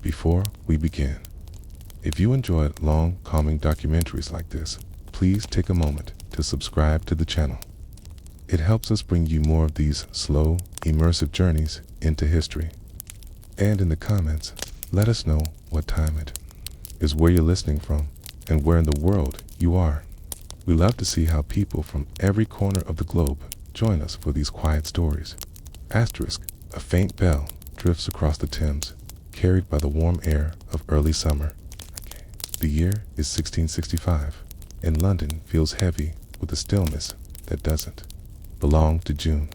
Before we begin, if you enjoyed long, calming documentaries like this, please take a moment to subscribe to the channel. It helps us bring you more of these slow, immersive journeys into history. And in the comments, let us know what time it is, where you're listening from, and where in the world you are. We love to see how people from every corner of the globe join us for these quiet stories. Asterisk, a faint bell drifts across the Thames, carried by the warm air of early summer. The year is 1665, and London feels heavy with a stillness that doesn't belong to June.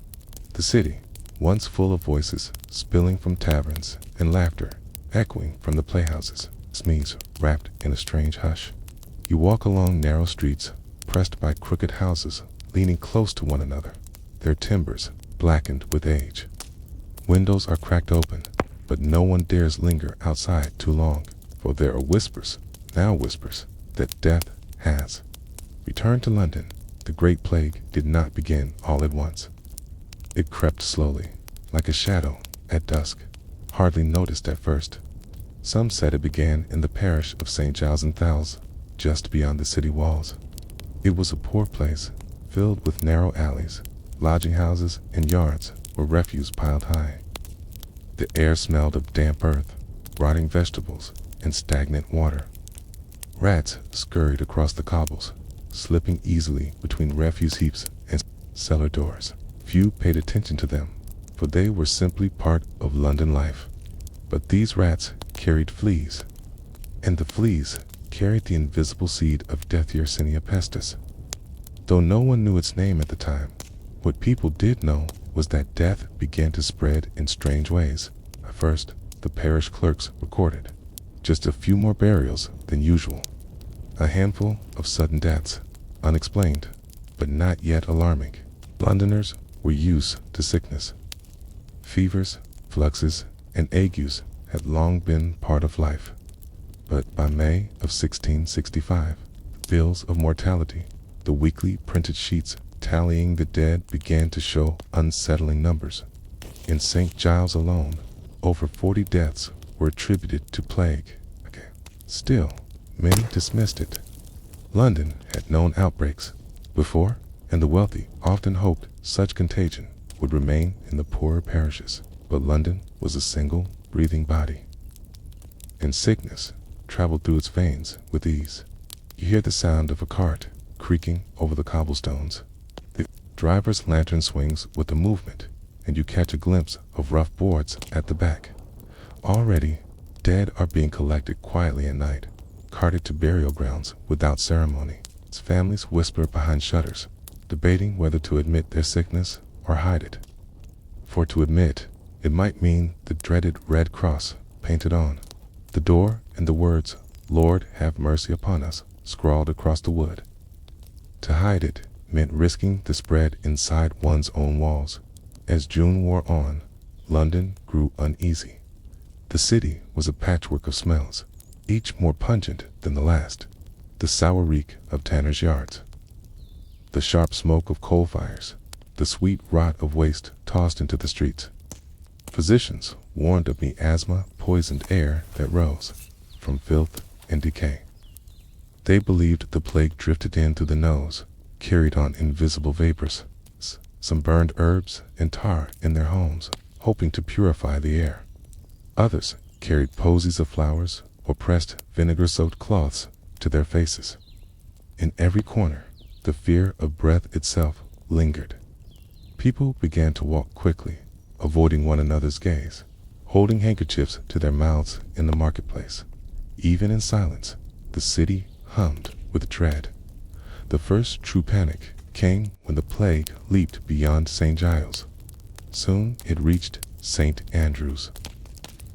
The city, once full of voices spilling from taverns and laughter echoing from the playhouses, sneezes wrapped in a strange hush. You walk along narrow streets pressed by crooked houses leaning close to one another, their timbers blackened with age. Windows are cracked open, but no one dares linger outside too long, for there are whispers, now whispers, that death has returned to London. The Great Plague did not begin all at once. It crept slowly, like a shadow at dusk, hardly noticed at first. Some said it began in the parish of St. Giles and Thales, just beyond the city walls. It was a poor place, filled with narrow alleys, lodging houses, and yards where refuse piled high. The air smelled of damp earth, rotting vegetables, and stagnant water. Rats scurried across the cobbles, slipping easily between refuse heaps and cellar doors. Few paid attention to them, for they were simply part of London life. But these rats carried fleas, and the fleas carried the invisible seed of death, Yersinia pestis. Though no one knew its name at the time, what people did know was that death began to spread in strange ways. At first, the parish clerks recorded just a few more burials than usual. A handful of sudden deaths, unexplained, but not yet alarming. Londoners were used to sickness. Fevers, fluxes, and agues had long been part of life. But by May of 1665, bills of mortality, the weekly printed sheets tallying the dead, began to show unsettling numbers. In St. Giles alone, over 40 deaths were attributed to plague. Still, many dismissed it. London had known outbreaks before, and the wealthy often hoped such contagion would remain in the poorer parishes. But London was a single, breathing body, and sickness traveled through its veins with ease. You hear the sound of a cart creaking over the cobblestones. The driver's lantern swings with the movement, and you catch a glimpse of rough boards at the back. Already, dead are being collected quietly at night, carted to burial grounds without ceremony. Its families whisper behind shutters, debating whether to admit their sickness or hide it. For to admit, it might mean the dreaded red cross painted on the door and the words, "Lord, have mercy upon us," scrawled across the wood. To hide it meant risking the spread inside one's own walls. As June wore on, London grew uneasy. The city was a patchwork of smells, each more pungent than the last. The sour reek of tanners' yards, the sharp smoke of coal fires, the sweet rot of waste tossed into the streets. Physicians warned of miasma-poisoned air that rose from filth and decay. They believed the plague drifted in through the nose, carried on invisible vapors. Some burned herbs and tar in their homes, hoping to purify the air. Others carried posies of flowers or pressed vinegar-soaked cloths to their faces. In every corner, the fear of breath itself lingered. People began to walk quickly, avoiding one another's gaze, holding handkerchiefs to their mouths in the marketplace. Even in silence, the city hummed with dread. The first true panic came when the plague leaped beyond St. Giles. Soon it reached St. Andrews,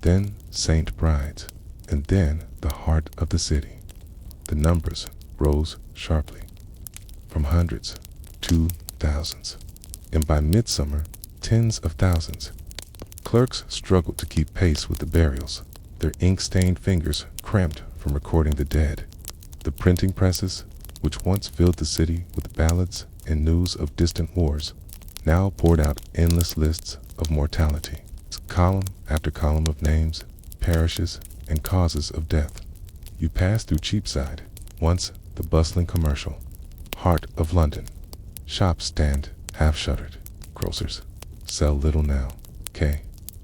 then St. Bride's, and then the heart of the city. The numbers rose sharply, from hundreds to thousands, and by midsummer, tens of thousands. Clerks struggled to keep pace with the burials, their ink-stained fingers cramped from recording the dead. The printing presses, which once filled the city with ballads and news of distant wars, now poured out endless lists of mortality. Column after column of names, parishes, and causes of death. You pass through Cheapside, once the bustling commercial heart of London. Shops stand half shuttered. Grocers sell little now.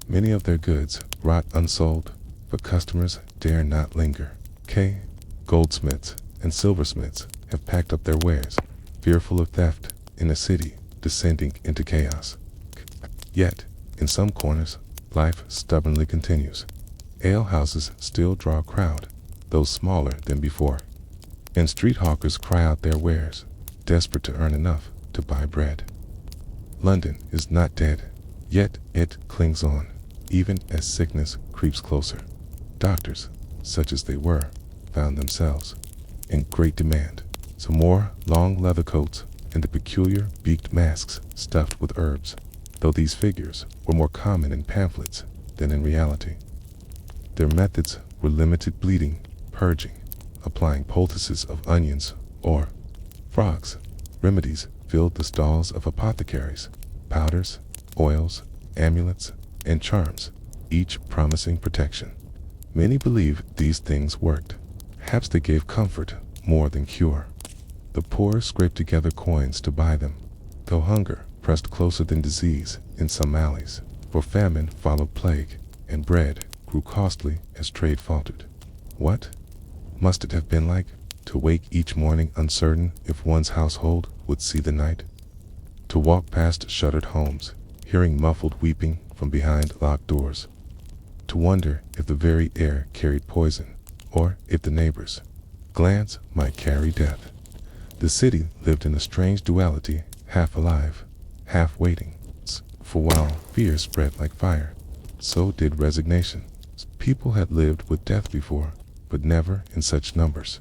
Many of their goods rot unsold, but customers dare not linger. Goldsmiths and silversmiths have packed up their wares, fearful of theft in a city descending into chaos. Yet, in some corners, life stubbornly continues. Alehouses still draw a crowd, though smaller than before. And street hawkers cry out their wares, desperate to earn enough to buy bread. London is not dead, yet it clings on, even as sickness creeps closer. Doctors, such as they were, found themselves in great demand. Some wore long leather coats and the peculiar beaked masks stuffed with herbs, though these figures were more common in pamphlets than in reality. Their methods were limited bleeding, purging, applying poultices of onions or frogs. Remedies filled the stalls of apothecaries, powders, oils, amulets, and charms, each promising protection. Many believed these things worked. Perhaps they gave comfort more than cure. The poor scraped together coins to buy them, though hunger pressed closer than disease in some alleys, for famine followed plague, and bread grew costly as trade faltered. What must it have been like to wake each morning uncertain if one's household would see the night? To walk past shuttered homes, hearing muffled weeping from behind locked doors. To wonder if the very air carried poison, or if the neighbor's glance might carry death. The city lived in a strange duality, half alive, half waiting. For while fear spread like fire, so did resignation. People had lived with death before, but never in such numbers.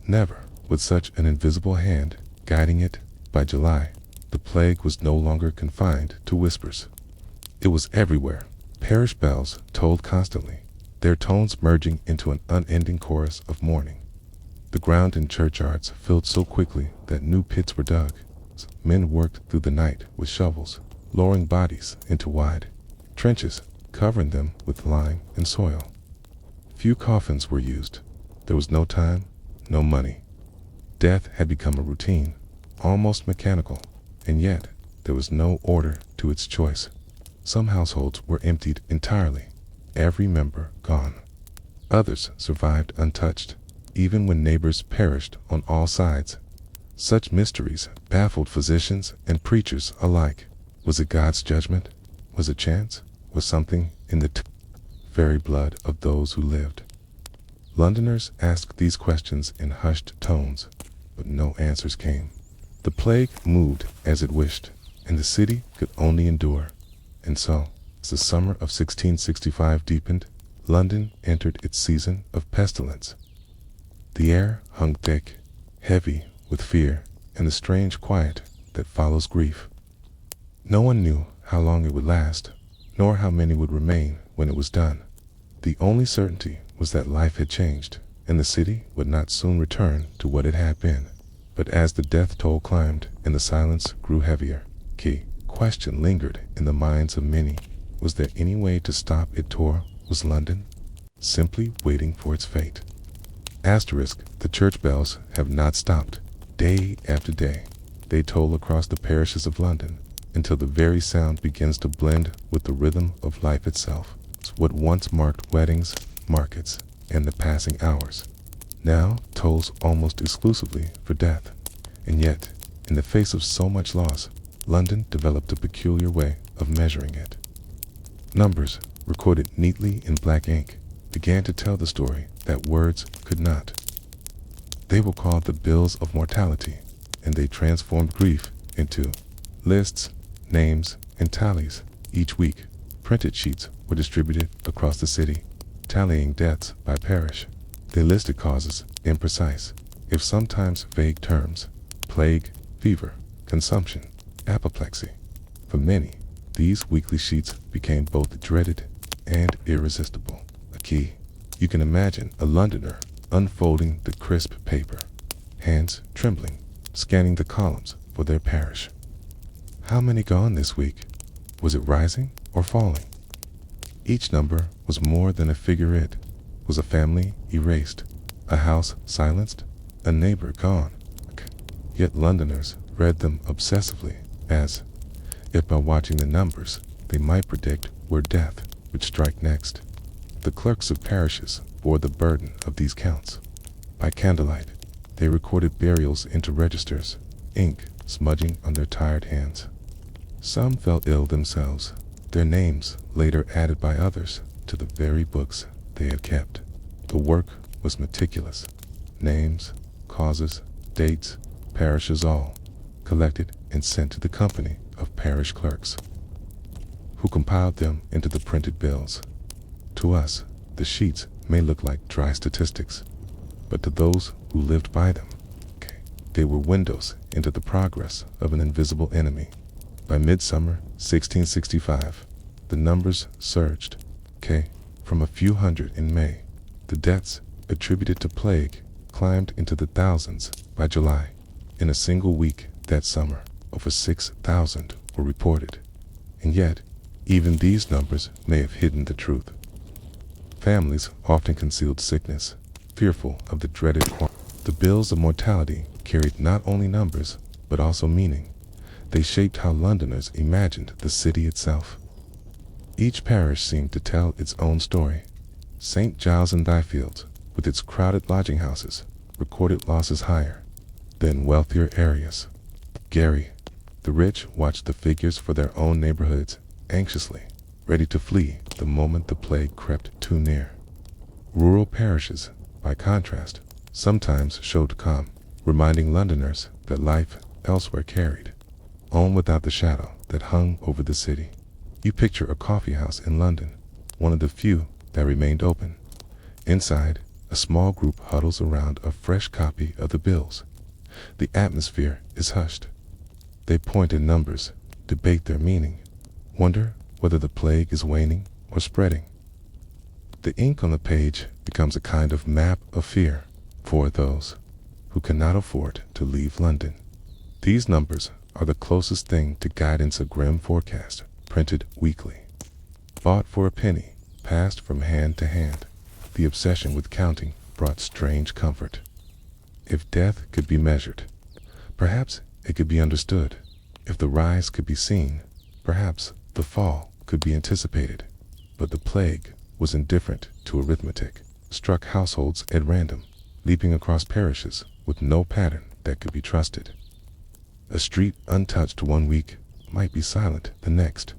Never with such an invisible hand guiding it. By July, the plague was no longer confined to whispers. It was everywhere. Parish bells tolled constantly, their tones merging into an unending chorus of mourning. The ground in churchyards filled so quickly that new pits were dug. Men worked through the night with shovels, lowering bodies into wide trenches, covering them with lime and soil. Few coffins were used. There was no time, no money. Death had become a routine, almost mechanical, and yet there was no order to its choice. Some households were emptied entirely, every member gone. Others survived untouched, even when neighbors perished on all sides. Such mysteries baffled physicians and preachers alike. Was it God's judgment? Was it chance? Was something in the very blood of those who lived? Londoners asked these questions in hushed tones, but no answers came. The plague moved as it wished, and the city could only endure. And so, as the summer of 1665 deepened, London entered its season of pestilence. The air hung thick, heavy with fear and the strange quiet that follows grief. No one knew how long it would last, nor how many would remain when it was done. The only certainty was that life had changed, and the city would not soon return to what it had been. But as the death toll climbed and the silence grew heavier, question lingered in the minds of many. Was there any way to stop it? Was London simply waiting for its fate? The church bells have not stopped. Day after day, they toll across the parishes of London until the very sound begins to blend with the rhythm of life itself. What once marked weddings, markets, and the passing hours now tolls almost exclusively for death. And yet, in the face of so much loss, London developed a peculiar way of measuring it. Numbers, recorded neatly in black ink, began to tell the story that words could not. They were called the bills of mortality, and they transformed grief into lists, names, and tallies. Each week, printed sheets were distributed across the city, tallying deaths by parish. They listed causes, imprecise, if sometimes vague terms: plague, fever, consumption, apoplexy. For many, these weekly sheets became both dreaded and irresistible. You can imagine a Londoner unfolding the crisp paper, hands trembling, scanning the columns for their parish. How many gone this week? Was it rising or falling? Each number was more than a figure. It Was a family erased, a house silenced, a neighbor gone? Yet Londoners read them obsessively, as if by watching the numbers they might predict where death would strike next. The clerks of parishes bore the burden of these counts. By candlelight, they recorded burials into registers, ink smudging on their tired hands. Some fell ill themselves, their names later added by others to the very books they had kept. The work was meticulous. Names, causes, dates, parishes all, collected and sent to the company of parish clerks, who compiled them into the printed bills. To us, the sheets may look like dry statistics, but to those who lived by them, they were windows into the progress of an invisible enemy. By midsummer 1665, the numbers surged, from a few hundred in May. The deaths attributed to plague climbed into the thousands by July. In a single week that summer, over 6,000 were reported. And yet, even these numbers may have hidden the truth. Families often concealed sickness, fearful of the dreaded quarantine. The bills of mortality carried not only numbers, but also meaning. They shaped how Londoners imagined the city itself. Each parish seemed to tell its own story. St. Giles and Diefield, with its crowded lodging houses, recorded losses higher than wealthier areas. Gary, the rich, watched the figures for their own neighborhoods anxiously, ready to flee the moment the plague crept too near. Rural parishes, by contrast, sometimes showed calm, reminding Londoners that life elsewhere carried on without the shadow that hung over the city. You picture a coffee house in London, one of the few that remained open. Inside, a small group huddles around a fresh copy of the bills. The atmosphere is hushed. They point at numbers, debate their meaning, wonder whether the plague is waning or spreading. The ink on the page becomes a kind of map of fear for those who cannot afford to leave London. These numbers are the closest thing to guidance a grim forecast, printed weekly. Bought for a penny, passed from hand to hand, the obsession with counting brought strange comfort. If death could be measured, perhaps it could be understood. If the rise could be seen, perhaps the fall could be anticipated. But the plague was indifferent to arithmetic, struck households at random, leaping across parishes with no pattern that could be trusted. A street untouched one week might be silent the next.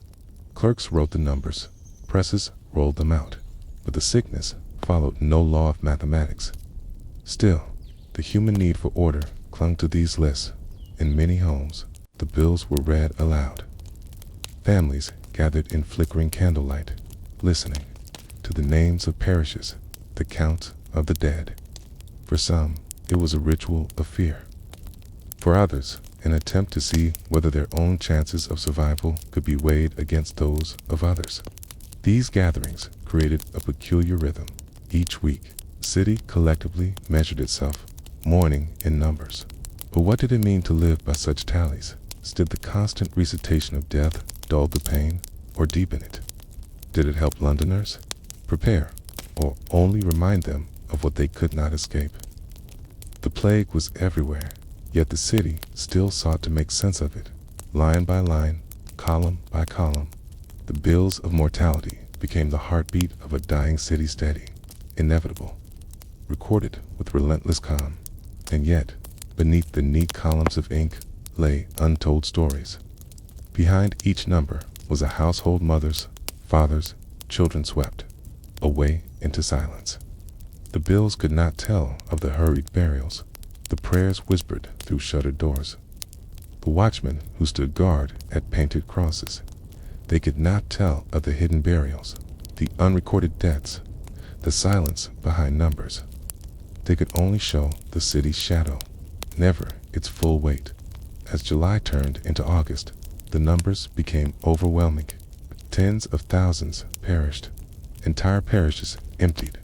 Clerks wrote the numbers, presses rolled them out, but the sickness followed no law of mathematics. Still, the human need for order clung to these lists. In many homes, the bills were read aloud. Families gathered in flickering candlelight, listening to the names of parishes, the count of the dead. For some, it was a ritual of fear. For others, an attempt to see whether their own chances of survival could be weighed against those of others. These gatherings created a peculiar rhythm. Each week, the city collectively measured itself, mourning in numbers. But what did it mean to live by such tallies? Did the constant recitation of death dull the pain or deepen it? Did it help Londoners prepare, or only remind them of what they could not escape? The plague was everywhere, yet the city still sought to make sense of it. Line by line, column by column, the bills of mortality became the heartbeat of a dying city, steady, inevitable, recorded with relentless calm. And yet, beneath the neat columns of ink lay untold stories. Behind each number was a household mother's, father's, children swept away into silence. The bills could not tell of the hurried burials, the prayers whispered through shuttered doors, the watchmen who stood guard at painted crosses. They could not tell of the hidden burials, the unrecorded deaths, the silence behind numbers. They could only show the city's shadow, never its full weight. As July turned into August, the numbers became overwhelming. Tens of thousands perished, entire parishes emptied.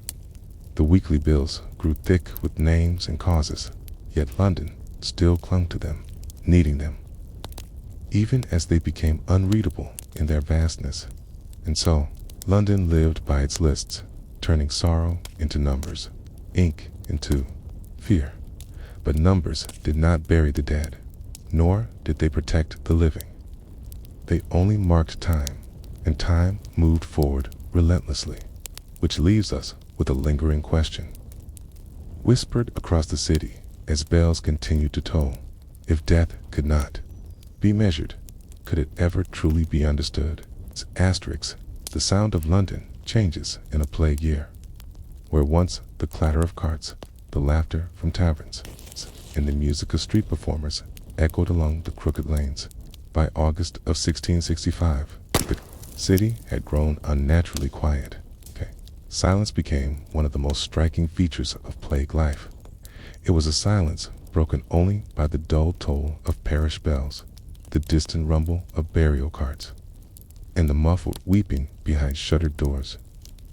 The weekly bills grew thick with names and causes, yet London still clung to them, needing them, even as they became unreadable in their vastness. And so, London lived by its lists, turning sorrow into numbers, ink into fear. But numbers did not bury the dead, nor did they protect the living. They only marked time, and time moved forward relentlessly, which leaves us with a lingering question. Whispered across the city as bells continued to toll, if death could not be measured, could it ever truly be understood? Asterisk, the sound of London changes in a plague year, where once the clatter of carts, the laughter from taverns, and the music of street performers echoed along the crooked lanes. By August of 1665, the city had grown unnaturally quiet. Silence became one of the most striking features of plague life. It was a silence broken only by the dull toll of parish bells, the distant rumble of burial carts, and the muffled weeping behind shuttered doors.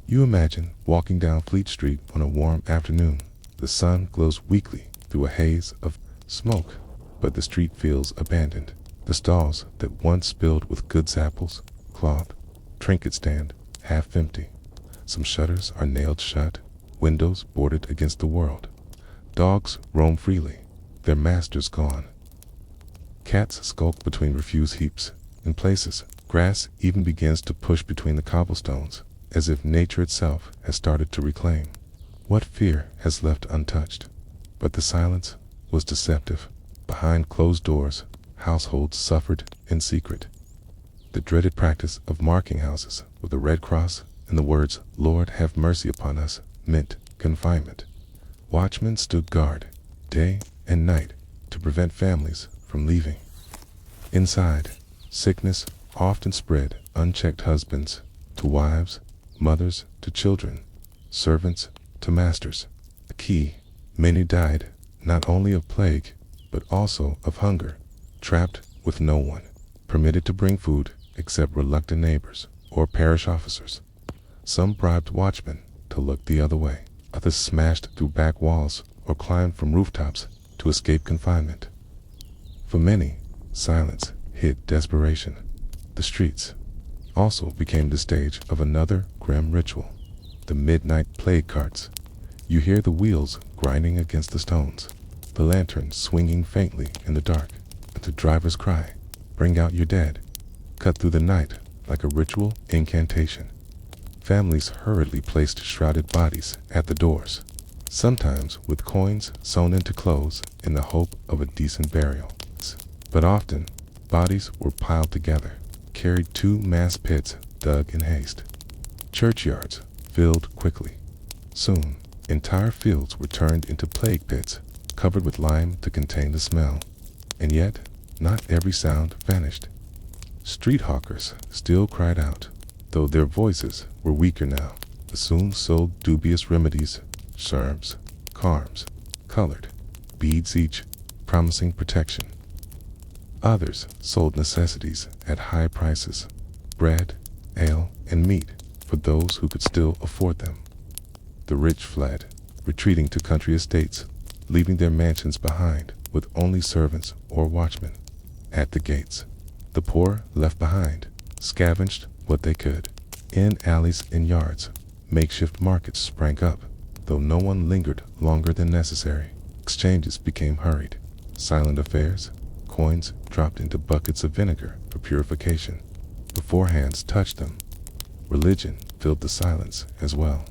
You imagine walking down Fleet Street on a warm afternoon. The sun glows weakly through a haze of smoke, but the street feels abandoned. The stalls that once filled with goods, apples, cloth, trinket stand, half empty. Some shutters are nailed shut, windows boarded against the world. Dogs roam freely, their masters gone. Cats skulk between refuse heaps. In places, grass even begins to push between the cobblestones, as if nature itself has started to reclaim what fear has left untouched. But the silence was deceptive. Behind closed doors, households suffered in secret. The dreaded practice of marking houses with a red cross and the words, "Lord, have mercy upon us," meant confinement. Watchmen stood guard, day and night, to prevent families from leaving. Inside, sickness often spread unchecked. Husbands to wives, mothers to children, servants to masters. A key, many died not only of plague, but also of hunger, trapped with no one, permitted to bring food except reluctant neighbors or parish officers. Some bribed watchmen to look the other way. Others smashed through back walls or climbed from rooftops to escape confinement. For many, silence hid desperation. The streets also became the stage of another grim ritual, the midnight plague carts. You hear the wheels grinding against the stones, the lanterns swinging faintly in the dark, and the driver's cry, "Bring out your dead," cut through the night like a ritual incantation. Families hurriedly placed shrouded bodies at the doors, sometimes with coins sewn into clothes in the hope of a decent burial. But often, bodies were piled together, carried to mass pits dug in haste. Churchyards filled quickly. Soon, entire fields were turned into plague pits, covered with lime to contain the smell. And yet, not every sound vanished. Street hawkers still cried out, though their voices were weaker now. They soon sold dubious remedies, serves, charms, colored beads, each promising protection. Others sold necessities at high prices, bread, ale, and meat for those who could still afford them. The rich fled, retreating to country estates, leaving their mansions behind with only servants or watchmen at the gates. The poor, left behind, scavenged what they could. In alleys and yards, makeshift markets sprang up, though no one lingered longer than necessary. Exchanges became hurried, silent affairs. Coins dropped into buckets of vinegar for purification before hands touched them. Religion filled the silence as well.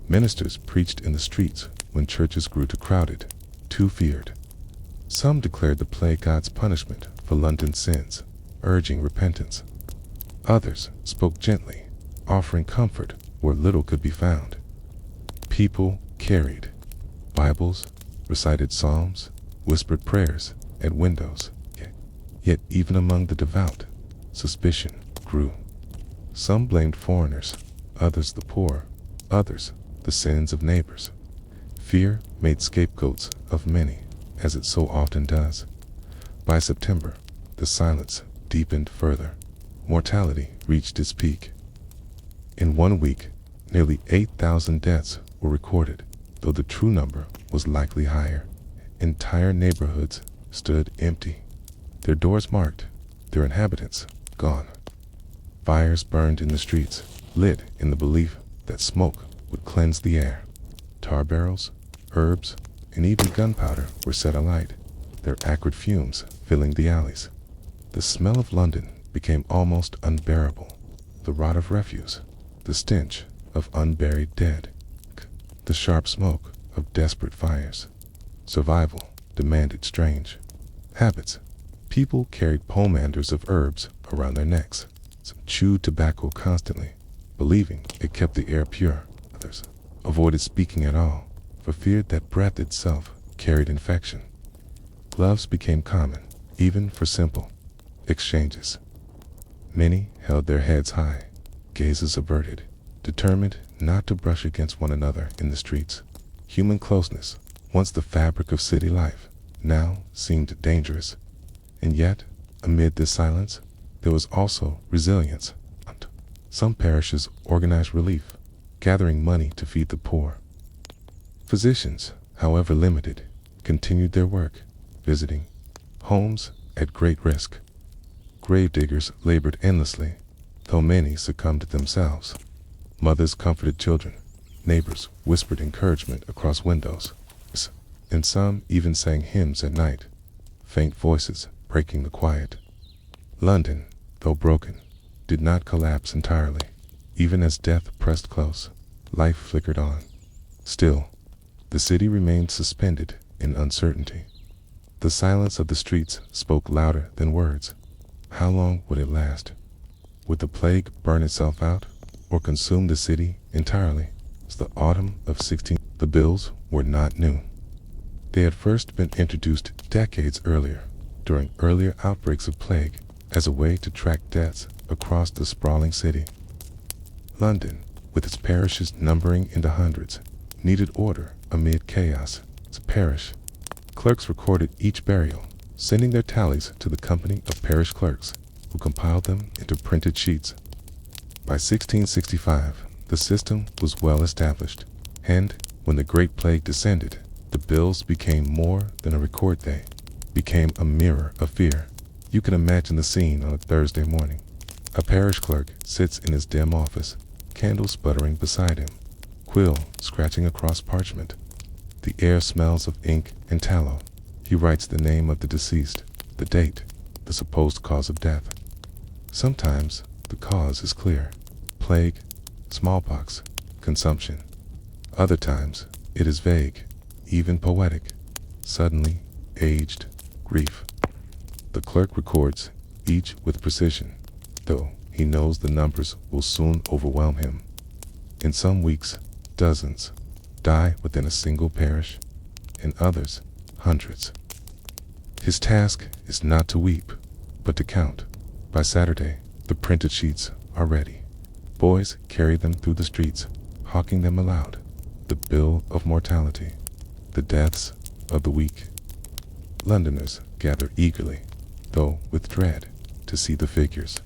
Ministers preached in the streets when churches grew too crowded, too feared. Some declared the plague god's punishment for London's sins, urging repentance. Others spoke gently, offering comfort where little could be found. People carried Bibles, recited psalms, whispered prayers at windows. Yet even among the devout, suspicion grew. Some blamed foreigners, others the poor, others the sins of neighbors. Fear made scapegoats of many, as it so often does. By September, the silence deepened further. Mortality reached its peak. In 1 week, nearly 8,000 deaths were recorded, though the true number was likely higher. Entire neighborhoods stood empty, their doors marked, their inhabitants gone. Fires burned in the streets, lit in the belief that smoke would cleanse the air. Tar barrels, herbs, and even gunpowder were set alight, their acrid fumes filling the alleys. The smell of London became almost unbearable. The rot of refuse, the stench of unburied dead, the sharp smoke of desperate fires. Survival demanded strange habits. People carried pomanders of herbs around their necks. Some chewed tobacco constantly, believing it kept the air pure. Others avoided speaking at all, for fear that breath itself carried infection. Gloves became common, even for simple exchanges. Many held their heads high, gazes averted, determined not to brush against one another in the streets. Human closeness, once the fabric of city life, now seemed dangerous. And yet, amid this silence, there was also resilience. Some parishes organized relief, gathering money to feed the poor. Physicians, however limited, continued their work, visiting homes at great risk. Gravediggers labored endlessly, though many succumbed themselves. Mothers comforted children, neighbors whispered encouragement across windows, and some even sang hymns at night, faint voices breaking the quiet. London, though broken, did not collapse entirely. Even as death pressed close, life flickered on. Still, the city remained suspended in uncertainty. The silence of the streets spoke louder than words. How long would it last? Would the plague burn itself out, or consume the city entirely? It's the autumn of 16. The bills were not new. They had first been introduced decades earlier, during earlier outbreaks of plague, as a way to track deaths across the sprawling city. London, with its parishes numbering into hundreds, needed order amid chaos. Its parish clerks recorded each burial, sending their tallies to the company of parish clerks, who compiled them into printed sheets. By 1665, the system was well established, and when the Great Plague descended, the bills became more than a record day, became a mirror of fear. You can imagine the scene on a Thursday morning. A parish clerk sits in his dim office, candle sputtering beside him, quill scratching across parchment. The air smells of ink and tallow. He writes the name of the deceased, the date, the supposed cause of death. Sometimes the cause is clear: plague, smallpox, consumption. Other times it is vague, even poetic: suddenly aged grief. The clerk records each with precision, though he knows the numbers will soon overwhelm him. In some weeks, dozens die within a single parish, in others, hundreds. His task is not to weep, but to count. By Saturday, the printed sheets are ready. Boys carry them through the streets, hawking them aloud. The bill of mortality, the deaths of the week. Londoners gather eagerly, though with dread, to see the figures.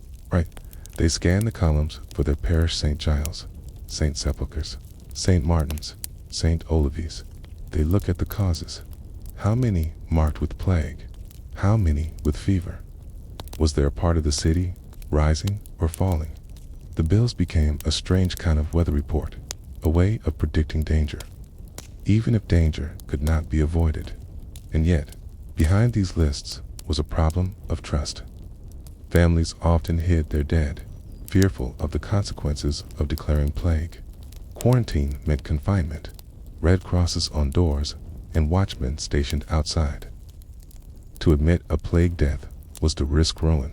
They scan the columns for their parish St. Giles, St. Sepulchres, St. Martin's, St. Olivies. They look at the causes. How many marked with plague? How many with fever? Was there a part of the city rising or falling? The bills became a strange kind of weather report, a way of predicting danger, even if danger could not be avoided. And yet, behind these lists was a problem of trust. Families often hid their dead, fearful of the consequences of declaring plague. Quarantine meant confinement, red crosses on doors, and watchmen stationed outside. To admit a plague death was to risk ruin.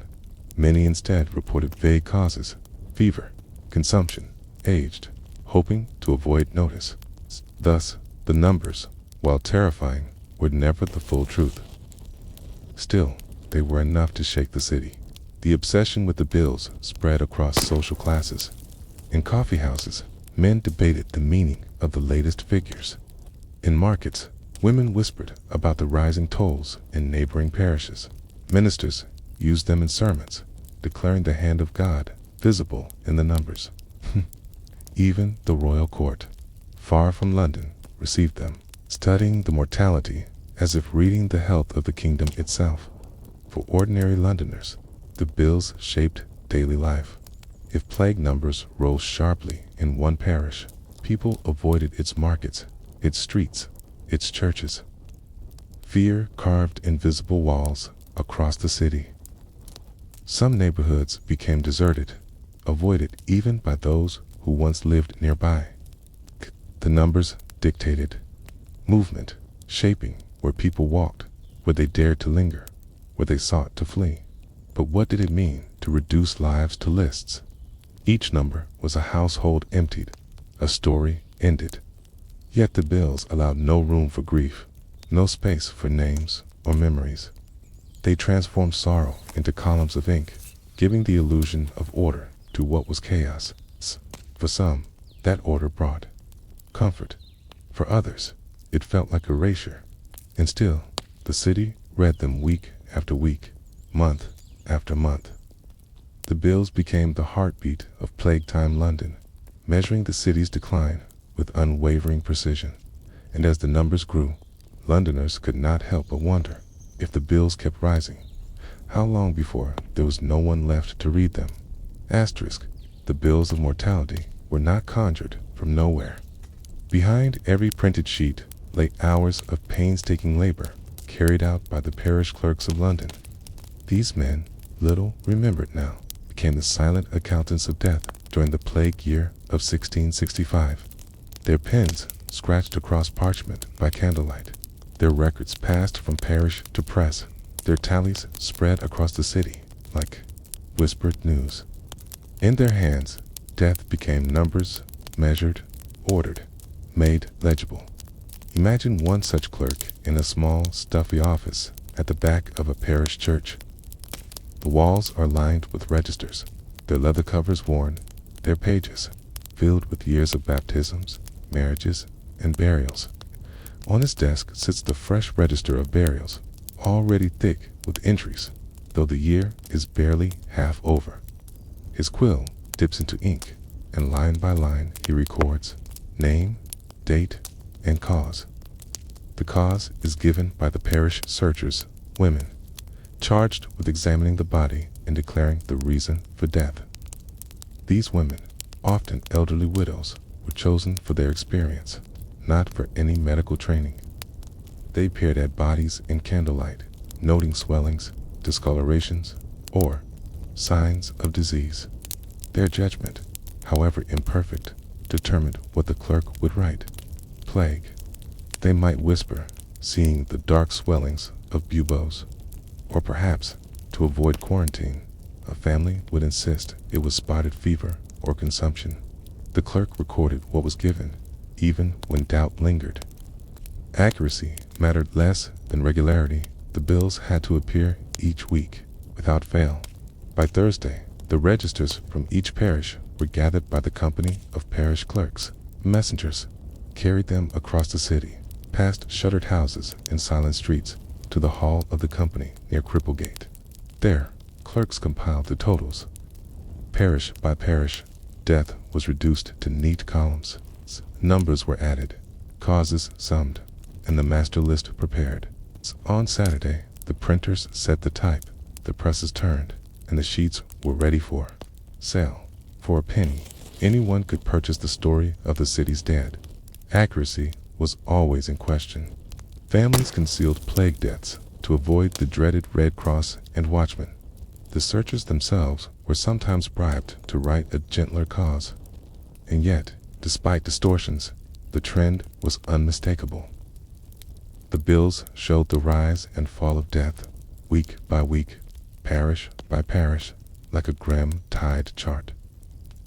Many instead reported vague causes: fever, consumption, aged, hoping to avoid notice. Thus, the numbers, while terrifying, were never the full truth. Still, they were enough to shake the city. The obsession with the bills spread across social classes. In coffee houses, men debated the meaning of the latest figures. In markets, women whispered about the rising tolls in neighboring parishes. Ministers used them in sermons, declaring the hand of God visible in the numbers. Even the royal court, far from London, received them, studying the mortality as if reading the health of the kingdom itself. For ordinary Londoners, the bills shaped daily life. If plague numbers rose sharply in one parish, People avoided its markets, its streets, its churches. Fear carved invisible walls across the city. Some neighborhoods became deserted, avoided even by those who once lived nearby. The numbers dictated movement, shaping where people walked, where they dared to linger, where they sought to flee. But what did it mean to reduce lives to lists? Each number was a household emptied, a story ended. Yet the bills allowed no room for grief, no space for names or memories. They transformed sorrow into columns of ink, giving the illusion of order to what was chaos. For some, that order brought comfort. For others, it felt like erasure. And still, the city read them week after week, month after month. The bills became the heartbeat of plague-time London, measuring the city's decline with unwavering precision. And as the numbers grew, Londoners could not help but wonder, if the bills kept rising, how long before there was no one left to read them? Asterisk, the bills of mortality were not conjured from nowhere. Behind every printed sheet lay hours of painstaking labor carried out by the parish clerks of London. These men, little remembered now, became the silent accountants of death during the plague year of 1665. Their pens scratched across parchment by candlelight, their records passed from parish to press, their tallies spread across the city like whispered news. In their hands, death became numbers, measured, ordered, made legible. Imagine one such clerk in a small, stuffy office at the back of a parish church. The walls are lined with registers, their leather covers worn, their pages filled with years of baptisms, marriages, and burials. On his desk sits the fresh register of burials, already thick with entries, though the year is barely half over. His quill dips into ink, and line by line he records name, date, and cause. The cause is given by the parish searchers, women, charged with examining the body and declaring the reason for death. These women, often elderly widows, were chosen for their experience, not for any medical training. They peered at bodies in candlelight, noting swellings, discolorations, or signs of disease. Their judgment, however imperfect, determined what the clerk would write. Plague. They might whisper, seeing the dark swellings of buboes. Or perhaps, to avoid quarantine, a family would insist it was spotted fever or consumption. The clerk recorded what was given, even when doubt lingered. Accuracy mattered less than regularity. The bills had to appear each week, without fail. By Thursday, the registers from each parish were gathered by the company of parish clerks. Messengers carried them across the city, past shuttered houses and silent streets, to the hall of the company near Cripplegate. There, clerks compiled the totals. Parish by parish, death was reduced to neat columns. Numbers were added, causes summed, and the master list prepared. On Saturday, the printers set the type, the presses turned, and the sheets were ready for sale. For a penny, anyone could purchase the story of the city's dead. Accuracy was always in question. Families concealed plague deaths to avoid the dreaded Red Cross and watchmen. The searchers themselves were sometimes bribed to write a gentler cause. And yet, despite distortions, the trend was unmistakable. The bills showed the rise and fall of death, week by week, parish by parish, like a grim tide chart.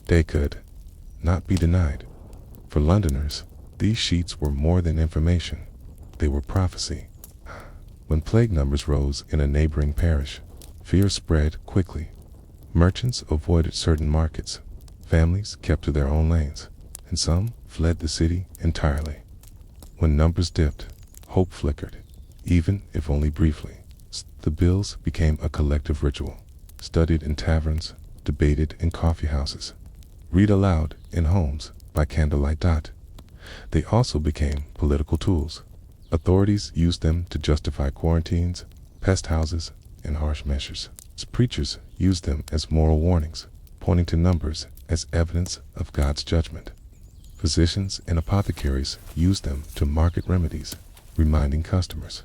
They could not be denied. For Londoners, these sheets were more than information. They were prophecy. When plague numbers rose in a neighboring parish, fear spread quickly. Merchants avoided certain markets, families kept to their own lanes, and some fled the city entirely. When numbers dipped, hope flickered, even if only briefly. The bills became a collective ritual, studied in taverns, debated in coffee houses, read aloud in homes by candlelight. They also became political tools. Authorities used them to justify quarantines, pest houses, and harsh measures. Preachers used them as moral warnings, pointing to numbers as evidence of God's judgment. Physicians and apothecaries used them to market remedies, reminding customers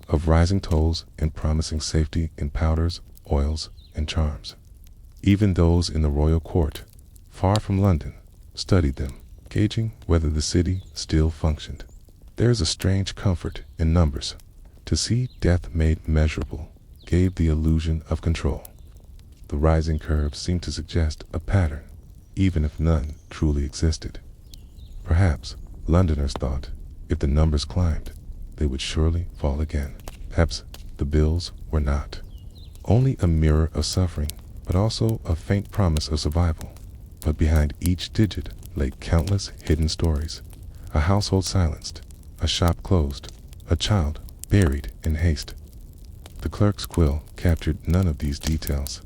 of rising tolls and promising safety in powders, oils, and charms. Even those in the royal court, far from London, studied them, gauging whether the city still functioned. There is a strange comfort in numbers. To see death made measurable gave the illusion of control. The rising curve seemed to suggest a pattern, even if none truly existed. Perhaps Londoners thought if the numbers climbed, they would surely fall again. Perhaps the bills were not only a mirror of suffering, but also a faint promise of survival. But behind each digit lay countless hidden stories. A household silenced, a shop closed, a child buried in haste. The clerk's quill captured none of these details.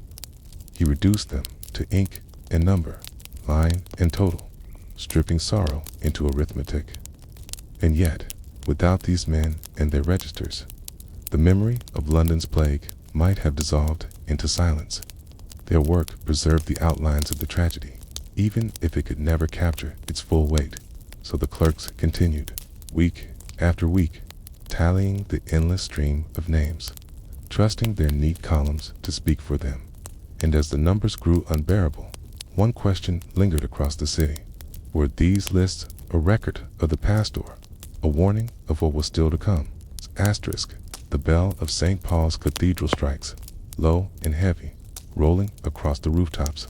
He reduced them to ink and number, line and total, stripping sorrow into arithmetic. And yet, without these men and their registers, the memory of London's plague might have dissolved into silence. Their work preserved the outlines of the tragedy, even if it could never capture its full weight. So the clerks continued, week after week, tallying the endless stream of names, trusting their neat columns to speak for them. And as the numbers grew unbearable, one question lingered across the city. Were these lists a record of the past or a warning of what was still to come? Asterisk. The bell of St. Paul's Cathedral strikes, low and heavy, rolling across the rooftops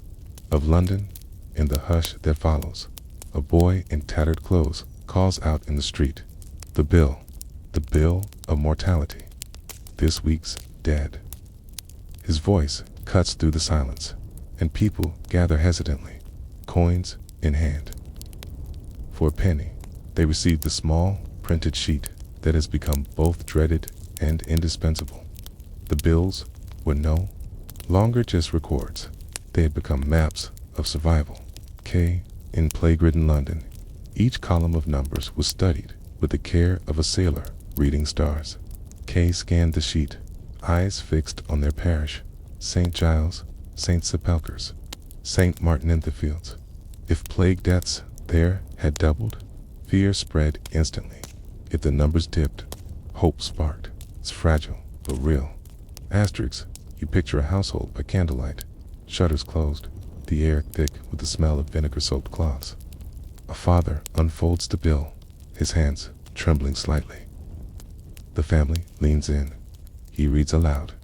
of London. In the hush that follows, a boy in tattered clothes calls out in the street, the bill of mortality. This week's dead. His voice cuts through the silence, and people gather hesitantly, coins in hand. For a penny, they receive the small printed sheet that has become both dreaded and indispensable. The bills were no longer just records. They had become maps of survival. K. In plague-ridden London, each column of numbers was studied with the care of a sailor reading stars. K scanned the sheet, eyes fixed on their parish, St. Giles, St. Sepulchre's, St. Martin in the Fields. If plague deaths there had doubled, fear spread instantly. If the numbers dipped, hope sparked. It's fragile, but real. Asterisks. You picture a household by candlelight, shutters closed, the air thick with the smell of vinegar-soaked cloths. A father unfolds the bill, his hands trembling slightly. The family leans in. He reads aloud.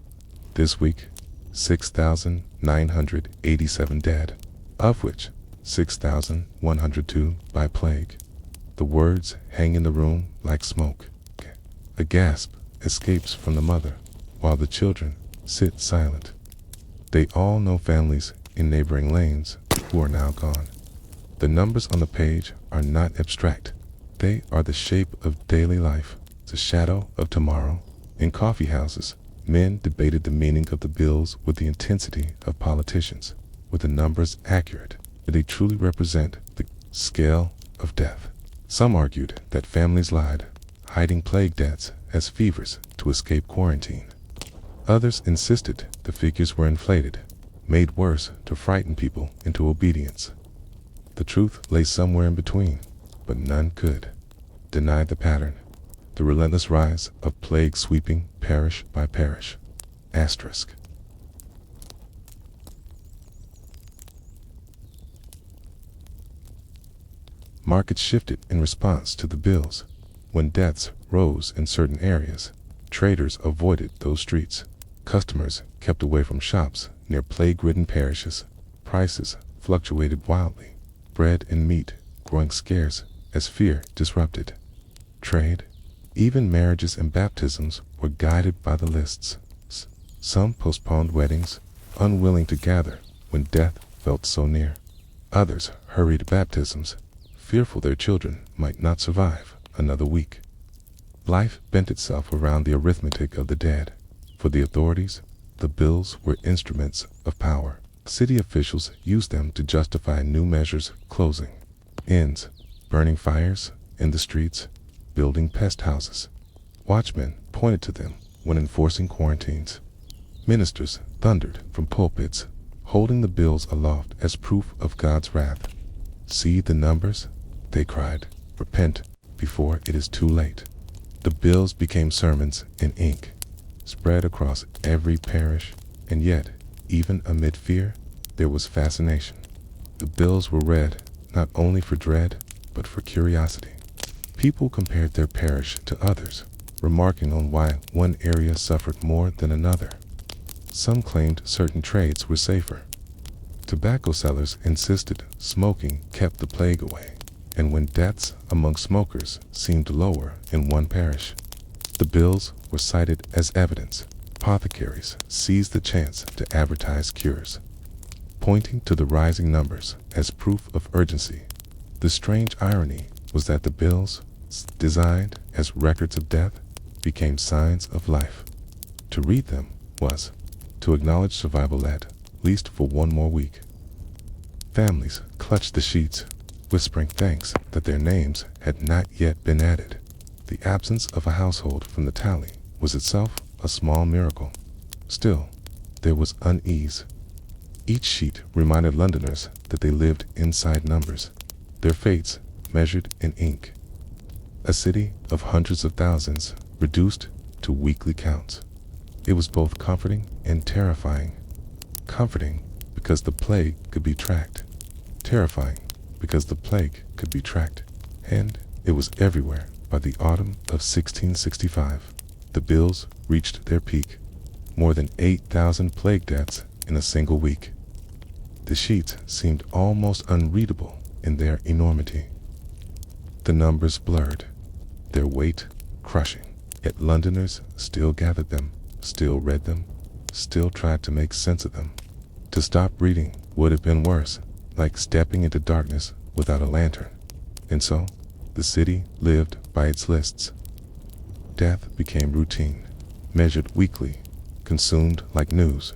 This week, 6,987 dead, of which 6,102 by plague. The words hang in the room like smoke. A gasp escapes from the mother, while the children sit silent. They all know families in neighboring lanes who are now gone. The numbers on the page are not abstract. They are the shape of daily life, the shadow of tomorrow. In coffee houses, men debated the meaning of the bills with the intensity of politicians. Were the numbers accurate? Did they truly represent the scale of death? Some argued that families lied, hiding plague deaths as fevers to escape quarantine. Others insisted the figures were inflated, made worse to frighten people into obedience. The truth lay somewhere in between, but none could deny the pattern, the relentless rise of plague sweeping parish by parish. Asterisk. Markets shifted in response to the bills. When deaths rose in certain areas, traders avoided those streets. Customers kept away from shops near plague-ridden parishes. Prices fluctuated wildly, bread and meat growing scarce as fear disrupted trade. Even marriages and baptisms were guided by the lists. Some postponed weddings, unwilling to gather when death felt so near. Others hurried baptisms, fearful their children might not survive another week. Life bent itself around the arithmetic of the dead. For the authorities, the bills were instruments of power. City officials used them to justify new measures, closing inns, burning fires in the streets, building pest houses. Watchmen pointed to them when enforcing quarantines. Ministers thundered from pulpits, holding the bills aloft as proof of God's wrath. See the numbers? they cried. Repent before it is too late. The bills became sermons in ink, spread across every parish, and yet, even amid fear, there was fascination. The bills were read not only for dread, but for curiosity. People compared their parish to others, remarking on why one area suffered more than another. Some claimed certain trades were safer. Tobacco sellers insisted smoking kept the plague away, and when deaths among smokers seemed lower in one parish, the bills were cited as evidence. Apothecaries seized the chance to advertise cures, pointing to the rising numbers as proof of urgency. The strange irony was that the bills, designed as records of death, became signs of life. To read them was to acknowledge survival at least for one more week. Families clutched the sheets, whispering thanks that their names had not yet been added. The absence of a household from the tally was itself a small miracle. Still, there was unease. Each sheet reminded Londoners that they lived inside numbers, their fates measured in ink. A city of hundreds of thousands reduced to weekly counts. It was both comforting and terrifying. Comforting because the plague could be tracked. Terrifying because the plague could be tracked. And it was everywhere. By the autumn of 1665, the bills reached their peak. More than 8,000 plague deaths in a single week. The sheets seemed almost unreadable in their enormity. The numbers blurred, their weight crushing. Yet Londoners still gathered them, still read them, still tried to make sense of them. To stop reading would have been worse, like stepping into darkness without a lantern. And so, the city lived by its lists. Death became routine, measured weekly, consumed like news.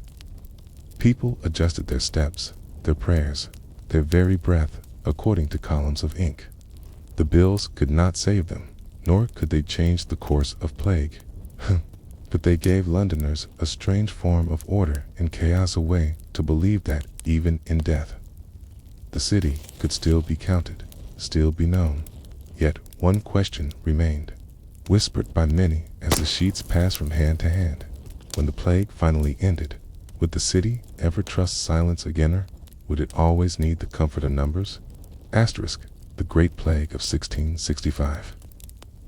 People adjusted their steps, their prayers, their very breath according to columns of ink. The bills could not save them, nor could they change the course of plague. But they gave Londoners a strange form of order and chaos, a way to believe that, even in death, the city could still be counted, still be known. Yet one question remained, whispered by many as the sheets passed from hand to hand. When the plague finally ended, would the city ever trust silence again, or would it always need the comfort of numbers? Asterisk, the Great Plague of 1665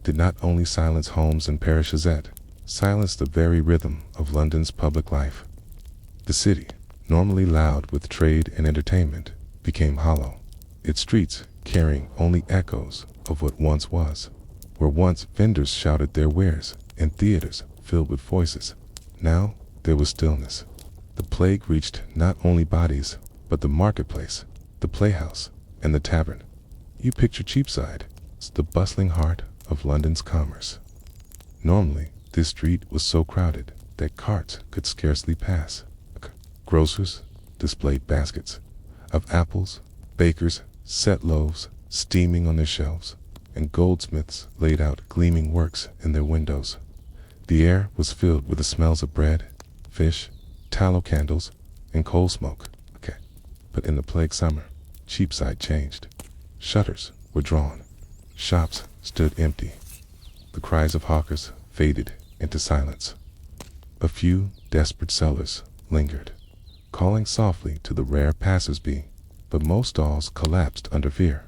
did not only silence homes and parishes, it silenced the very rhythm of London's public life. The city, normally loud with trade and entertainment, became hollow, its streets carrying only echoes of what once was. Where once vendors shouted their wares and theaters filled with voices, now there was stillness. The plague reached not only bodies, but the marketplace, the playhouse, and the tavern. You picture Cheapside, the bustling heart of London's commerce. Normally, this street was so crowded that carts could scarcely pass. Grocers displayed baskets of apples, bakers set loaves steaming on their shelves, and goldsmiths laid out gleaming works in their windows. The air was filled with the smells of bread, fish, tallow candles, and coal smoke. But in the plague summer, Cheapside changed. Shutters were drawn. Shops stood empty. The cries of hawkers faded into silence. A few desperate sellers lingered, calling softly to the rare passers-by, but most stalls collapsed under fear.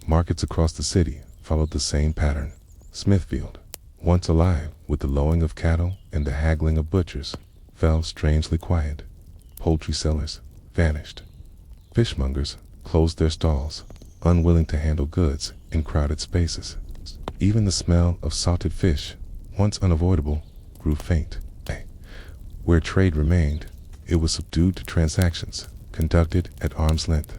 Markets across the city followed the same pattern. Smithfield, once alive with the lowing of cattle and the haggling of butchers, fell strangely quiet. Poultry sellers vanished. Fishmongers closed their stalls, unwilling to handle goods in crowded spaces. Even the smell of salted fish, once unavoidable, grew faint. Where trade remained, it was subdued to transactions conducted at arm's length.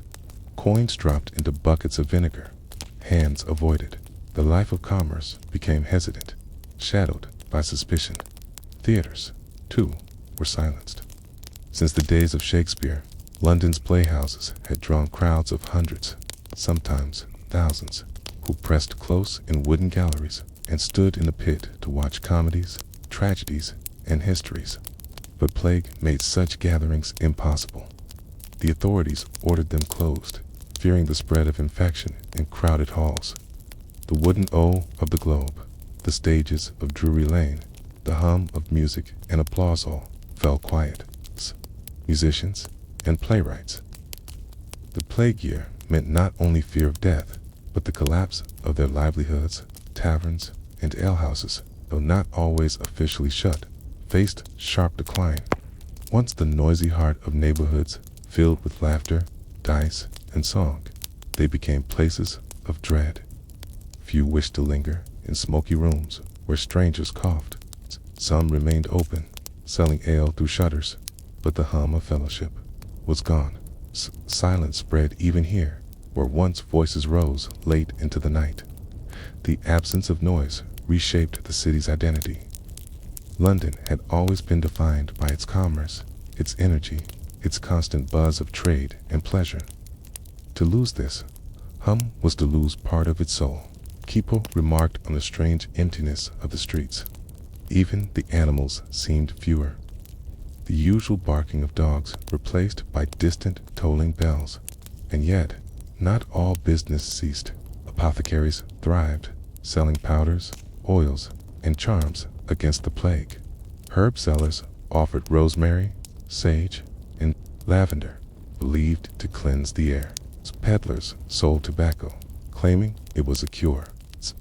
Coins dropped into buckets of vinegar. Hands avoided. The life of commerce became hesitant, shadowed by suspicion. Theaters, too, were silenced. Since the days of Shakespeare, London's playhouses had drawn crowds of hundreds, sometimes thousands, who pressed close in wooden galleries and stood in the pit to watch comedies, tragedies, and histories. But plague made such gatherings impossible. The authorities ordered them closed. fearing the spread of infection in crowded halls. The wooden O of the globe, the stages of Drury Lane, the hum of music and applause all fell quiet. Musicians and playwrights. The plague year meant not only fear of death, but the collapse of their livelihoods. Taverns and alehouses, though not always officially shut, faced sharp decline. Once the noisy heart of neighborhoods filled with laughter, dice, and song, they became places of dread. Few wished to linger in smoky rooms where strangers coughed. Some remained open, selling ale through shutters, but the hum of fellowship was gone. Silence spread even here, where once voices rose late into the night. The absence of noise reshaped the city's identity. London had always been defined by its commerce, its energy, its constant buzz of trade and pleasure. To lose this hum was to lose part of its soul. People remarked on the strange emptiness of the streets. Even the animals seemed fewer. The usual barking of dogs replaced by distant tolling bells. And yet, not all business ceased. Apothecaries thrived, selling powders, oils, and charms against the plague. Herb sellers offered rosemary, sage, and lavender, believed to cleanse the air. Peddlers sold tobacco, claiming it was a cure.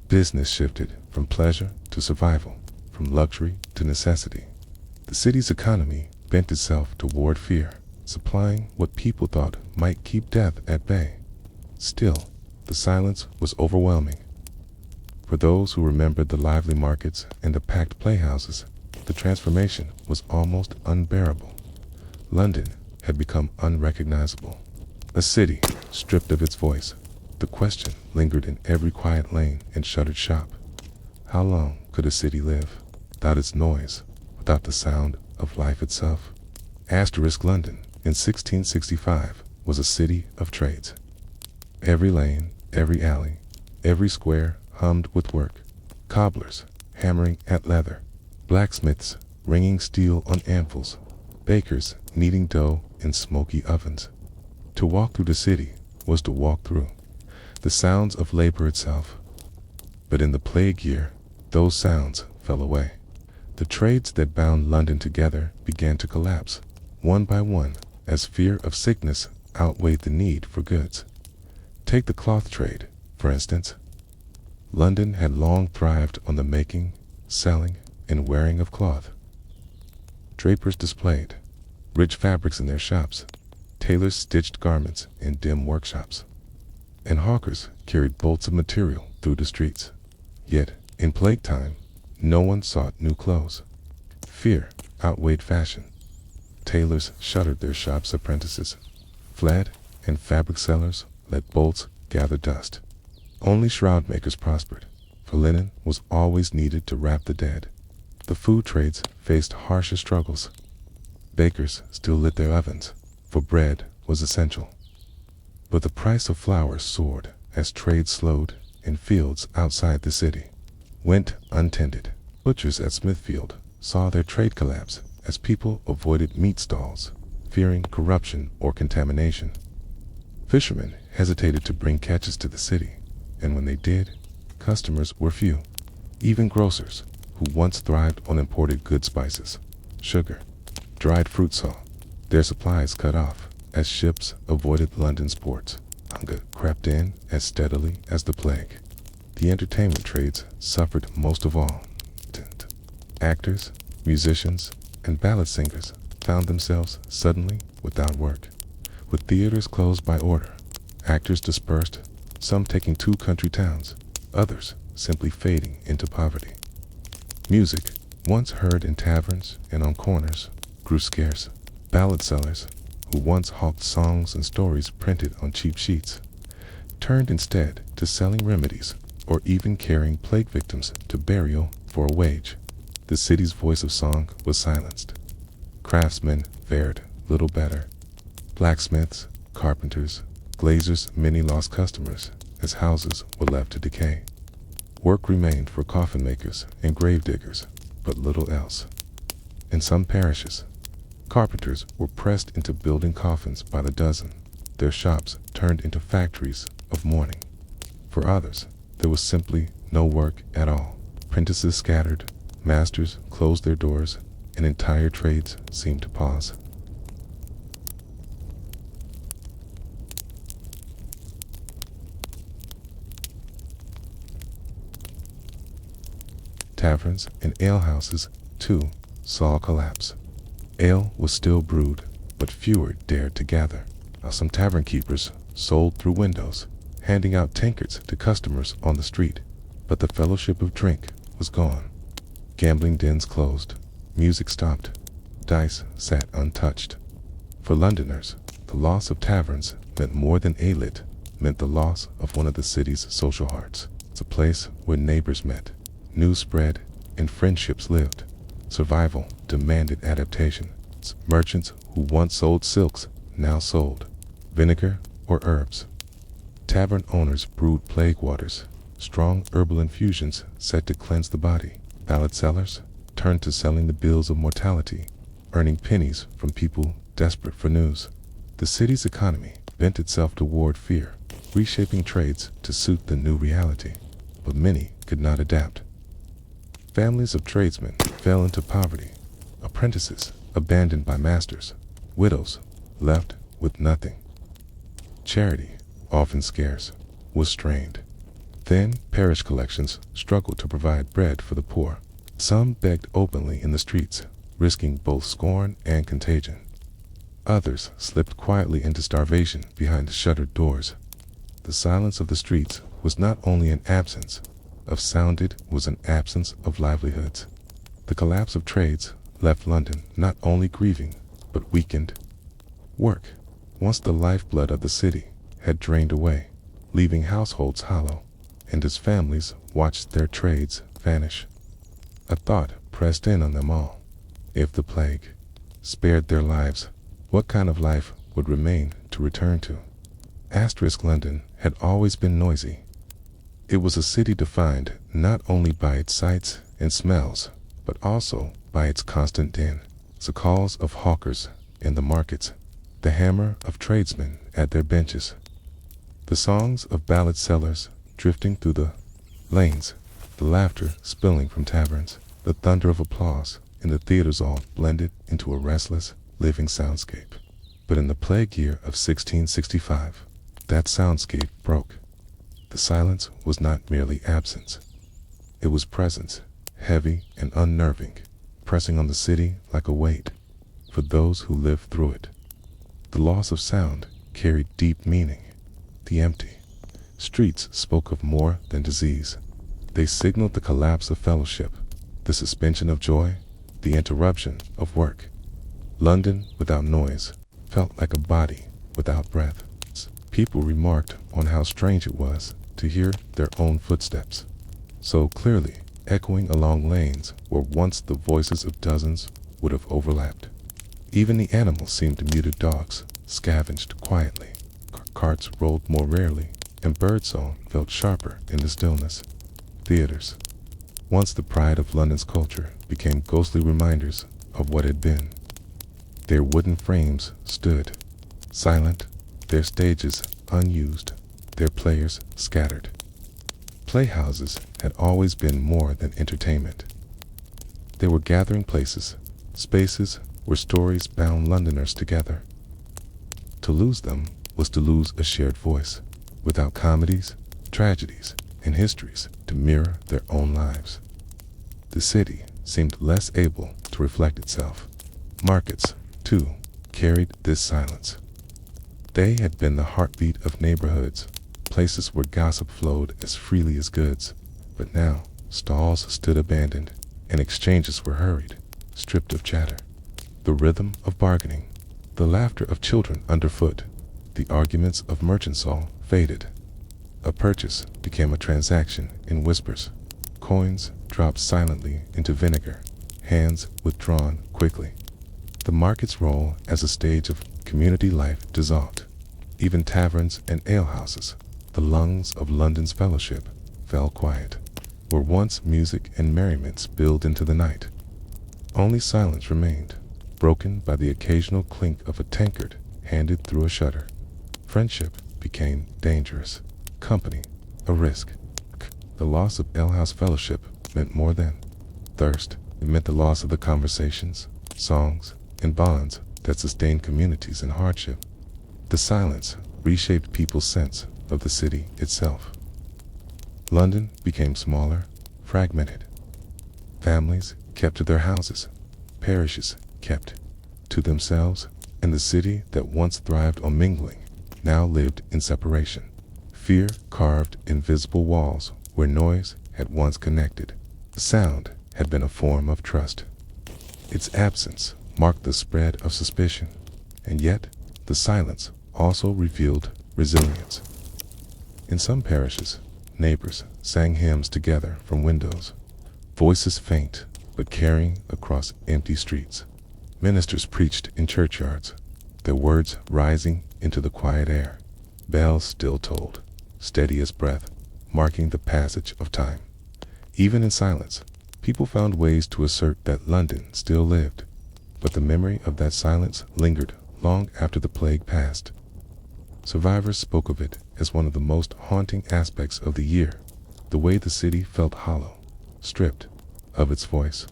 Business shifted from pleasure to survival, from luxury to necessity. The city's economy bent itself toward fear, supplying what people thought might keep death at bay. Still, the silence was overwhelming. For those who remembered the lively markets and the packed playhouses, the transformation was almost unbearable. London had become unrecognizable. A city stripped of its voice. The question lingered in every quiet lane and shuttered shop. How long could a city live without its noise, without the sound of life itself? London in 1665 was a city of trades. Every lane, every alley, every square hummed with work. Cobblers hammering at leather, blacksmiths ringing steel on anvils, bakers kneading dough in smoky ovens. To walk through the city was to walk through the sounds of labor itself. But in the plague year, those sounds fell away. The trades that bound London together began to collapse, one by one, as fear of sickness outweighed the need for goods. Take the cloth trade, for instance. London had long thrived on the making, selling, and wearing of cloth. Drapers displayed rich fabrics in their shops, tailors stitched garments in dim workshops, and hawkers carried bolts of material through the streets. Yet, in plague time, no one sought new clothes. Fear outweighed fashion. Tailors shuttered their shops' apprentices, fled, and fabric sellers let bolts gather dust. Only shroud makers prospered, for linen was always needed to wrap the dead. The food trades faced harsher struggles. Bakers still lit their ovens, for bread was essential. But the price of flour soared as trade slowed in fields outside the city. Went untended. Butchers at Smithfield saw their trade collapse as people avoided meat stalls, fearing corruption or contamination. Fishermen hesitated to bring catches to the city, and when they did, customers were few. Even grocers, who once thrived on imported good spices, sugar, dried fruit saw their supplies cut off as ships avoided London's ports. Hunger crept in as steadily as the plague. The entertainment trades suffered most of all. Actors, musicians, and ballad singers found themselves suddenly without work. With theaters closed by order, actors dispersed, some taking to country towns, others simply fading into poverty. Music, once heard in taverns and on corners, grew scarce. Ballad sellers, who once hawked songs and stories printed on cheap sheets, turned instead to selling remedies or even carrying plague victims to burial for a wage. The city's voice of song was silenced. Craftsmen fared little better. Blacksmiths, carpenters, glaziers, many lost customers as houses were left to decay. Work remained for coffin makers and grave diggers, but little else. In some parishes, carpenters were pressed into building coffins by the dozen. their shops turned into factories of mourning. For others, there was simply no work at all. Apprentices scattered, masters closed their doors, and entire trades seemed to pause. Taverns and alehouses, too, saw a collapse. Ale was still brewed, but fewer dared to gather. Some tavern keepers sold through windows, handing out tankards to customers on the street. But the fellowship of drink was gone. Gambling dens closed. Music stopped. Dice sat untouched. For Londoners, the loss of taverns meant more than ale-lit, meant the loss of one of the city's social hearts. It's a place where neighbors met, news spread, and friendships lived. Survival demanded adaptation. Merchants who once sold silks now sold vinegar or herbs. Tavern owners brewed plague waters, strong herbal infusions set to cleanse the body. Ballad sellers turned to selling the bills of mortality, earning pennies from people desperate for news. The city's economy bent itself toward fear, reshaping trades to suit the new reality. But many could not adapt. Families of tradesmen fell into poverty, apprentices abandoned by masters, widows left with nothing. Charity, often scarce, was strained. Thin parish collections struggled to provide bread for the poor. Some begged openly in the streets, risking both scorn and contagion. Others slipped quietly into starvation behind shuttered doors. The silence of the streets was not only an absence of sound, it was an absence of livelihoods. The collapse of trades left London not only grieving, but weakened. Work, once the lifeblood of the city, had drained away, leaving households hollow, and as families watched their trades vanish. A thought pressed in on them all. If the plague spared their lives, what kind of life would remain to return to? London had always been noisy. It was a city defined not only by its sights and smells, but also by its constant din. The calls of hawkers in the markets, the hammer of tradesmen at their benches, the songs of ballad sellers drifting through the lanes, the laughter spilling from taverns, the thunder of applause in the theaters, all blended into a restless, living soundscape. But in the plague year of 1665, that soundscape broke. The silence was not merely absence. It was presence, heavy and unnerving, pressing on the city like a weight for those who lived through it. The loss of sound carried deep meaning. The empty streets spoke of more than disease. They signaled the collapse of fellowship, the suspension of joy, the interruption of work. London without noise felt like a body without breath. People remarked on how strange it was to hear their own footsteps so clearly echoing along lanes where once the voices of dozens would have overlapped. Even the animals seemed muted. Dogs scavenged quietly, carts rolled more rarely, and birdsong felt sharper in the stillness. Theaters, once the pride of London's culture, became ghostly reminders of what had been. Their wooden frames stood, silent, their stages unused, their players scattered. Playhouses had always been more than entertainment. They were gathering places, spaces where stories bound Londoners together. To lose them was to lose a shared voice, without comedies, tragedies, and histories to mirror their own lives. The city seemed less able to reflect itself. Markets, too, carried this silence. They had been the heartbeat of neighborhoods, places where gossip flowed as freely as goods. But now, stalls stood abandoned, and exchanges were hurried, stripped of chatter. The rhythm of bargaining, the laughter of children underfoot, the arguments of merchants all faded. A purchase became a transaction in whispers. Coins dropped silently into vinegar, hands withdrawn quickly. The market's role as a stage of community life dissolved. Even taverns and alehouses, the lungs of London's fellowship, fell quiet. Where once music and merriment spilled into the night, only silence remained, broken by the occasional clink of a tankard handed through a shutter. Friendship became dangerous. Company, a risk. The loss of alehouse fellowship meant more than thirst. It meant the loss of the conversations, songs, and bonds that sustained communities in hardship. The silence reshaped people's sense of the city itself. London became smaller, fragmented. Families kept to their houses, parishes kept to themselves, and the city that once thrived on mingling now lived in separation. Fear carved invisible walls where noise had once connected. Sound had been a form of trust. Its absence marked the spread of suspicion, and yet the silence also revealed resilience. In some parishes, neighbors sang hymns together from windows, voices faint but carrying across empty streets. Ministers preached in churchyards, their words rising into the quiet air. Bells still tolled, steady as breath, marking the passage of time. Even in silence, people found ways to assert that London still lived, but the memory of that silence lingered long after the plague passed. Survivors spoke of it as one of the most haunting aspects of the year, the way the city felt hollow, stripped of its voice.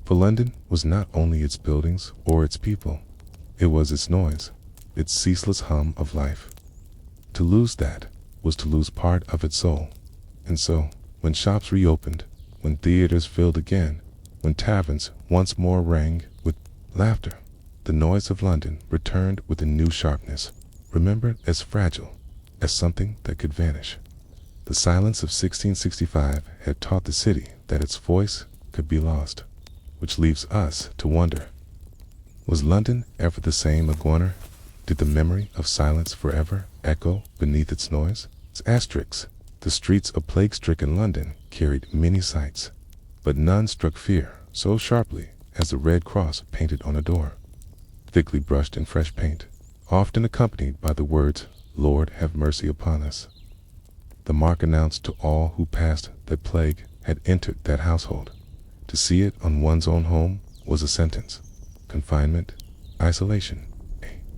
For London was not only its buildings or its people, it was its noise, its ceaseless hum of life. To lose that was to lose part of its soul. And so, when shops reopened, when theaters filled again, when taverns once more rang with laughter, the noise of London returned with a new sharpness, remembered as fragile, as something that could vanish. The silence of 1665 had taught the city that its voice could be lost, which leaves us to wonder, was London ever the same again? Did the memory of silence forever echo beneath its noise? Its asterisks, the streets of plague-stricken London carried many sights, but none struck fear so sharply as the red cross painted on a door, thickly brushed in fresh paint, often accompanied by the words, "Lord, have mercy upon us." The mark announced to all who passed that plague had entered that household. To see it on one's own home was a sentence. Confinement, isolation,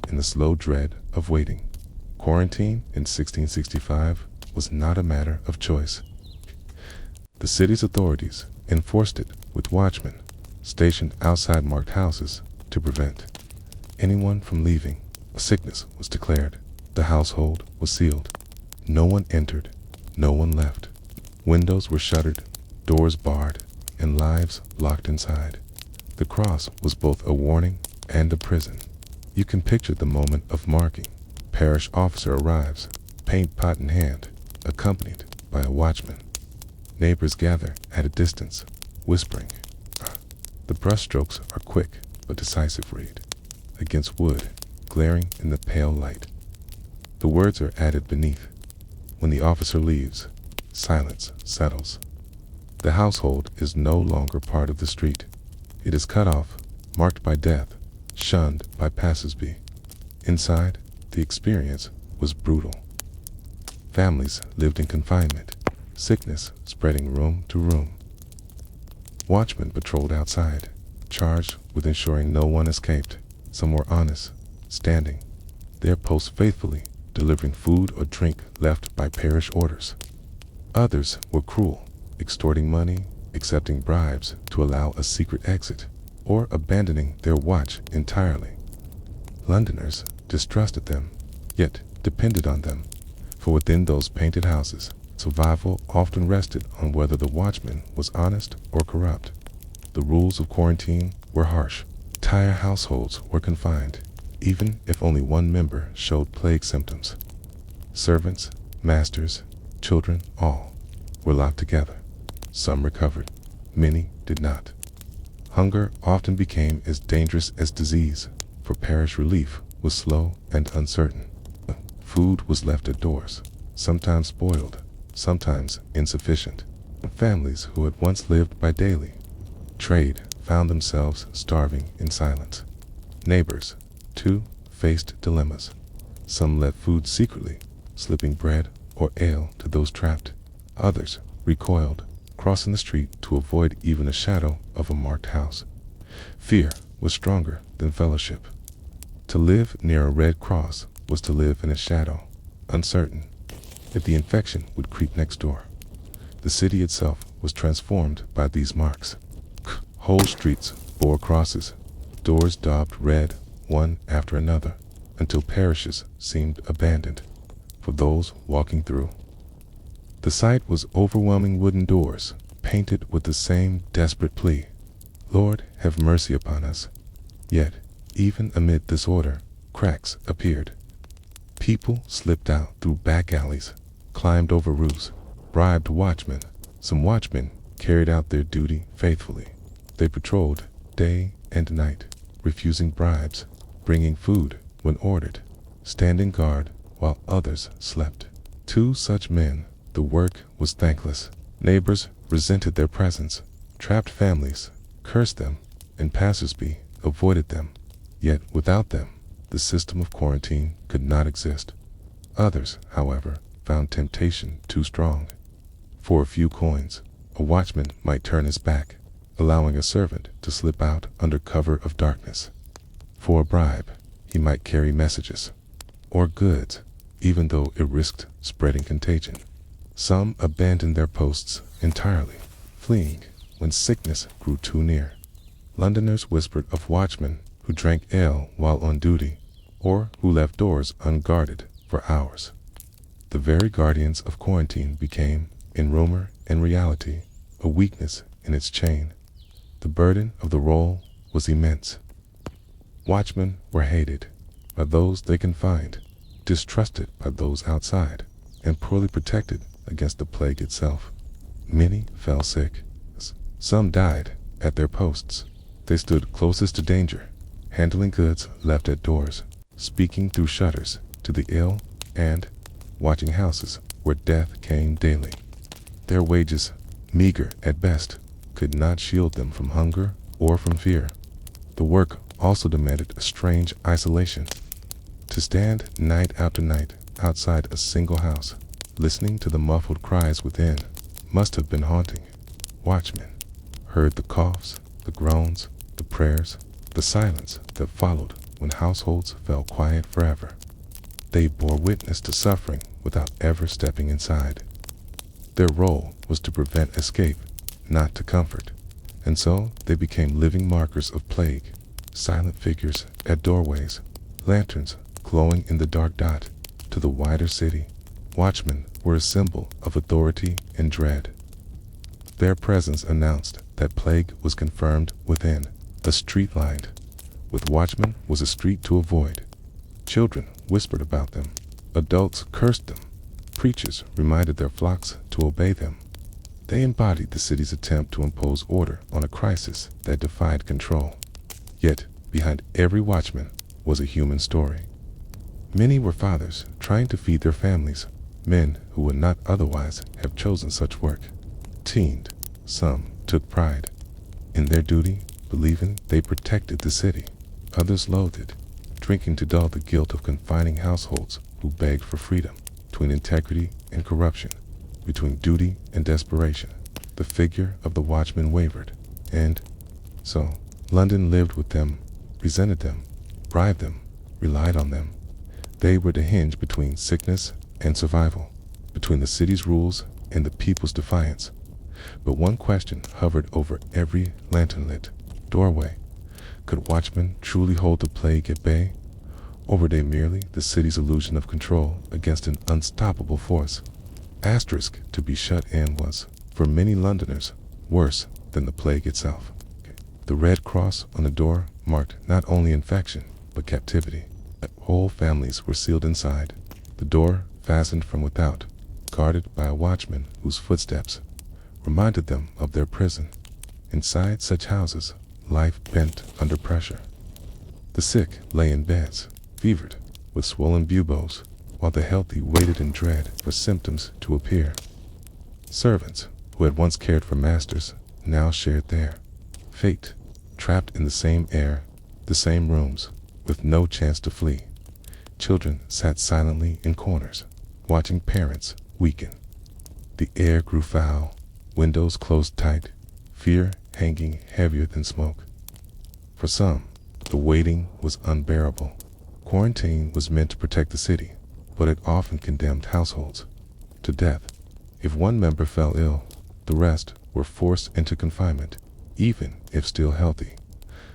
and the slow dread of waiting. Quarantine in 1665 was not a matter of choice. The city's authorities enforced it with watchmen stationed outside marked houses to prevent anyone from leaving. A sickness was declared. The household was sealed. No one entered, no one left. Windows were shuttered, doors barred, and lives locked inside. The cross was both a warning and a prison. You can picture the moment of marking. Parish officer arrives, paint pot in hand, accompanied by a watchman. Neighbors gather at a distance, whispering. The brushstrokes are quick but decisive read, against wood, glaring in the pale light. The words are added beneath. When the officer leaves, silence settles. The household is no longer part of the street. It is cut off, marked by death, shunned by passers-by. Inside, the experience was brutal. Families lived in confinement, sickness spreading room to room. Watchmen patrolled outside, charged with ensuring no one escaped. Some were honest, standing their posts faithfully, delivering food or drink left by parish orders. Others were cruel, extorting money, accepting bribes to allow a secret exit, or abandoning their watch entirely. Londoners distrusted them, yet depended on them, for within those painted houses, survival often rested on whether the watchman was honest or corrupt. The rules of quarantine were harsh. Entire households were confined, even if only one member showed plague symptoms. Servants, masters, children, all were locked together. Some recovered, many did not. Hunger often became as dangerous as disease, for parish relief was slow and uncertain. Food was left at doors, sometimes spoiled, sometimes insufficient. Families who had once lived by daily trade found themselves starving in silence. Neighbors, too, faced dilemmas. Some left food secretly, slipping bread or ale to those trapped. Others recoiled, crossing the street to avoid even a shadow of a marked house. Fear was stronger than fellowship. To live near a red cross was to live in a shadow, uncertain if the infection would creep next door. The city itself was transformed by these marks. Whole streets bore crosses, doors daubed red one after another, until parishes seemed abandoned for those walking through. The sight was overwhelming wooden doors, painted with the same desperate plea, "Lord, have mercy upon us." Yet, even amid this order, cracks appeared. People slipped out through back alleys, climbed over roofs, bribed watchmen. Some watchmen carried out their duty faithfully. They patrolled day and night, refusing bribes, bringing food when ordered, standing guard while others slept. To such men, the work was thankless. Neighbors resented their presence, trapped families cursed them, and passers-by avoided them. Yet without them, the system of quarantine could not exist. Others, however, found temptation too strong. For a few coins, a watchman might turn his back, allowing a servant to slip out under cover of darkness. For a bribe, he might carry messages or goods, even though it risked spreading contagion. Some abandoned their posts entirely, fleeing when sickness grew too near. Londoners whispered of watchmen who drank ale while on duty, or who left doors unguarded for hours. The very guardians of quarantine became, in rumor and reality, a weakness in its chain. The burden of the role was immense. Watchmen were hated by those they confined, distrusted by those outside, and poorly protected against the plague itself. Many fell sick. Some died at their posts. They stood closest to danger, handling goods left at doors, speaking through shutters to the ill, and watching houses where death came daily. Their wages, meager at best, could not shield them from hunger or from fear. The work also demanded a strange isolation. To stand night after night outside a single house, listening to the muffled cries within, must have been haunting. Watchmen heard the coughs, the groans, the prayers, the silence that followed when households fell quiet forever. They bore witness to suffering without ever stepping inside. Their role was to prevent escape, not to comfort, and so they became living markers of plague, silent figures at doorways, lanterns glowing in the dark dot to the wider city. Watchmen were a symbol of authority and dread. Their presence announced that plague was confirmed within. A street lined with watchmen was a street to avoid. Children whispered about them. Adults cursed them. Preachers reminded their flocks to obey them. They embodied the city's attempt to impose order on a crisis that defied control. Yet, behind every watchman was a human story. Many were fathers trying to feed their families, men who would not otherwise have chosen such work. Some took pride in their duty, believing they protected the city. Others loathed it, drinking to dull the guilt of confining households who begged for freedom. Between integrity and corruption, between duty and desperation, the figure of the watchman wavered. And so, London lived with them, resented them, bribed them, relied on them. They were the hinge between sickness and survival, between the city's rules and the people's defiance. But one question hovered over every lantern-lit doorway. Could watchmen truly hold the plague at bay, or were they merely the city's illusion of control against an unstoppable force? Asterisk to be shut in was, for many Londoners, worse than the plague itself. The red cross on the door marked not only infection, but captivity. Whole families were sealed inside, the door fastened from without, guarded by a watchman whose footsteps reminded them of their prison. Inside such houses, life bent under pressure. The sick lay in beds, fevered, with swollen buboes, while the healthy waited in dread for symptoms to appear. Servants, who had once cared for masters, now shared their fate, trapped in the same air, the same rooms, with no chance to flee. Children sat silently in corners, watching parents weaken. The air grew foul, windows closed tight, fear hanging heavier than smoke. For some, the waiting was unbearable. Quarantine was meant to protect the city, but it often condemned households to death. If one member fell ill, the rest were forced into confinement, even if still healthy.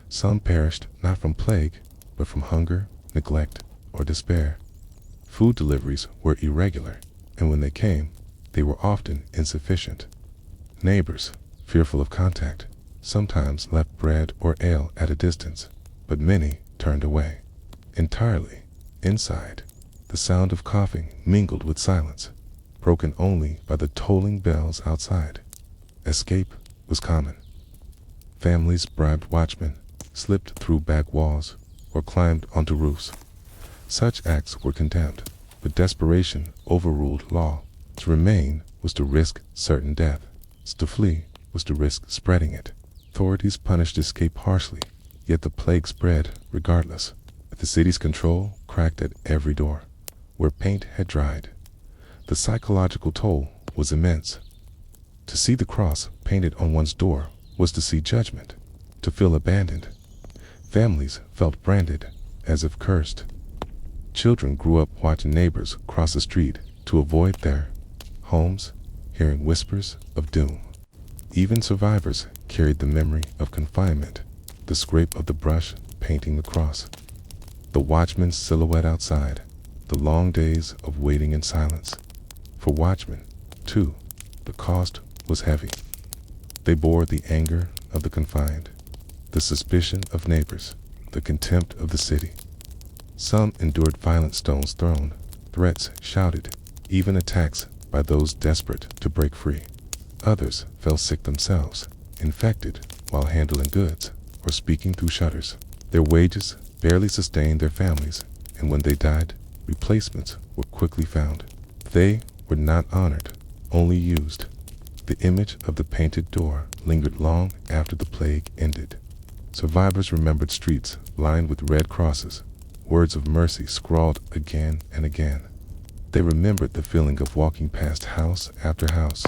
Some perished not from plague, but from hunger, neglect, or despair. Food deliveries were irregular, and when they came, they were often insufficient. Neighbors, fearful of contact, sometimes left bread or ale at a distance, but many turned away. Entirely inside, the sound of coughing mingled with silence, broken only by the tolling bells outside. Escape was common. Families bribed watchmen, slipped through back walls, or climbed onto roofs. Such acts were condemned, but desperation overruled law. To remain was to risk certain death. To flee was to risk spreading it. Authorities punished escape harshly, yet the plague spread regardless. The city's control cracked at every door, where paint had dried. The psychological toll was immense. To see the cross painted on one's door was to see judgment, to feel abandoned. Families felt branded, as if cursed. Children grew up watching neighbors cross the street to avoid their homes, hearing whispers of doom. Even survivors carried the memory of confinement, the scrape of the brush painting the cross, the watchman's silhouette outside, the long days of waiting in silence. For watchmen, too, the cost was heavy. They bore the anger of the confined, the suspicion of neighbors, the contempt of the city. Some endured violent stones thrown, threats shouted, even attacks by those desperate to break free. Others fell sick themselves, infected while handling goods or speaking through shutters. Their wages barely sustained their families, and when they died, replacements were quickly found. They were not honored, only used. The image of the painted door lingered long after the plague ended. Survivors remembered streets lined with red crosses, words of mercy scrawled again and again. They remembered the feeling of walking past house after house,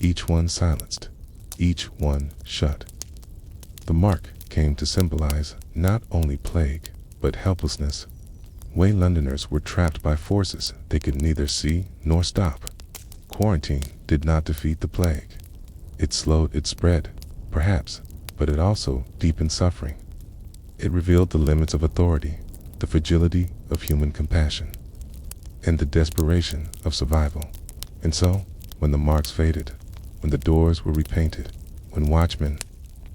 each one silenced, each one shut. The mark came to symbolize not only plague, but helplessness. Way Londoners were trapped by forces they could neither see nor stop. Quarantine did not defeat the plague. It slowed its spread, perhaps, but it also deepened suffering. It revealed the limits of authority, the fragility of human compassion, and the desperation of survival. And so, when the marks faded, when the doors were repainted, when watchmen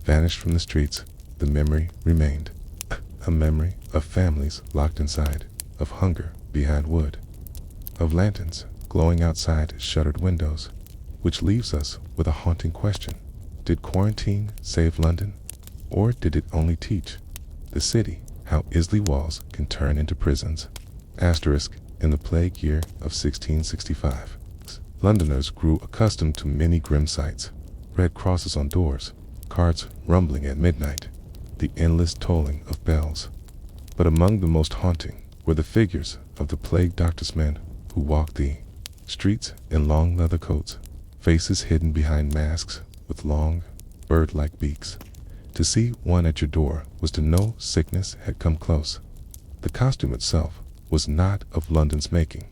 vanished from the streets, the memory remained. A memory of families locked inside, of hunger behind wood, of lanterns glowing outside shuttered windows, which leaves us with a haunting question. Did quarantine save London, or did it only teach the city how easily walls can turn into prisons? Asterisk. In the plague year of 1665, Londoners grew accustomed to many grim sights: red crosses on doors, carts rumbling at midnight, the endless tolling of bells. But among the most haunting were the figures of the plague doctor's men who walked the streets in long leather coats, faces hidden behind masks with long, bird-like beaks. To see one at your door was to know sickness had come close. The costume itself was not of London's making.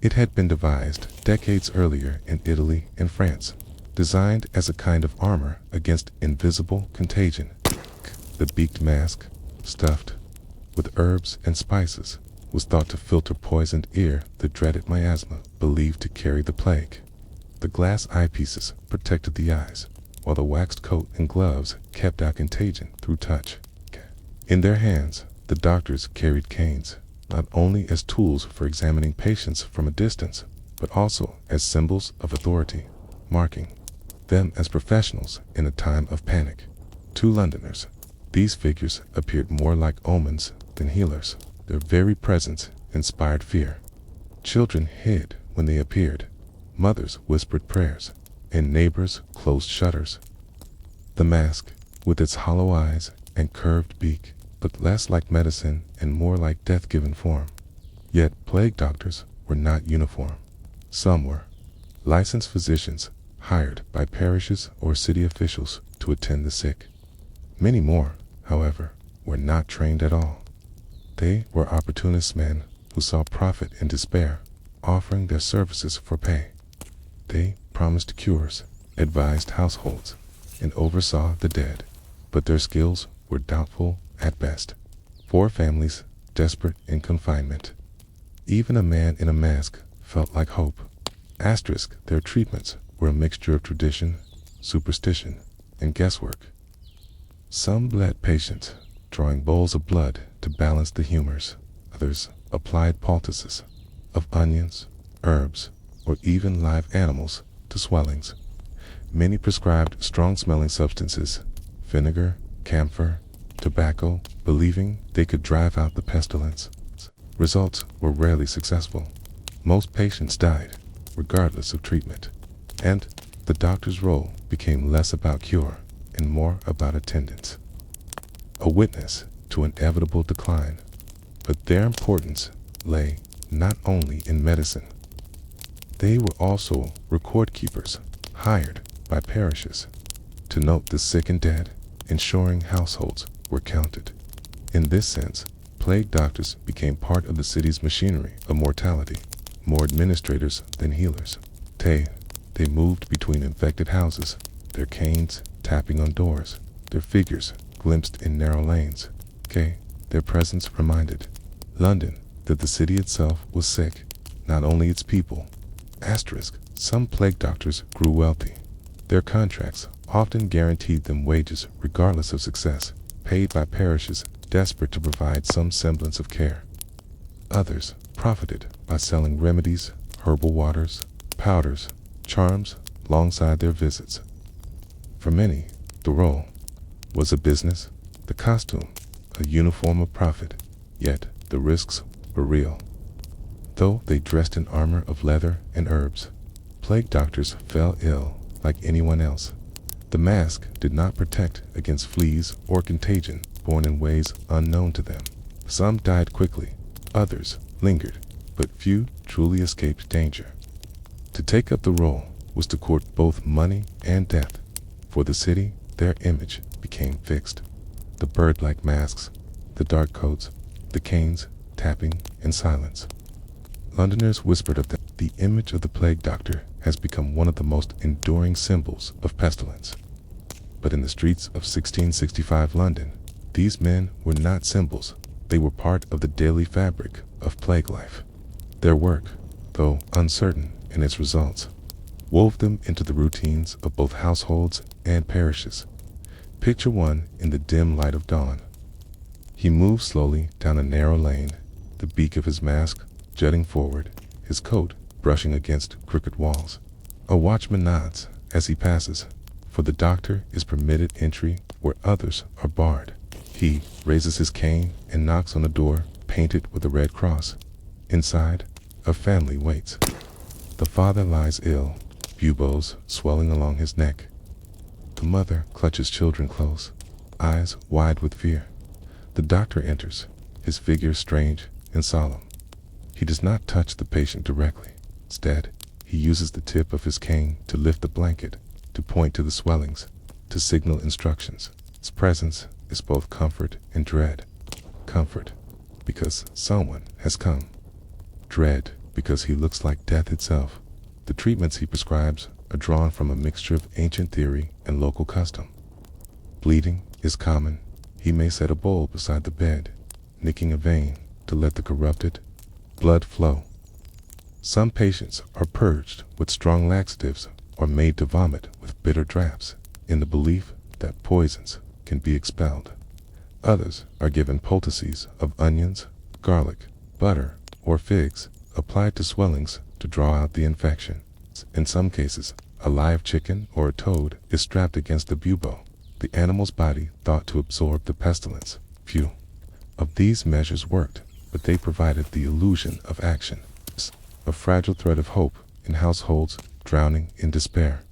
It had been devised decades earlier in Italy and France, designed as a kind of armor against invisible contagion. The beaked mask, stuffed with herbs and spices, was thought to filter poisoned air, the dreaded miasma believed to carry the plague. The glass eyepieces protected the eyes, while the waxed coat and gloves kept out contagion through touch. In their hands, the doctors carried canes, not only as tools for examining patients from a distance, but also as symbols of authority, marking them as professionals in a time of panic. To Londoners, these figures appeared more like omens than healers. Their very presence inspired fear. Children hid when they appeared, mothers whispered prayers, and neighbors closed shutters. The mask, with its hollow eyes and curved beak, looked less like medicine and more like death-given form. Yet plague doctors were not uniform. Some were licensed physicians hired by parishes or city officials to attend the sick. Many more, however, were not trained at all. They were opportunist men who saw profit in despair, offering their services for pay. They promised cures, advised households, and oversaw the dead, but their skills were doubtful at best. Poor families, desperate in confinement. Even a man in a mask felt like hope. Asterisk, their treatments were a mixture of tradition, superstition, and guesswork. Some bled patients, drawing bowls of blood to balance the humors. Others applied poultices of onions, herbs, or even live animals to swellings. Many prescribed strong-smelling substances, vinegar, camphor, tobacco, believing they could drive out the pestilence. Results were rarely successful. Most patients died, regardless of treatment, and the doctor's role became less about cure and more about attendance. A witness to inevitable decline, but their importance lay not only in medicine. They were also record keepers, hired by parishes to note the sick and dead, ensuring households were counted. In this sense, plague doctors became part of the city's machinery of mortality, more administrators than healers. They moved between infected houses, their canes tapping on doors, their figures glimpsed in narrow lanes. Their presence reminded London that the city itself was sick, not only its people. Asterisk, some plague doctors grew wealthy. Their contracts often guaranteed them wages regardless of success, paid by parishes desperate to provide some semblance of care. Others profited by selling remedies, herbal waters, powders, charms alongside their visits. For many, the role was a business, the costume a uniform of profit, yet the risks were real. Though they dressed in armor of leather and herbs, plague doctors fell ill like anyone else. The mask did not protect against fleas or contagion born in ways unknown to them. Some died quickly, others lingered, but few truly escaped danger. To take up the role was to court both money and death. For the city, their image became fixed. The bird-like masks, the dark coats, the canes, tapping, and silence. Londoners whispered of them. The image of the plague doctor has become one of the most enduring symbols of pestilence. But in the streets of 1665 London, these men were not symbols. They were part of the daily fabric of plague life. Their work, though uncertain in its results, wove them into the routines of both households and parishes. Picture one in the dim light of dawn. He moves slowly down a narrow lane, the beak of his mask jutting forward, his coat brushing against crooked walls. A watchman nods as he passes, for the doctor is permitted entry where others are barred. He raises his cane and knocks on a door painted with a red cross. Inside, a family waits. The father lies ill, buboes swelling along his neck. The mother clutches children close, eyes wide with fear. The doctor enters, his figure strange and solemn. He does not touch the patient directly. Instead, he uses the tip of his cane to lift the blanket, to point to the swellings, to signal instructions. His presence is both comfort and dread. Comfort, because someone has come. Dread, because he looks like death itself. The treatments he prescribes are drawn from a mixture of ancient theory and local custom. Bleeding is common. He may set a bowl beside the bed, nicking a vein to let the corrupted blood flow. Some patients are purged with strong laxatives or made to vomit with bitter draughts in the belief that poisons can be expelled. Others are given poultices of onions, garlic, butter, or figs applied to swellings to draw out the infection. In some cases, a live chicken or a toad is strapped against the bubo, the animal's body thought to absorb the pestilence. Few of these measures worked, but they provided the illusion of action, a fragile thread of hope in households drowning in despair.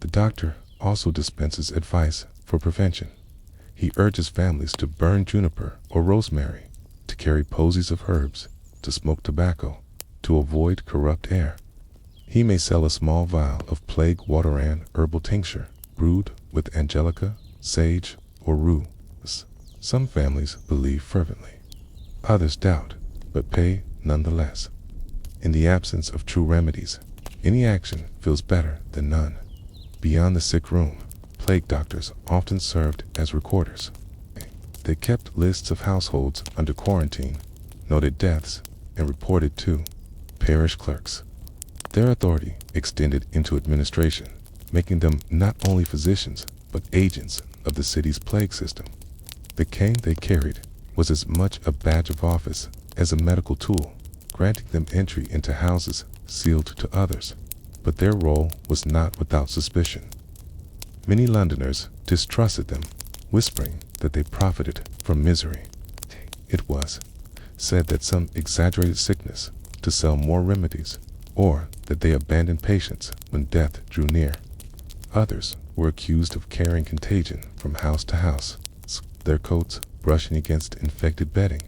The doctor also dispenses advice for prevention. He urges families to burn juniper or rosemary, to carry posies of herbs, to smoke tobacco, to avoid corrupt air. He may sell a small vial of plague wateran herbal tincture, brewed with angelica, sage, or rue. Some families believe fervently. Others doubt, but pay nonetheless. In the absence of true remedies, any action feels better than none. Beyond the sick room, plague doctors often served as recorders. They kept lists of households under quarantine, noted deaths, and reported to parish clerks. Their authority extended into administration, making them not only physicians, but agents of the city's plague system. The cane they carried was as much a badge of office as a medical tool, granting them entry into houses sealed to others. But their role was not without suspicion. Many Londoners distrusted them, whispering that they profited from misery. It was said that some exaggerated sickness to sell more remedies, or that they abandoned patients when death drew near. Others were accused of carrying contagion from house to house, their coats brushing against infected bedding,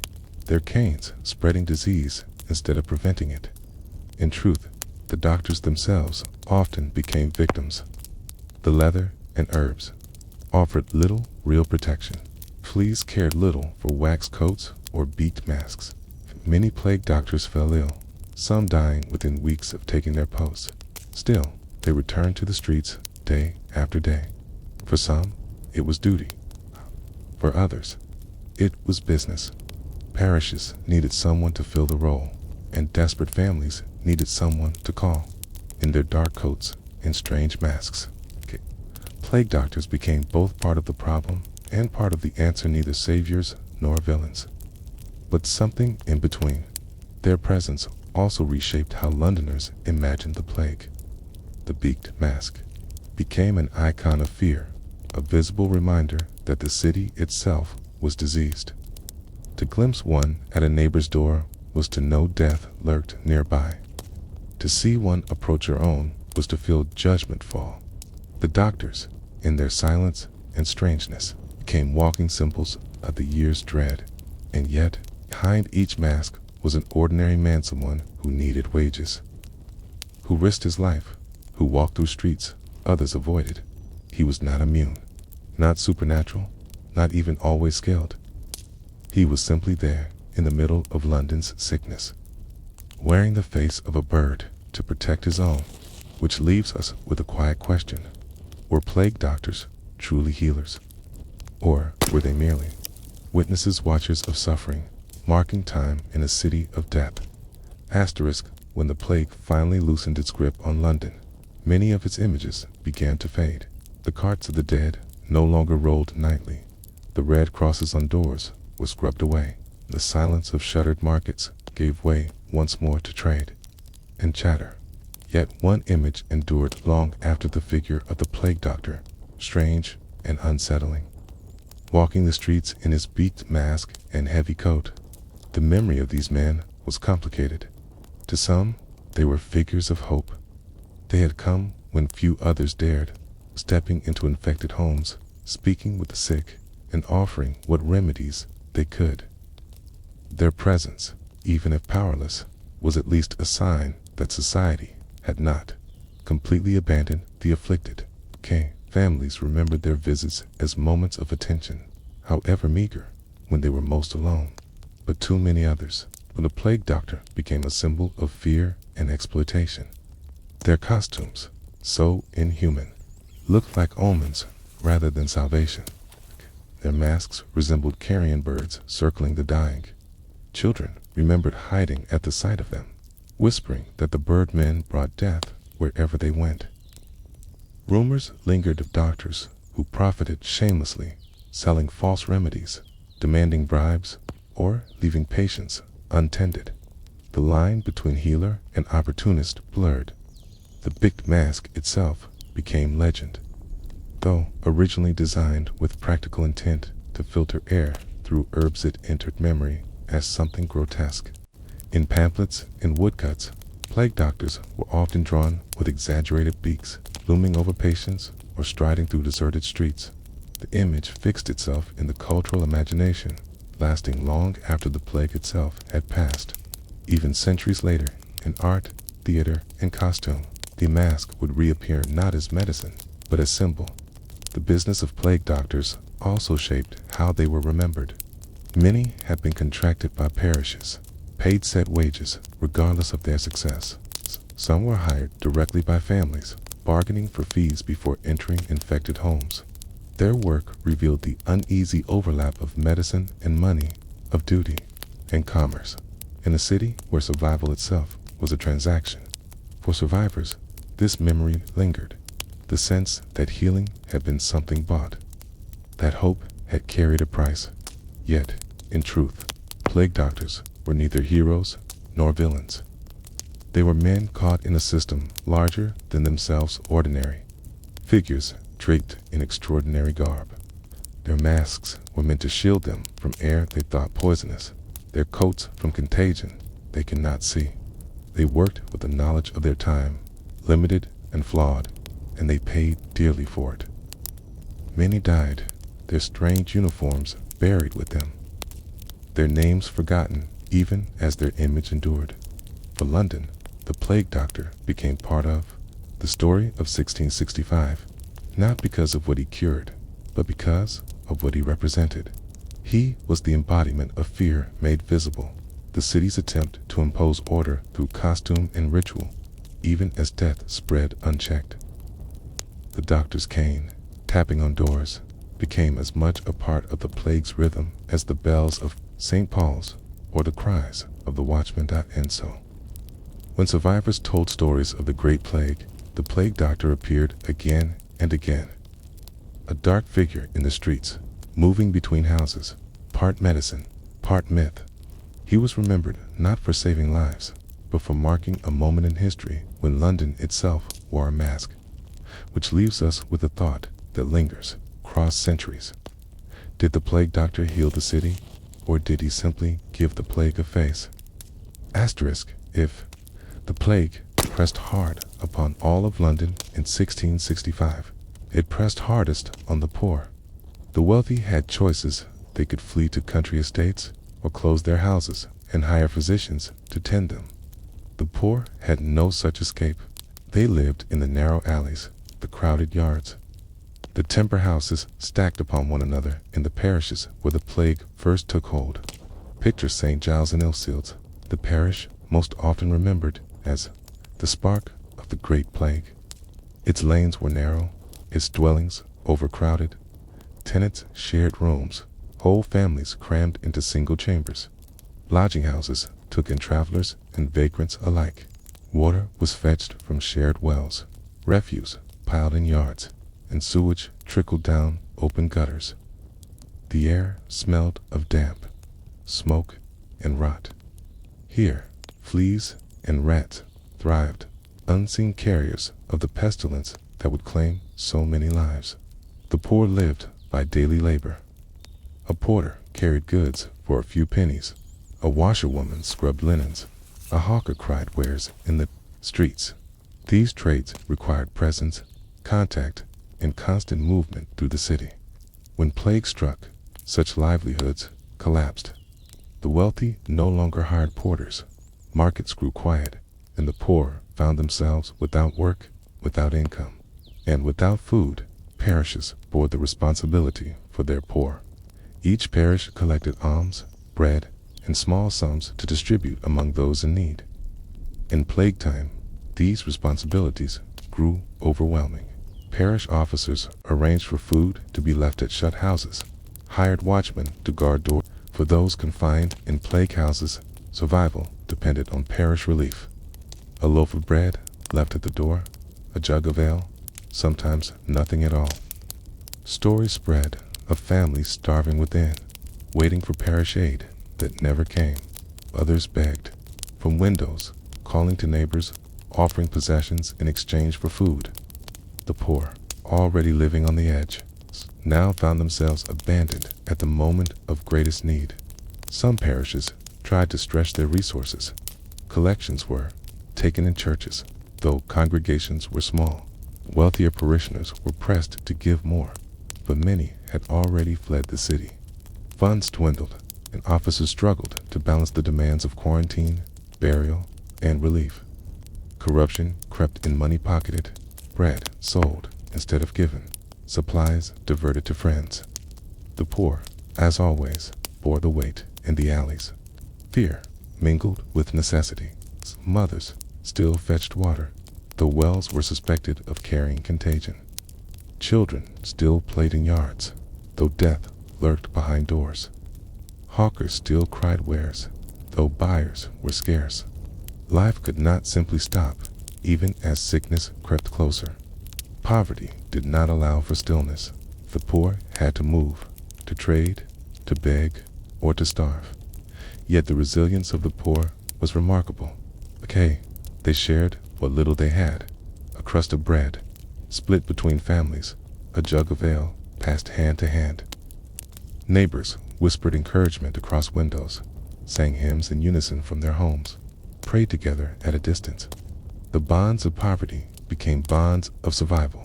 their canes spreading disease instead of preventing it. In truth, the doctors themselves often became victims. The leather and herbs offered little real protection. Fleas cared little for wax coats or beaked masks. Many plague doctors fell ill, some dying within weeks of taking their posts. Still, they returned to the streets day after day. For some, it was duty. For others, it was business. Parishes needed someone to fill the role, and desperate families needed someone to call. In their dark coats and strange masks, plague doctors became both part of the problem and part of the answer, neither saviors nor villains, but something in between. Their presence also reshaped how Londoners imagined the plague. The beaked mask became an icon of fear, a visible reminder that the city itself was diseased. To glimpse one at a neighbor's door was to know death lurked nearby. To see one approach your own was to feel judgment fall. The doctors, in their silence and strangeness, became walking symbols of the year's dread. And yet, behind each mask was an ordinary man, someone who needed wages, who risked his life, who walked through streets others avoided. He was not immune, not supernatural, not even always skilled. He was simply there in the middle of London's sickness, wearing the face of a bird to protect his own, which leaves us with a quiet question. Were plague doctors truly healers? Or were they merely witnesses, watchers of suffering, marking time in a city of death? Asterisk, when the plague finally loosened its grip on London, many of its images began to fade. The carts of the dead no longer rolled nightly. The red crosses on doors were scrubbed away. The silence of shuttered markets gave way once more to trade and chatter. Yet one image endured long after the figure of the plague doctor, strange and unsettling, walking the streets in his beaked mask and heavy coat. The memory of these men was complicated. To some, they were figures of hope. They had come when few others dared, stepping into infected homes, speaking with the sick, and offering what remedies they could. Their presence, even if powerless, was at least a sign that society had not completely abandoned the afflicted. Families remembered their visits as moments of attention, however meager, when they were most alone. But too many others, when the plague doctor became a symbol of fear and exploitation. Their costumes, so inhuman, looked like omens rather than salvation. Their masks resembled carrion birds circling the dying. Children remembered hiding at the sight of them, whispering that the birdmen brought death wherever they went. Rumors lingered of doctors who profited shamelessly, selling false remedies, demanding bribes, or leaving patients untended. The line between healer and opportunist blurred. The beaked mask itself became legend, though originally designed with practical intent to filter air through herbs. It entered memory as something grotesque. In pamphlets and woodcuts, plague doctors were often drawn with exaggerated beaks, looming over patients or striding through deserted streets. The image fixed itself in the cultural imagination, lasting long after the plague itself had passed. Even centuries later, in art, theater, and costume, the mask would reappear not as medicine, but as symbol. The business of plague doctors also shaped how they were remembered. Many had been contracted by parishes, paid set wages regardless of their success. Some were hired directly by families, bargaining for fees before entering infected homes. Their work revealed the uneasy overlap of medicine and money, of duty and commerce, in a city where survival itself was a transaction. For survivors, this memory lingered, the sense that healing had been something bought, that hope had carried a price. Yet, in truth, plague doctors were neither heroes nor villains. They were men caught in a system larger than themselves, ordinary figures draped in extraordinary garb. Their masks were meant to shield them from air they thought poisonous, their coats from contagion they could not see. They worked with the knowledge of their time, limited and flawed, and they paid dearly for it. Many died, their strange uniforms buried with them, their names forgotten even as their image endured. For London, the plague doctor became part of the story of 1665, not because of what he cured, but because of what he represented. He was the embodiment of fear made visible, the city's attempt to impose order through costume and ritual, even as death spread unchecked. The doctor's cane, tapping on doors, became as much a part of the plague's rhythm as the bells of St. Paul's or the cries of the watchman. And so, when survivors told stories of the Great Plague, the plague doctor appeared again and again. A dark figure in the streets, moving between houses, part medicine, part myth. He was remembered not for saving lives, but for marking a moment in history when London itself wore a mask, which leaves us with a thought that lingers across centuries. Did the plague doctor heal the city, or did he simply give the plague a face? Asterisk, if the plague pressed hard upon all of London in 1665, it pressed hardest on the poor. The wealthy had choices. They could flee to country estates or close their houses and hire physicians to tend them. The poor had no such escape. They lived in the narrow alleys, the crowded yards, the timber houses stacked upon one another in the parishes where the plague first took hold. Picture St. Giles in Ilsefields, the parish most often remembered as the spark of the Great Plague. Its lanes were narrow, its dwellings overcrowded. Tenants shared rooms, whole families crammed into single chambers. Lodging houses took in travelers and vagrants alike. Water was fetched from shared wells, refuse piled in yards, and sewage trickled down open gutters. The air smelled of damp, smoke, and rot. Here, fleas and rats thrived, unseen carriers of the pestilence that would claim so many lives. The poor lived by daily labor. A porter carried goods for a few pennies. A washerwoman scrubbed linens. A hawker cried wares in the streets. These trades required presence, contact, and constant movement through the city. When plague struck, such livelihoods collapsed. The wealthy no longer hired porters. Markets grew quiet, and the poor found themselves without work, without income, and without food. Parishes bore the responsibility for their poor. Each parish collected alms, bread, and small sums to distribute among those in need. In plague time, these responsibilities grew overwhelming. Parish officers arranged for food to be left at shut houses, hired watchmen to guard doors. For those confined in plague houses, survival depended on parish relief. A loaf of bread left at the door, a jug of ale, sometimes nothing at all. Stories spread of families starving within, waiting for parish aid that never came. Others begged from windows, calling to neighbors, offering possessions in exchange for food. The poor, already living on the edge, now found themselves abandoned at the moment of greatest need. Some parishes tried to stretch their resources. Collections were taken in churches, though congregations were small. Wealthier parishioners were pressed to give more, but many had already fled the city. Funds dwindled, and officers struggled to balance the demands of quarantine, burial, and relief. Corruption crept in money-pocketed, bread sold instead of given, supplies diverted to friends. The poor, as always, bore the weight in the alleys. Fear mingled with necessity. Mothers still fetched water, though wells were suspected of carrying contagion. Children still played in yards, though death lurked behind doors. Hawkers still cried wares, though buyers were scarce. Life could not simply stop, even as sickness crept closer. Poverty did not allow for stillness. The poor had to move, to trade, to beg, or to starve. Yet the resilience of the poor was remarkable. They shared what little they had: a crust of bread, split between families, a jug of ale passed hand to hand. Neighbors whispered encouragement across windows, sang hymns in unison from their homes, prayed together at a distance. The bonds of poverty became bonds of survival.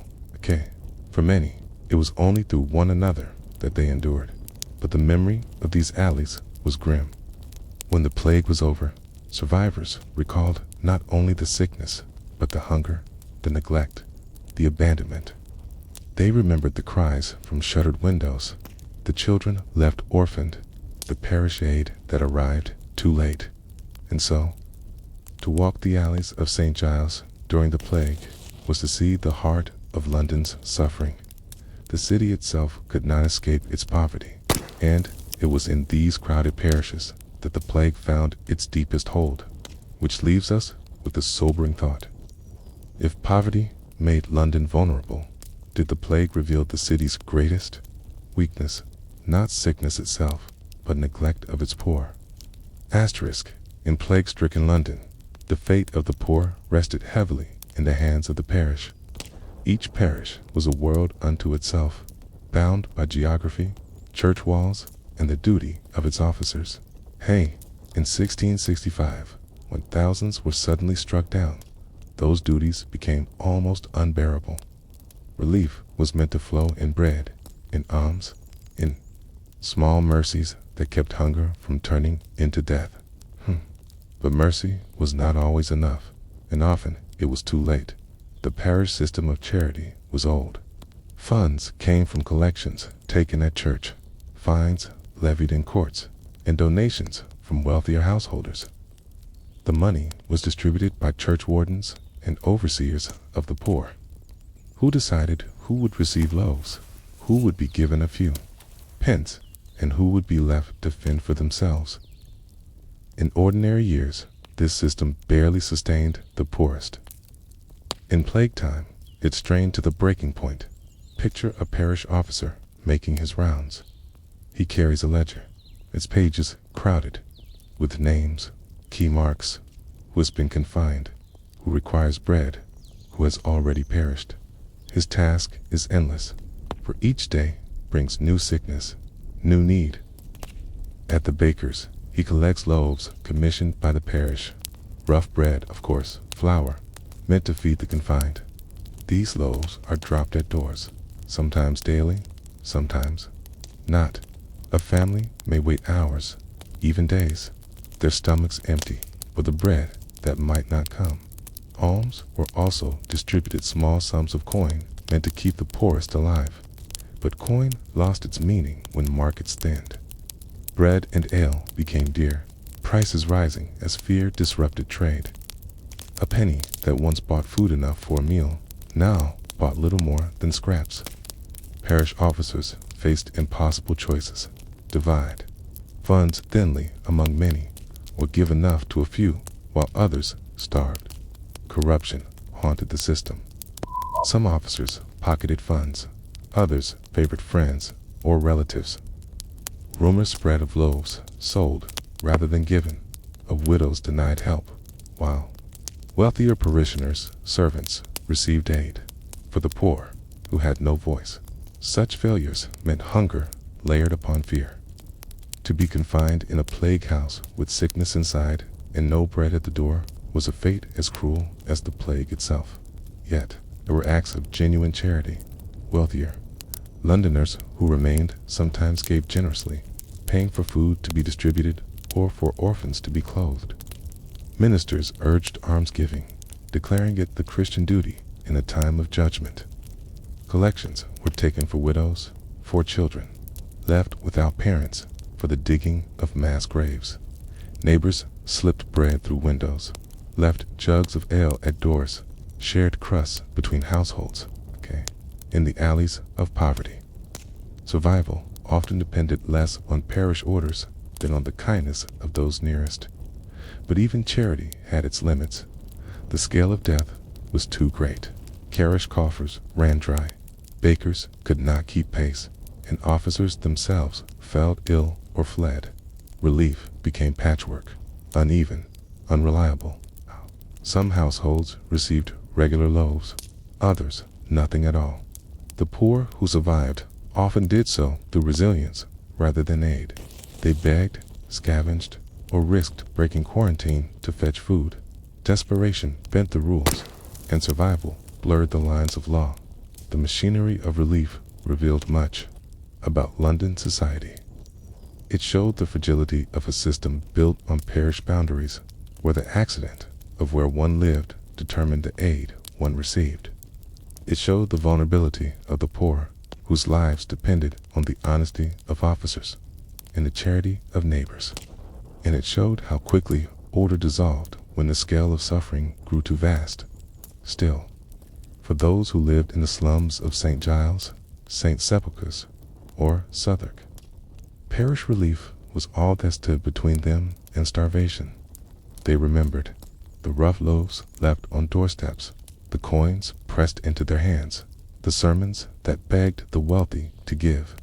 For many, it was only through one another that they endured. But the memory of these alleys was grim. When the plague was over, survivors recalled not only the sickness, but the hunger, the neglect, the abandonment. They remembered the cries from shuttered windows, the children left orphaned, the parish aid that arrived too late. And so, to walk the alleys of St. Giles during the plague was to see the heart of London's suffering. The city itself could not escape its poverty, and it was in these crowded parishes that the plague found its deepest hold, which leaves us with a sobering thought. If poverty made London vulnerable, did the plague reveal the city's greatest weakness, not sickness itself, but neglect of its poor? In plague-stricken London, the fate of the poor rested heavily in the hands of the parish. Each parish was a world unto itself, bound by geography, church walls, and the duty of its officers. In 1665, when thousands were suddenly struck down, those duties became almost unbearable. Relief was meant to flow in bread, in alms, in small mercies that kept hunger from turning into death. But mercy was not always enough, and often it was too late. The parish system of charity was old. Funds came from collections taken at church, fines levied in courts, and donations from wealthier householders. The money was distributed by church wardens and overseers of the poor. Who decided who would receive loaves, who would be given a few pence, and who would be left to fend for themselves? In ordinary years, this system barely sustained the poorest. In plague time, it strained to the breaking point. Picture a parish officer making his rounds. He carries a ledger, its pages crowded with names, key marks, who has been confined, who requires bread, who has already perished. His task is endless, for each day brings new sickness, new need. At the baker's, he collects loaves commissioned by the parish. Rough bread, of course, flour, meant to feed the confined. These loaves are dropped at doors, sometimes daily, sometimes not. A family may wait hours, even days, their stomachs empty, for the bread that might not come. Alms were also distributed small sums of coin meant to keep the poorest alive. But coin lost its meaning when markets thinned. Bread and ale became dear, prices rising as fear disrupted trade. A penny that once bought food enough for a meal now bought little more than scraps. Parish officers faced impossible choices: divide funds thinly among many, or give enough to a few while others starved. Corruption haunted the system. Some officers pocketed funds, others favored friends or relatives. Rumors spread of loaves sold rather than given, of widows denied help, while wealthier parishioners, servants, received aid. For the poor, who had no voice, such failures meant hunger layered upon fear. To be confined in a plague house with sickness inside and no bread at the door was a fate as cruel as the plague itself. Yet, there were acts of genuine charity. Wealthier Londoners who remained sometimes gave generously, paying for food to be distributed or for orphans to be clothed. Ministers urged almsgiving, declaring it the Christian duty in a time of judgment. Collections were taken for widows, for children left without parents, for the digging of mass graves. Neighbors slipped bread through windows, left jugs of ale at doors, shared crusts between households, in the alleys of poverty. Survival often depended less on parish orders than on the kindness of those nearest. But even charity had its limits. The scale of death was too great. Parish coffers ran dry, bakers could not keep pace, and officers themselves fell ill or fled. Relief became patchwork, uneven, unreliable. Some households received regular loaves, others nothing at all. The poor who survived often did so through resilience rather than aid. They begged, scavenged, or risked breaking quarantine to fetch food. Desperation bent the rules, and survival blurred the lines of law. The machinery of relief revealed much about London society. It showed the fragility of a system built on parish boundaries, where the accident of where one lived determined the aid one received. It showed the vulnerability of the poor, whose lives depended on the honesty of officers and the charity of neighbors. And it showed how quickly order dissolved when the scale of suffering grew too vast. Still, for those who lived in the slums of St. Giles, St. Sepulchre's, or Southwark, parish relief was all that stood between them and starvation. They remembered the rough loaves left on doorsteps, the coins pressed into their hands, the sermons that begged the wealthy to give.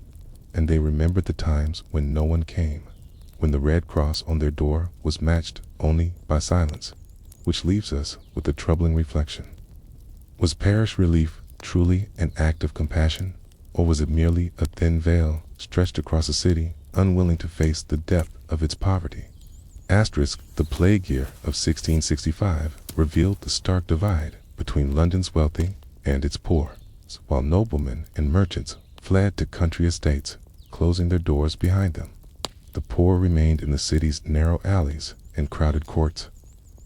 And they remembered the times when no one came, when the red cross on their door was matched only by silence, which leaves us with a troubling reflection. Was parish relief truly an act of compassion, or was it merely a thin veil stretched across a city unwilling to face the depth of its poverty? The plague year of 1665 revealed the stark divide between London's wealthy and its poor, while noblemen and merchants fled to country estates, closing their doors behind them. The poor remained in the city's narrow alleys and crowded courts.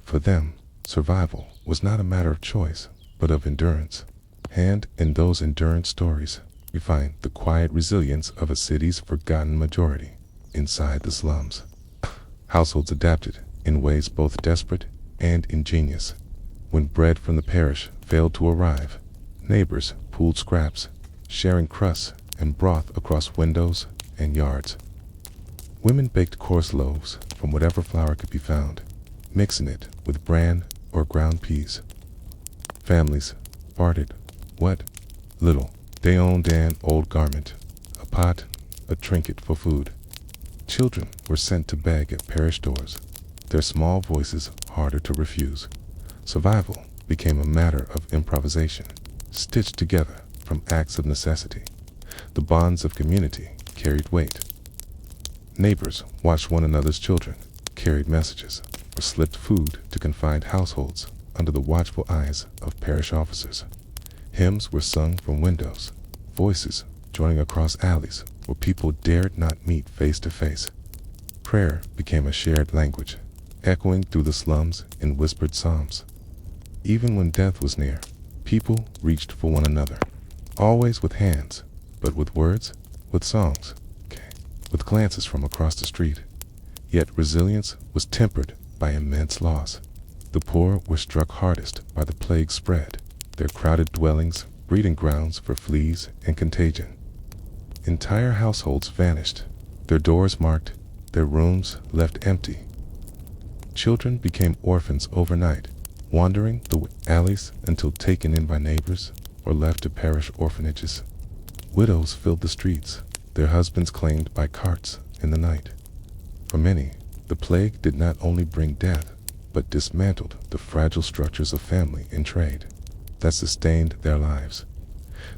For them, survival was not a matter of choice, but of endurance. And in those endurance stories, we find the quiet resilience of a city's forgotten majority inside the slums. Households adapted in ways both desperate and ingenious. When bread from the parish failed to arrive, neighbors pooled scraps, sharing crusts and broth across windows and yards. Women baked coarse loaves from whatever flour could be found, mixing it with bran or ground peas. Families bartered what little they owned: an old garment, a pot, a trinket for food. Children were sent to beg at parish doors, their small voices harder to refuse. Survival became a matter of improvisation, stitched together from acts of necessity. The bonds of community carried weight. Neighbors watched one another's children, carried messages, or slipped food to confined households under the watchful eyes of parish officers. Hymns were sung from windows, voices joining across alleys where people dared not meet face to face. Prayer became a shared language, echoing through the slums in whispered psalms. Even when death was near, people reached for one another, always with hands, but with words, with songs, with glances from across the street. Yet resilience was tempered by immense loss. The poor were struck hardest by the plague spread, their crowded dwellings breeding grounds for fleas and contagion. Entire households vanished, their doors marked, their rooms left empty. Children became orphans overnight, wandering the alleys until taken in by neighbors or left to parish orphanages. Widows filled the streets, their husbands claimed by carts in the night. For many, the plague did not only bring death, but dismantled the fragile structures of family and trade that sustained their lives.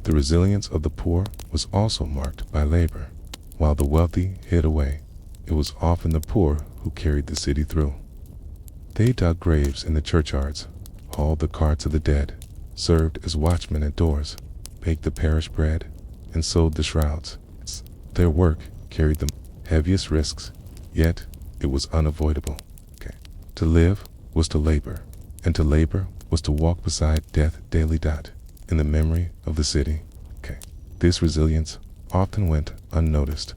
The resilience of the poor was also marked by labor. While the wealthy hid away, it was often the poor who carried the city through. They dug graves in the churchyards, hauled the carts of the dead, served as watchmen at doors, baked the parish bread, and sewed the shrouds. Their work carried the heaviest risks, yet it was unavoidable. To live was to labor, and to labor was to walk beside death daily. In the memory of the city. This resilience often went unnoticed.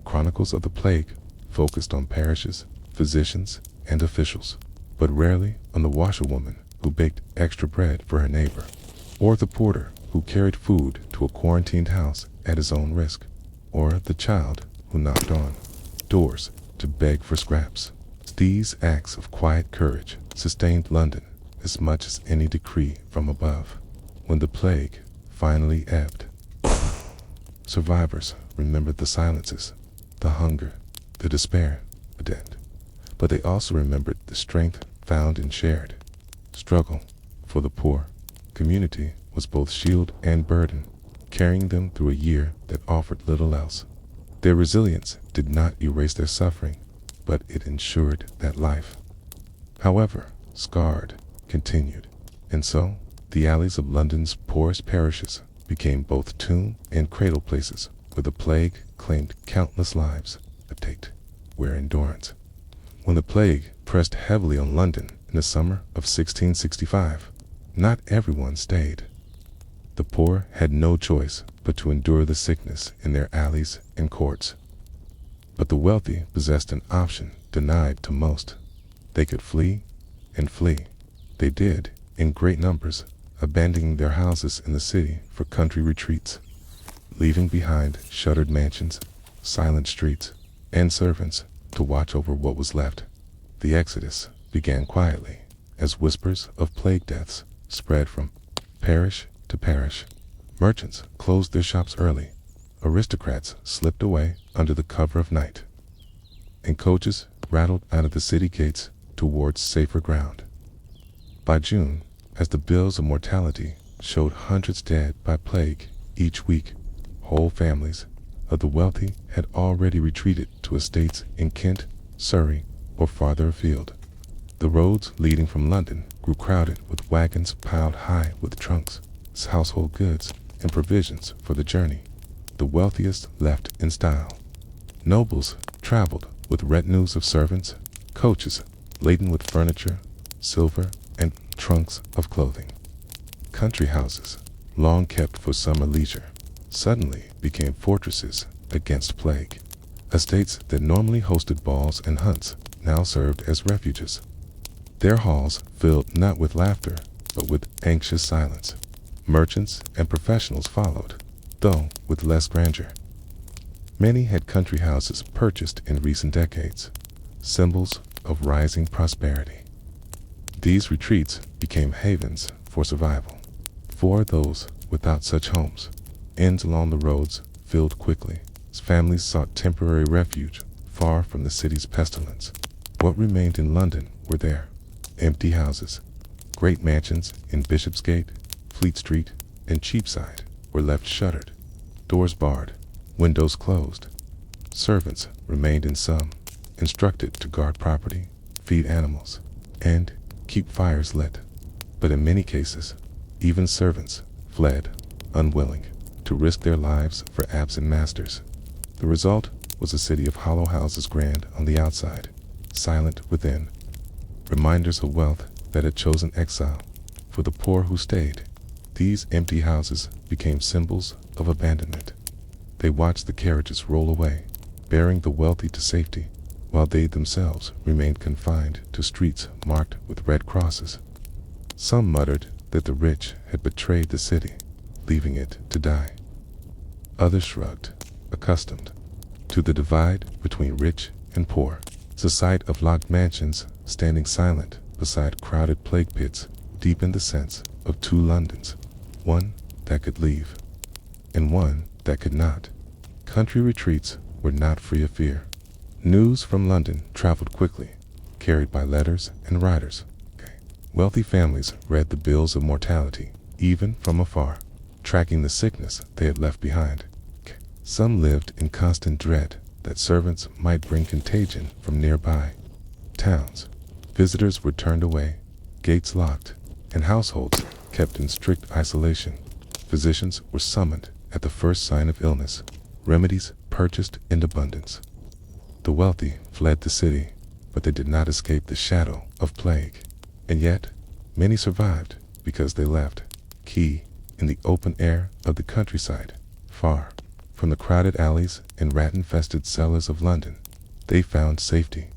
Chronicles of the plague focused on parishes, physicians, and officials, but rarely on the washerwoman who baked extra bread for her neighbor, or the porter who carried food to a quarantined house at his own risk, or the child who knocked on doors to beg for scraps. These acts of quiet courage sustained London as much as any decree from above. When the plague finally ebbed, survivors remembered the silences, the hunger, the despair, the dead. But they also remembered the strength found in shared struggle. For the poor, community was both shield and burden, carrying them through a year that offered little else. Their resilience did not erase their suffering, but it ensured that life, however scarred, continued. And so, the alleys of London's poorest parishes became both tomb and cradle places where the plague claimed countless lives, a date where endurance. When the plague pressed heavily on London in the summer of 1665, not everyone stayed. The poor had no choice but to endure the sickness in their alleys and courts. But the wealthy possessed an option denied to most. They could flee and flee. They did, in great numbers, abandoning their houses in the city for country retreats, leaving behind shuttered mansions, silent streets, and servants to watch over what was left. The exodus began quietly, as whispers of plague deaths spread from parish to parish. Merchants closed their shops early. Aristocrats slipped away under the cover of night, and coaches rattled out of the city gates towards safer ground. By June, as the bills of mortality showed hundreds dead by plague each week, whole families of the wealthy had already retreated to estates in Kent, Surrey, or farther afield. The roads leading from London grew crowded with wagons piled high with trunks, household goods, and provisions for the journey. The wealthiest left in style. Nobles traveled with retinues of servants, coaches laden with furniture, silver, and trunks of clothing. Country houses, long kept for summer leisure, suddenly became fortresses against plague. Estates that normally hosted balls and hunts now served as refuges. Their halls filled not with laughter, but with anxious silence. Merchants and professionals followed, though with less grandeur. Many had country houses purchased in recent decades, symbols of rising prosperity. These retreats became havens for survival. For those without such homes, inns along the roads filled quickly, as families sought temporary refuge far from the city's pestilence. What remained in London were there: empty houses. Great mansions in Bishopsgate, Fleet Street, and Cheapside were left shuttered, doors barred, windows closed. Servants remained in some, instructed to guard property, feed animals, and keep fires lit. But in many cases, even servants fled, unwilling to risk their lives for absent masters. The result was a city of hollow houses, grand on the outside, silent within, reminders of wealth that had chosen exile. For the poor who stayed, these empty houses became symbols of abandonment. They watched the carriages roll away, bearing the wealthy to safety, while they themselves remained confined to streets marked with red crosses. Some muttered that the rich had betrayed the city, leaving it to die. Others shrugged, accustomed to the divide between rich and poor. The sight of locked mansions standing silent beside crowded plague pits deepened the sense of two Londons, one that could leave, and one that could not. Country retreats were not free of fear. News from London traveled quickly, carried by letters and riders. Wealthy families read the bills of mortality, even from afar, tracking the sickness they had left behind. Some lived in constant dread that servants might bring contagion from nearby towns. Visitors were turned away, gates locked, and households kept in strict isolation. Physicians were summoned at the first sign of illness, remedies purchased in abundance. The wealthy fled the city, but they did not escape the shadow of plague. And yet, many survived because they left key in the open air of the countryside, far from the crowded alleys and rat-infested cellars of London. they found safety.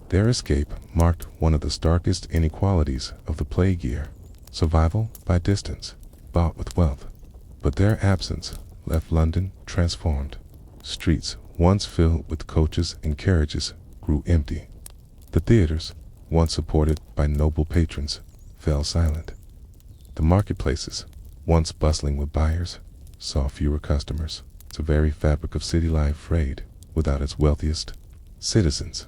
Their escape marked one of the starkest inequalities of the plague year, survival by distance, bought with wealth. But their absence left London transformed. Streets, once filled with coaches and carriages, grew empty. The theaters, once supported by noble patrons, fell silent. The marketplaces, once bustling with buyers, saw fewer customers. The very fabric of city life frayed without its wealthiest citizens,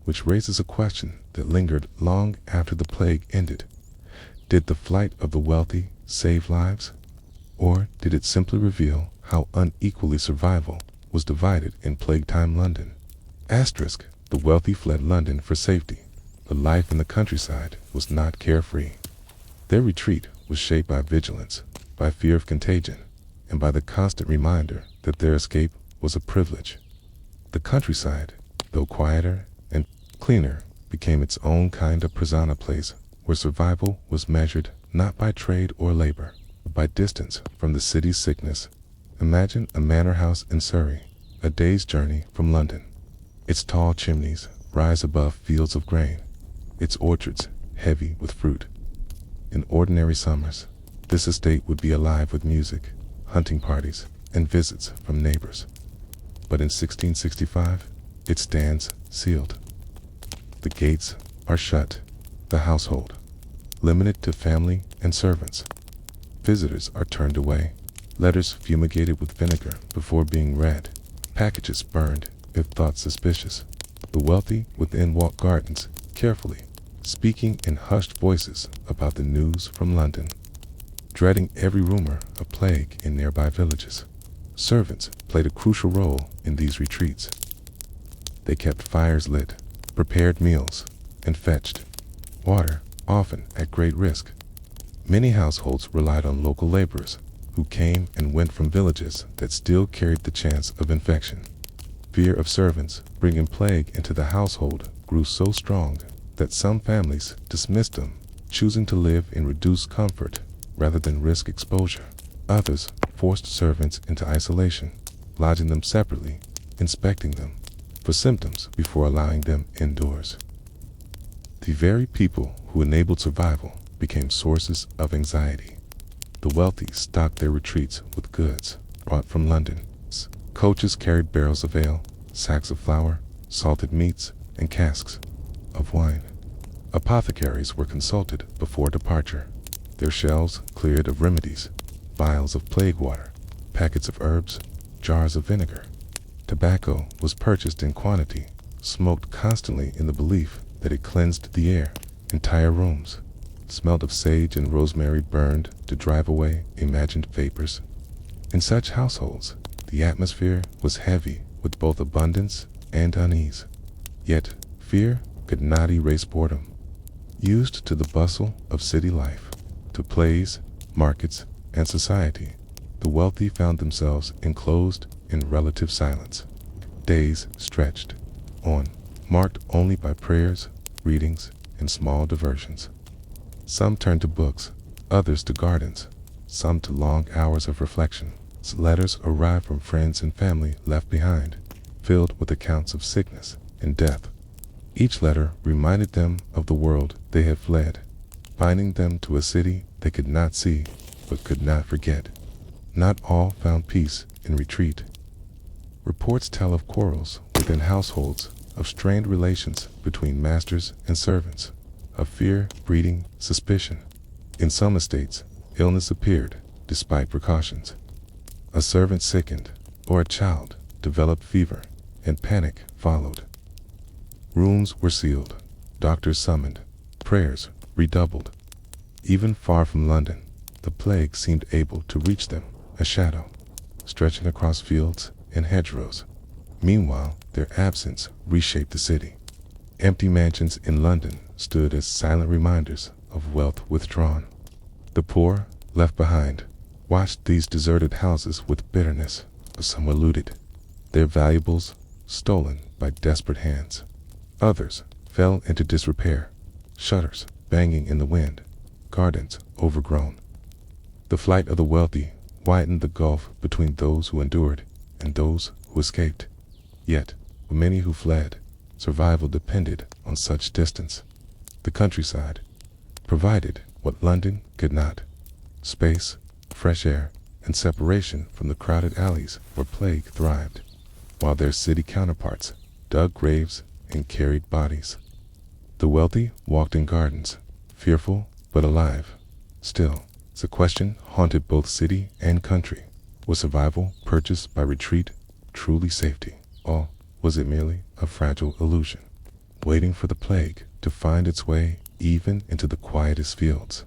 which raises a question that lingered long after the plague ended. Did the flight of the wealthy save lives, or did it simply reveal how unequally survival was divided in plague-time London? Asterisk, the wealthy fled London for safety, but life in the countryside was not carefree. Their retreat was shaped by vigilance, by fear of contagion, and by the constant reminder that their escape was a privilege. The countryside, though quieter and cleaner, became its own kind of Prasanna place, where survival was measured not by trade or labor, but by distance from the city's sickness. Imagine a manor house in Surrey, a day's journey from London. Its tall chimneys rise above fields of grain, its orchards heavy with fruit. In ordinary summers, this estate would be alive with music, hunting parties, and visits from neighbors. But in 1665, it stands sealed. The gates are shut, the household limited to family and servants. Visitors are turned away, letters fumigated with vinegar before being read, packages burned if thought suspicious. The wealthy within walk gardens carefully, speaking in hushed voices about the news from London, dreading every rumor of plague in nearby villages. Servants played a crucial role in these retreats. They kept fires lit, prepared meals, and fetched water, often at great risk. Many households relied on local laborers, who came and went from villages that still carried the chance of infection. Fear of servants bringing plague into the household grew so strong that some families dismissed them, choosing to live in reduced comfort rather than risk exposure. Others forced servants into isolation, lodging them separately, inspecting them for symptoms before allowing them indoors. The very people who enabled survival became sources of anxiety. The wealthy stocked their retreats with goods brought from London. Coaches carried barrels of ale, sacks of flour, salted meats, and casks of wine. Apothecaries were consulted before departure, their shelves cleared of remedies, vials of plague water, packets of herbs, jars of vinegar. Tobacco was purchased in quantity, smoked constantly in the belief that it cleansed the air. Entire rooms smelled of sage and rosemary burned to drive away imagined vapors. In such households, the atmosphere was heavy with both abundance and unease. Yet, fear could not erase boredom. Used to the bustle of city life, to plays, markets, and society, the wealthy found themselves enclosed in relative silence. Days stretched on, marked only by prayers, readings, and small diversions. Some turned to books, others to gardens, some to long hours of reflection. Letters arrived from friends and family left behind, filled with accounts of sickness and death. Each letter reminded them of the world they had fled, binding them to a city they could not see but could not forget. Not all found peace in retreat. Reports tell of quarrels within households, of strained relations between masters and servants, of fear breeding suspicion. In some estates, illness appeared despite precautions. A servant sickened, or a child developed fever, and panic followed. Rooms were sealed, doctors summoned, prayers redoubled. Even far from London, the plague seemed able to reach them, a shadow, stretching across fields and hedgerows. Meanwhile, their absence reshaped the city. Empty mansions in London stood as silent reminders of wealth withdrawn. The poor, left behind, watched these deserted houses with bitterness. Some were looted, their valuables stolen by desperate hands. Others fell into disrepair, shutters banging in the wind, gardens overgrown. The flight of the wealthy widened the gulf between those who endured and those who escaped. Yet, for many who fled, survival depended on such distance. The countryside provided what London could not: space, fresh air, and separation from the crowded alleys where plague thrived, while their city counterparts dug graves and carried bodies. The wealthy walked in gardens, fearful but alive. Still, the question haunted both city and country: was survival purchased by retreat truly safety, or was it merely a fragile illusion, waiting for the plague to find its way even into the quietest fields?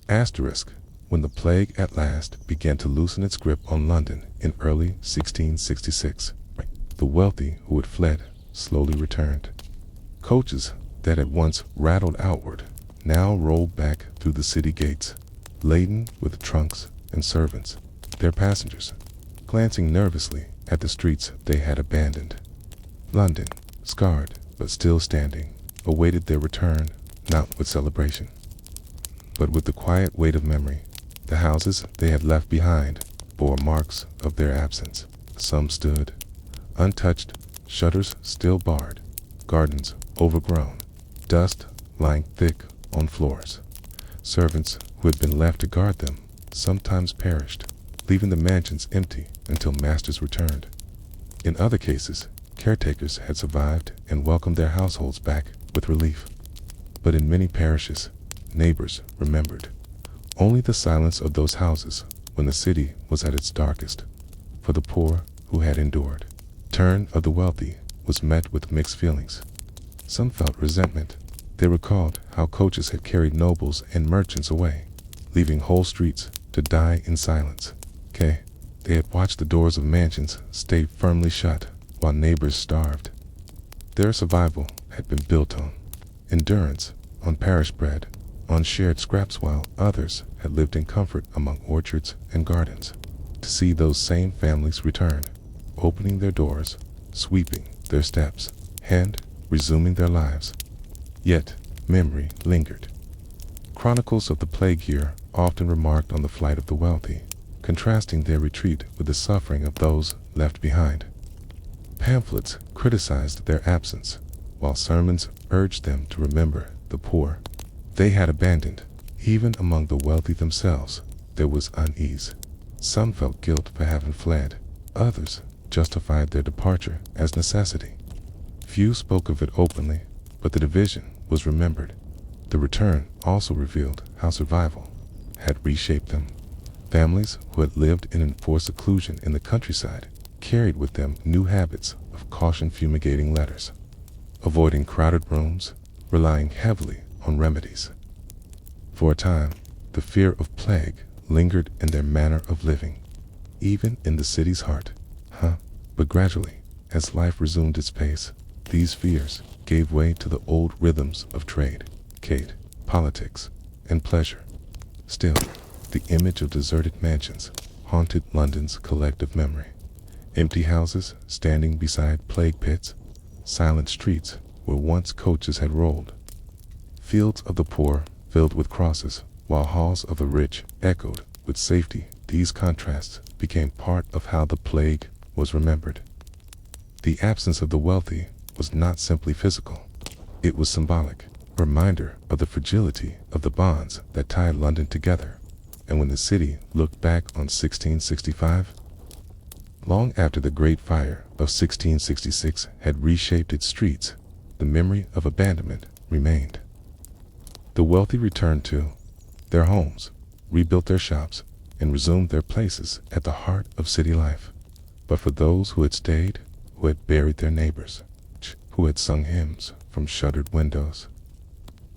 Asterisk. When the plague at last began to loosen its grip on London in early 1666, the wealthy who had fled slowly returned. Coaches that had once rattled outward now rolled back through the city gates, laden with trunks and servants, their passengers glancing nervously at the streets they had abandoned. London, scarred but still standing, awaited their return, not with celebration, but with the quiet weight of memory. The houses they had left behind bore marks of their absence. Some stood untouched, shutters still barred, gardens overgrown, dust lying thick on floors. Servants who had been left to guard them sometimes perished, leaving the mansions empty until masters returned. In other cases, caretakers had survived and welcomed their households back with relief. But in many parishes, neighbors remembered only the silence of those houses when the city was at its darkest. For the poor who had endured, turn of the wealthy was met with mixed feelings. Some felt resentment. They recalled how coaches had carried nobles and merchants away, leaving whole streets to die in silence. They had watched the doors of mansions stay firmly shut while neighbors starved. Their survival had been built on endurance, on parish bread, on shared scraps, while others had lived in comfort among orchards and gardens. To see those same families return, opening their doors, sweeping their steps, and resuming their lives. Yet memory lingered. Chronicles of the plague year often remarked on the flight of the wealthy, contrasting their retreat with the suffering of those left behind. Pamphlets criticized their absence, while sermons urged them to remember the poor they had abandoned. Even among the wealthy themselves, there was unease. Some felt guilt for having fled. Others justified their departure as necessity. Few spoke of it openly, but the division was remembered. The return also revealed how survival had reshaped them. Families who had lived in enforced seclusion in the countryside carried with them new habits of caution, fumigating letters, avoiding crowded rooms, relying heavily on remedies. For a time, the fear of plague lingered in their manner of living, even in the city's heart. But gradually, as life resumed its pace, these fears gave way to the old rhythms of trade, politics, and pleasure. Still, the image of deserted mansions haunted London's collective memory. Empty houses standing beside plague pits, silent streets where once coaches had rolled, fields of the poor filled with crosses, while halls of the rich echoed with safety. These contrasts became part of how the plague was remembered. The absence of the wealthy was not simply physical. It was symbolic, a reminder of the fragility of the bonds that tied London together. And when the city looked back on 1665, long after the Great Fire of 1666 had reshaped its streets, the memory of abandonment remained. The wealthy returned to their homes, rebuilt their shops, and resumed their places at the heart of city life. But for those who had stayed, who had buried their neighbors, who had sung hymns from shuttered windows,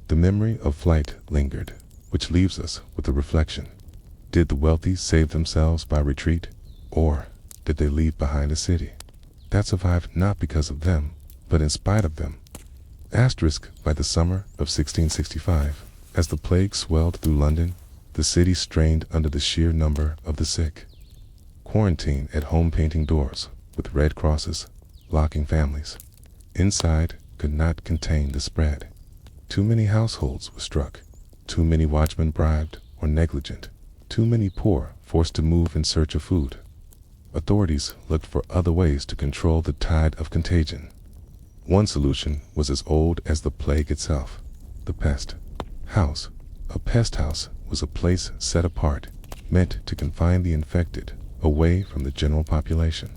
the memory of flight lingered, which leaves us with the reflection: did the wealthy save themselves by retreat, or did they leave behind a city that survived not because of them, but in spite of them? Asterisk. By the summer of 1665, as the plague swelled through London, the city strained under the sheer number of the sick. Quarantine at home, painting doors with red crosses, locking families inside could not contain the spread. Too many households were struck, too many watchmen bribed or negligent, too many poor forced to move in search of food. Authorities looked for other ways to control the tide of contagion. One solution was as old as the plague itself: the pest house. A pest house was a place set apart, meant to confine the infected away from the general population.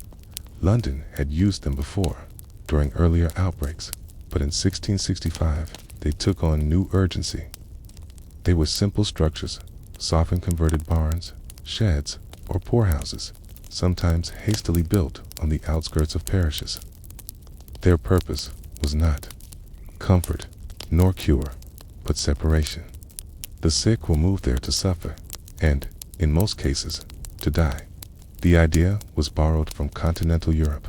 London had used them before, during earlier outbreaks, but in 1665 they took on new urgency. They were simple structures, often converted barns, sheds, or poorhouses, sometimes hastily built on the outskirts of parishes. Their purpose was not comfort nor cure, but separation. The sick were moved there to suffer, and, in most cases, to die. The idea was borrowed from continental Europe,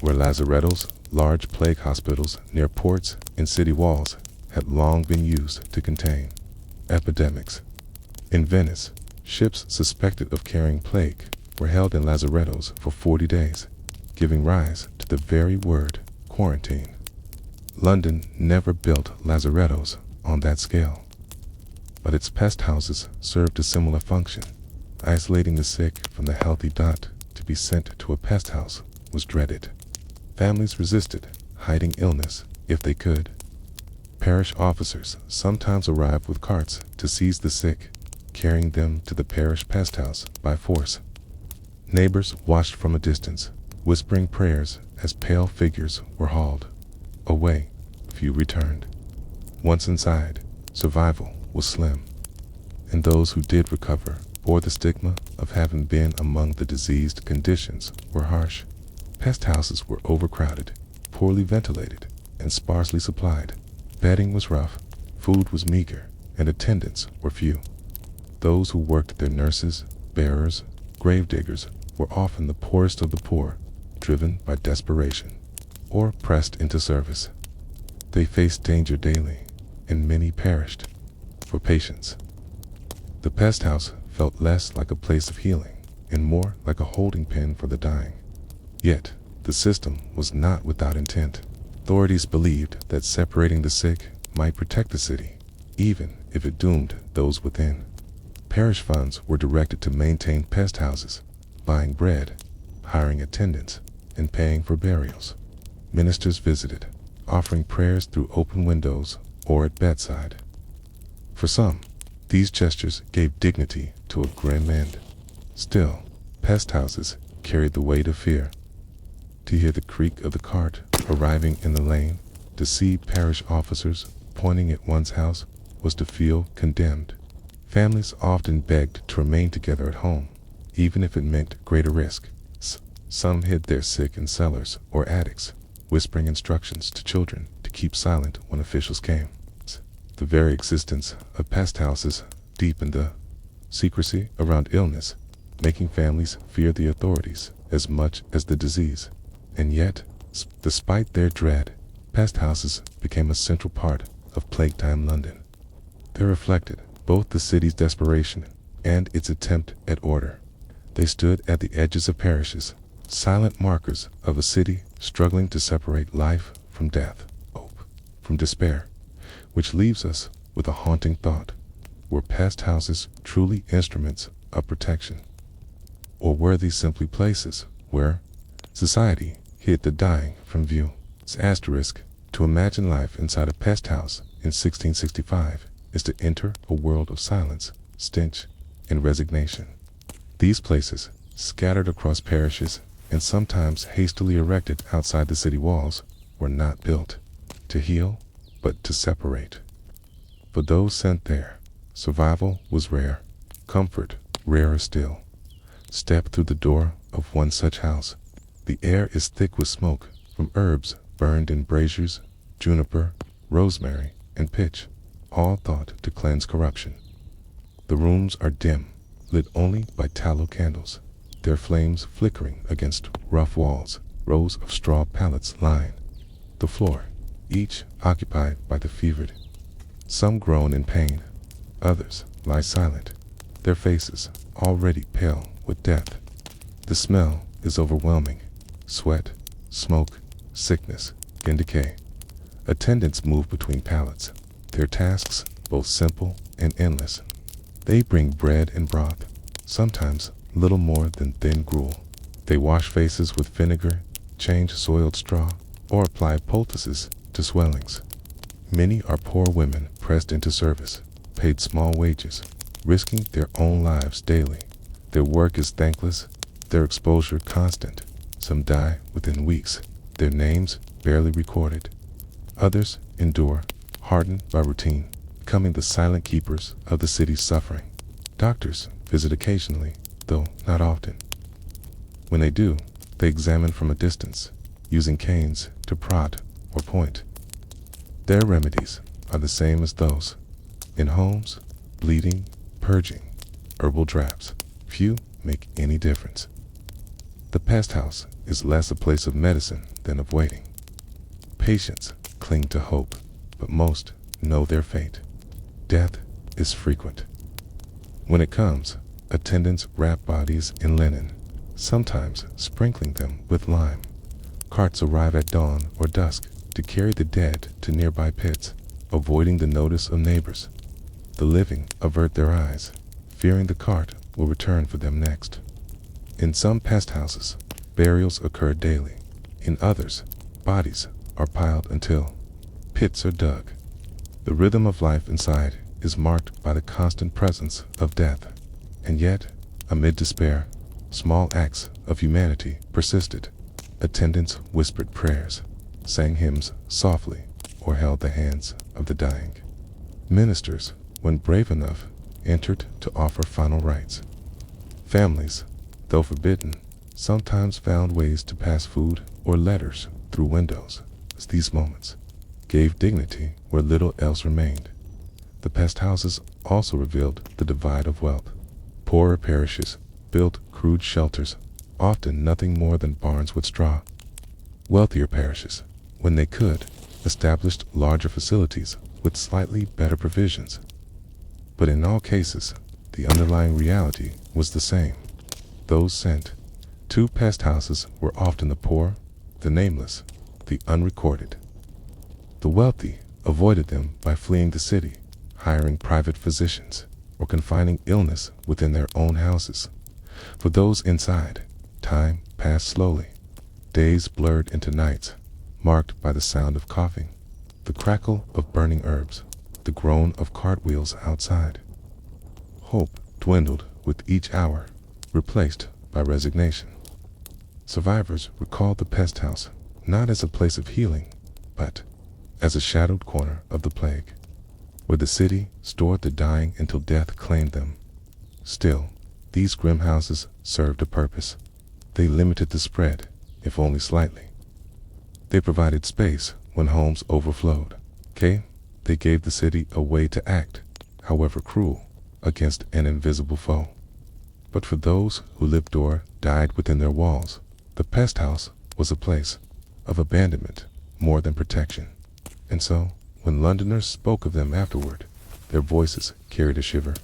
where lazarettos, large plague hospitals near ports and city walls, had long been used to contain epidemics. In Venice, ships suspected of carrying plague were held in lazarettos for 40 days, giving rise to the very word quarantine. London never built lazarettos on that scale, but its pest houses served a similar function. Isolating the sick from the healthy. To be sent to a pest house was dreaded. Families resisted, hiding illness if they could. Parish officers sometimes arrived with carts to seize the sick, carrying them to the parish pest house by force. Neighbors watched from a distance, whispering prayers as pale figures were hauled away. Few returned. Once inside, survival was slim, and those who did recover bore the stigma of having been among the diseased. Conditions were harsh. Pest houses were overcrowded, poorly ventilated, and sparsely supplied. Bedding was rough, food was meager, and attendants were few. Those who worked there, nurses, bearers, gravediggers, were often the poorest of the poor, driven by desperation, or pressed into service. They faced danger daily, and many perished. For patients, the pest house felt less like a place of healing and more like a holding pen for the dying. Yet, the system was not without intent. Authorities believed that separating the sick might protect the city, even if it doomed those within. Parish funds were directed to maintain pest houses, buying bread, hiring attendants, and paying for burials. Ministers visited, offering prayers through open windows or at bedside. For some, these gestures gave dignity to a grim end. Still, pest houses carried the weight of fear. To hear the creak of the cart arriving in the lane, to see parish officers pointing at one's house, was to feel condemned. Families often begged to remain together at home, even if it meant greater risk. Some hid their sick in cellars or attics, whispering instructions to children to keep silent when officials came. The very existence of pest houses deepened the secrecy around illness, making families fear the authorities as much as the disease. And yet, despite their dread, pest houses became a central part of plague-time London. They reflected both the city's desperation and its attempt at order. They stood at the edges of parishes, silent markers of a city struggling to separate life from death, hope from despair. Which leaves us with a haunting thought: were pest houses truly instruments of protection? Or were these simply places where society hid the dying from view? It's asterisk. To imagine life inside a pest house in 1665 is to enter a world of silence, stench, and resignation. These places, scattered across parishes and sometimes hastily erected outside the city walls, were not built to heal, but to separate. For those sent there, survival was rare, comfort rarer still. Step through the door of one such house. The air is thick with smoke from herbs burned in braziers, juniper, rosemary, and pitch, all thought to cleanse corruption. The rooms are dim, lit only by tallow candles, their flames flickering against rough walls. Rows of straw pallets line the floor, each occupied by the fevered. Some groan in pain, others lie silent, their faces already pale with death. The smell is overwhelming: sweat, smoke, sickness, and decay. Attendants move between pallets, their tasks both simple and endless. They bring bread and broth, sometimes little more than thin gruel. They wash faces with vinegar, change soiled straw, or apply poultices to swellings. Many are poor women pressed into service, paid small wages, risking their own lives daily. Their work is thankless, their exposure constant. Some die within weeks, their names barely recorded. Others endure, hardened by routine, becoming the silent keepers of the city's suffering. Doctors visit occasionally, though not often. When they do, they examine from a distance, using canes to prod or point. Their remedies are the same as those in homes: bleeding, purging, herbal drafts. Few make any difference. The pest house is less a place of medicine than of waiting. Patients cling to hope, but most know their fate. Death is frequent. When it comes, attendants wrap bodies in linen, sometimes sprinkling them with lime. Carts arrive at dawn or dusk to carry the dead to nearby pits, avoiding the notice of neighbors. The living avert their eyes, fearing the cart will return for them next. In some pest houses, burials occur daily. In others, bodies are piled until pits are dug. The rhythm of life inside is marked by the constant presence of death. And yet, amid despair, small acts of humanity persisted. Attendants whispered prayers, sang hymns softly, or held the hands of the dying. Ministers, when brave enough, entered to offer final rites. Families, though forbidden, sometimes found ways to pass food or letters through windows. These moments gave dignity where little else remained. The pest houses also revealed the divide of wealth. Poorer parishes built crude shelters, often nothing more than barns with straw. Wealthier parishes, when they could, established larger facilities with slightly better provisions. But in all cases, the underlying reality was the same. Those sent to pest houses were often the poor, the nameless, the unrecorded. The wealthy avoided them by fleeing the city, hiring private physicians, or confining illness within their own houses. For those inside, time passed slowly. Days blurred into nights, marked by the sound of coughing, the crackle of burning herbs, the groan of cartwheels outside. Hope dwindled with each hour, replaced by resignation. Survivors recalled the pest house not as a place of healing, but as a shadowed corner of the plague, where the city stored the dying until death claimed them. Still, these grim houses served a purpose. They limited the spread, if only slightly. They provided space when homes overflowed. They gave the city a way to act, however cruel, against an invisible foe. But for those who lived or died within their walls, the pest house was a place of abandonment more than protection. And so, when Londoners spoke of them afterward, their voices carried a shiver.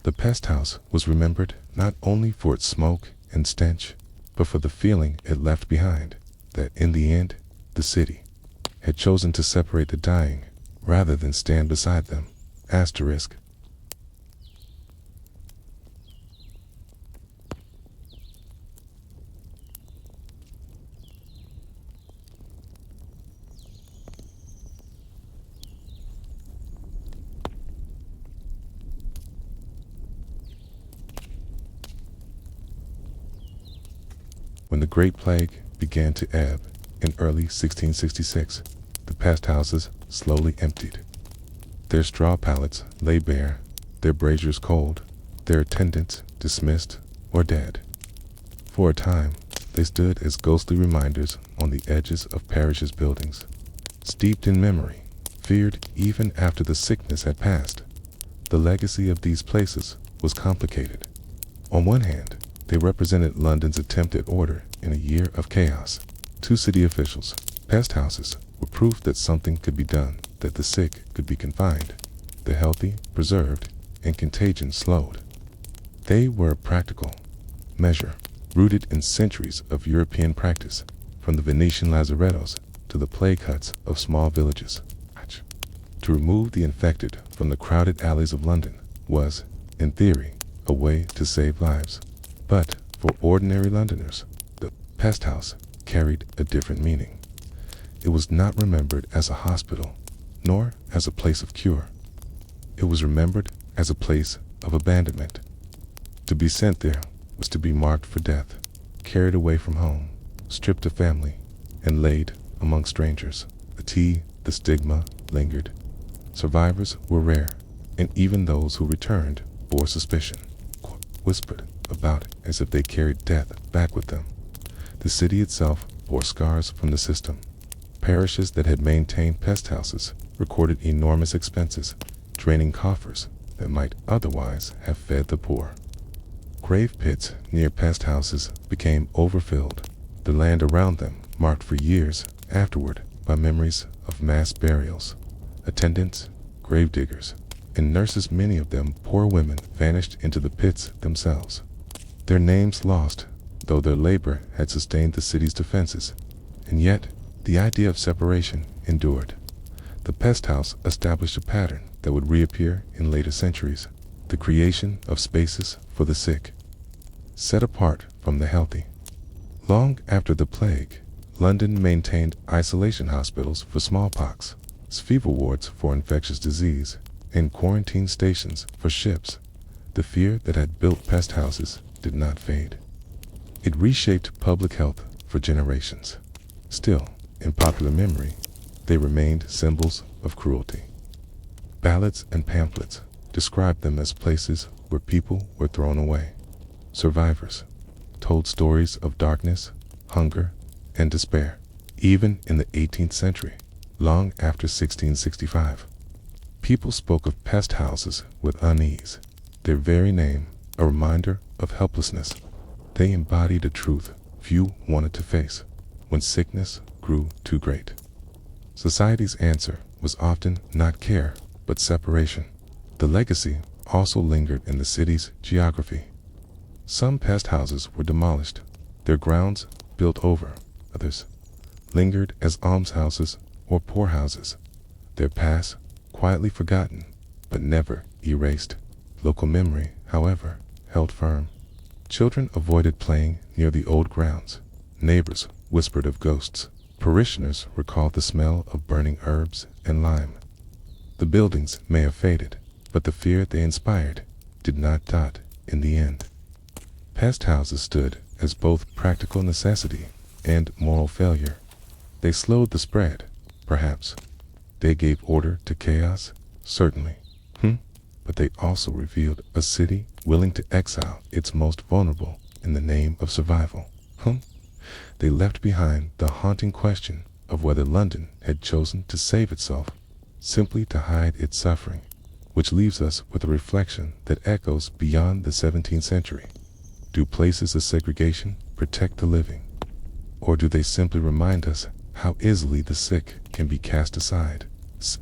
The pest house was remembered not only for its smoke and stench, but for the feeling it left behind, that in the end, the city had chosen to separate the dying rather than stand beside them. Asterisk. When the Great Plague began to ebb in early 1666, the pest houses slowly emptied. Their straw pallets lay bare, their braziers cold, their attendants dismissed or dead. For a time, they stood as ghostly reminders on the edges of parishes' buildings, steeped in memory, feared even after the sickness had passed. The legacy of these places was complicated. On one hand, they represented London's attempt at order in a year of chaos. To city officials, pest houses were proof that something could be done, that the sick could be confined, the healthy preserved, and contagion slowed. They were a practical measure, rooted in centuries of European practice, from the Venetian lazarettos to the plague huts of small villages. To remove the infected from the crowded alleys of London was, in theory, a way to save lives. But for ordinary Londoners, the pest house carried a different meaning. it was not remembered as a hospital, nor as a place of cure. It was remembered as a place of abandonment. To be sent there was to be marked for death, carried away from home, stripped of family, and laid among strangers. The stigma lingered. Survivors were rare, and even those who returned bore suspicion, whispered about it as if they carried death back with them. The city itself bore scars from the system. Parishes that had maintained pest houses recorded enormous expenses, draining coffers that might otherwise have fed the poor. Grave pits near pest houses became overfilled, the land around them marked for years afterward by memories of mass burials. Attendants, gravediggers, and nurses, many of them poor women, vanished into the pits themselves. Their names lost, though their labor had sustained the city's defenses, and yet the idea of separation endured. The pest house established a pattern that would reappear in later centuries, the creation of spaces for the sick, set apart from the healthy. Long after the plague, London maintained isolation hospitals for smallpox, fever wards for infectious disease, and quarantine stations for ships. The fear that had built pest houses did not fade. It reshaped public health for generations. Still, in popular memory, they remained symbols of cruelty. Ballads and pamphlets described them as places where people were thrown away. Survivors told stories of darkness, hunger, and despair. Even in the 18th century, long after 1665, people spoke of pest houses with unease, their very name a reminder of helplessness. They embodied a truth few wanted to face when sickness grew too great. Society's answer was often not care, but separation. The legacy also lingered in the city's geography. Some pest houses were demolished, their grounds built over. Others lingered as almshouses or poorhouses, their past quietly forgotten but never erased. Local memory, however, held firm. Children avoided playing near the old grounds. Neighbors whispered of ghosts. Parishioners recalled the smell of burning herbs and lime. The buildings may have faded, but the fear they inspired did not die in the end. Pest houses stood as both practical necessity and moral failure. They slowed the spread, perhaps. They gave order to chaos, certainly. But they also revealed a city willing to exile its most vulnerable in the name of survival. They left behind the haunting question of whether London had chosen to save itself simply to hide its suffering, which leaves us with a reflection that echoes beyond the 17th century. Do places of segregation protect the living? Or do they simply remind us how easily the sick can be cast aside?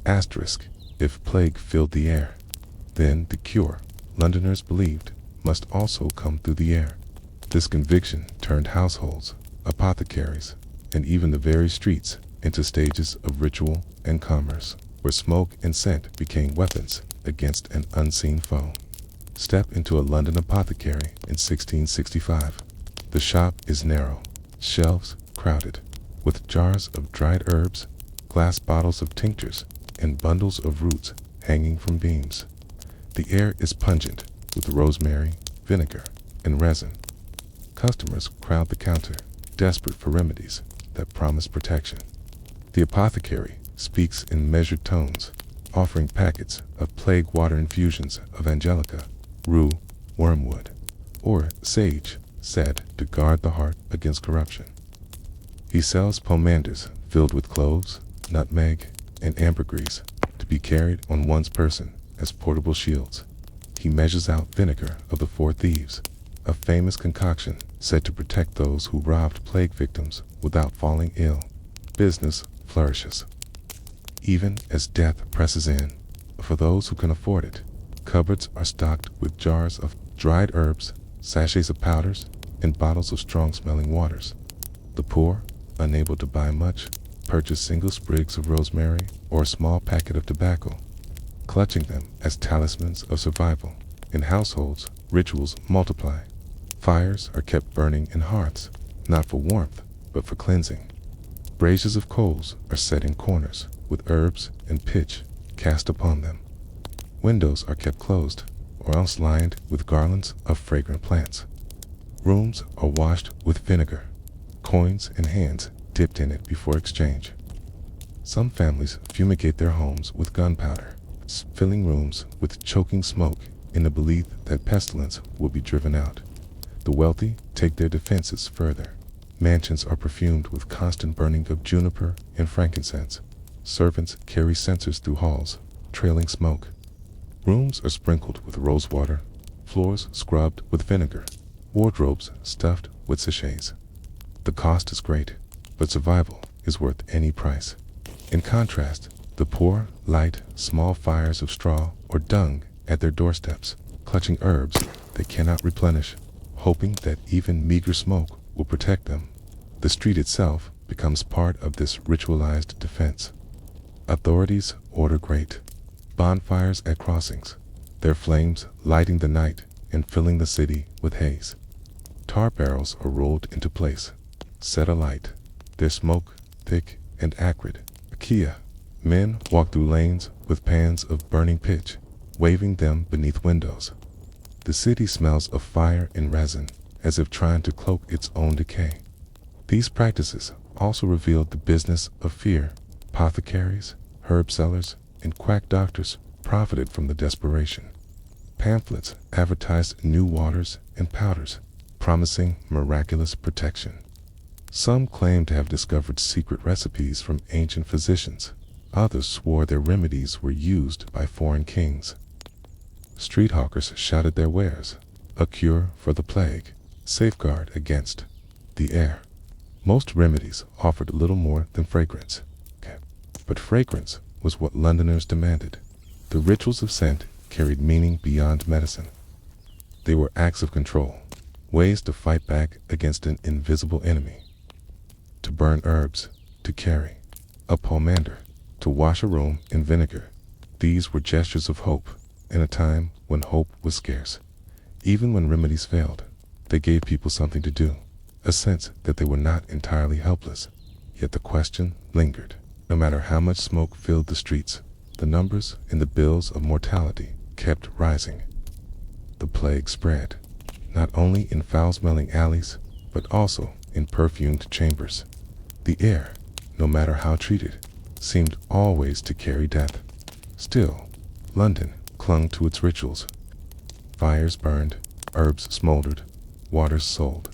Asterisk, if plague filled the air, then the cure, Londoners believed, must also come through the air. This conviction turned households, apothecaries, and even the very streets into stages of ritual and commerce, where smoke and scent became weapons against an unseen foe. Step into a London apothecary in 1665. The shop is narrow, shelves crowded, with jars of dried herbs, glass bottles of tinctures, and bundles of roots hanging from beams. The air is pungent with rosemary, vinegar, and resin. Customers crowd the counter, desperate for remedies that promise protection. The apothecary speaks in measured tones, offering packets of plague water infusions of angelica, rue, wormwood, or sage, said to guard the heart against corruption. He sells pomanders filled with cloves, nutmeg, and ambergris to be carried on one's person as portable shields. He measures out vinegar of the four thieves, a famous concoction said to protect those who robbed plague victims without falling ill. Business flourishes. Even as death presses in, for those who can afford it, cupboards are stocked with jars of dried herbs, sachets of powders, and bottles of strong-smelling waters. The poor, unable to buy much, purchase single sprigs of rosemary or a small packet of tobacco, clutching them as talismans of survival. In households, rituals multiply. Fires are kept burning in hearths, not for warmth, but for cleansing. Braziers of coals are set in corners, with herbs and pitch cast upon them. Windows are kept closed, or else lined with garlands of fragrant plants. Rooms are washed with vinegar, coins and hands dipped in it before exchange. Some families fumigate their homes with gunpowder, filling rooms with choking smoke in the belief that pestilence will be driven out. The wealthy take their defenses further. Mansions are perfumed with constant burning of juniper and frankincense. Servants carry censers through halls, trailing smoke. Rooms are sprinkled with rose water, floors scrubbed with vinegar, wardrobes stuffed with sachets. The cost is great, but survival is worth any price. In contrast, the poor light small fires of straw or dung at their doorsteps, clutching herbs they cannot replenish, hoping that even meager smoke will protect them. The street itself becomes part of this ritualized defense. Authorities order great bonfires at crossings, their flames lighting the night and filling the city with haze. Tar barrels are rolled into place, set alight, their smoke thick and acrid. Men walk through lanes with pans of burning pitch, waving them beneath windows. The city smells of fire and resin, as if trying to cloak its own decay. These practices also revealed the business of fear. Apothecaries, herb sellers, and quack doctors profited from the desperation. Pamphlets advertised new waters and powders, promising miraculous protection. Some claimed to have discovered secret recipes from ancient physicians. Others swore their remedies were used by foreign kings. Street hawkers shouted their wares, a cure for the plague, safeguard against the air. Most remedies offered little more than fragrance. But fragrance was what Londoners demanded. The rituals of scent carried meaning beyond medicine. They were acts of control, ways to fight back against an invisible enemy. To burn herbs, to carry a pomander, to wash a room in vinegar. These were gestures of hope in a time when hope was scarce. Even when remedies failed, they gave people something to do, a sense that they were not entirely helpless. Yet the question lingered. No matter how much smoke filled the streets, the numbers in the bills of mortality kept rising. The plague spread, not only in foul-smelling alleys, but also in perfumed chambers. The air, no matter how treated, seemed always to carry death. Still, London clung to its rituals. Fires burned, herbs smoldered, waters sold.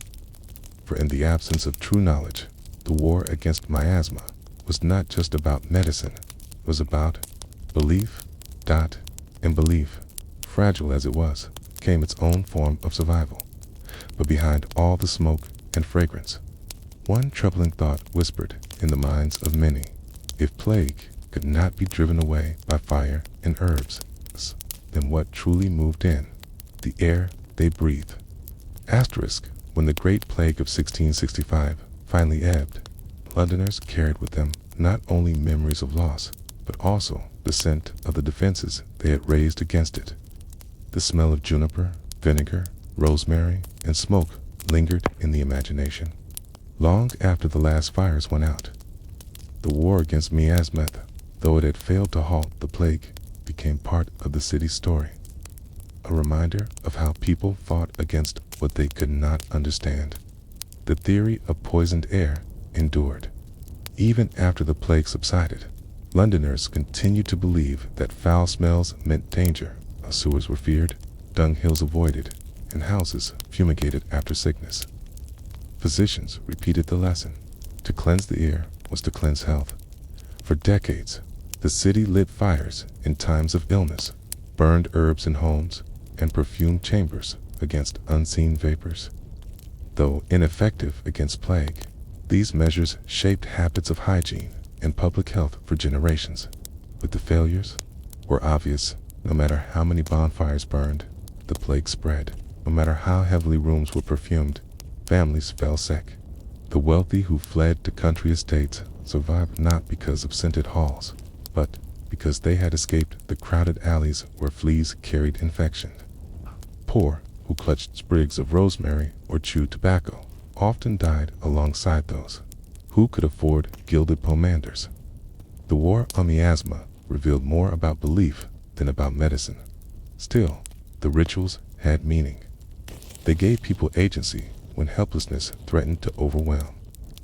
For in the absence of true knowledge, the war against miasma was not just about medicine, it was about belief, and belief, fragile as it was, came its own form of survival. But behind all the smoke and fragrance, one troubling thought whispered in the minds of many. If plague could not be driven away by fire and herbs, then what truly moved in? The air they breathe. Asterisk, when the Great Plague of 1665 finally ebbed, Londoners carried with them not only memories of loss, but also the scent of the defenses they had raised against it. The smell of juniper, vinegar, rosemary, and smoke lingered in the imagination. Long after the last fires went out, the war against miasma, though it had failed to halt the plague, became part of the city's story. A reminder of how people fought against what they could not understand. The theory of poisoned air endured. Even after the plague subsided, Londoners continued to believe that foul smells meant danger. Sewers were feared, dunghills avoided, and houses fumigated after sickness. Physicians repeated the lesson. To cleanse the air was to cleanse health. For decades, the city lit fires in times of illness, burned herbs in homes, and perfumed chambers against unseen vapors. Though ineffective against plague, these measures shaped habits of hygiene and public health for generations. But the failures were obvious. No matter how many bonfires burned, the plague spread. No matter how heavily rooms were perfumed, families fell sick. The wealthy who fled to country estates survived not because of scented halls, but because they had escaped the crowded alleys where fleas carried infection. Poor, who clutched sprigs of rosemary or chewed tobacco, often died alongside those Who could afford gilded pomanders? The war on miasma revealed more about belief than about medicine. Still, the rituals had meaning. They gave people agency when helplessness threatened to overwhelm.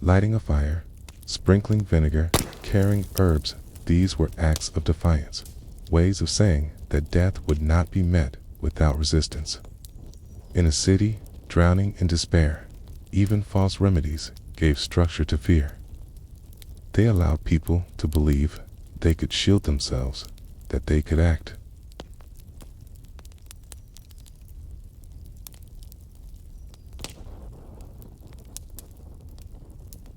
Lighting a fire, sprinkling vinegar, carrying herbs, these were acts of defiance, ways of saying that death would not be met without resistance. In a city drowning in despair, even false remedies gave structure to fear. They allowed people to believe they could shield themselves, that they could act.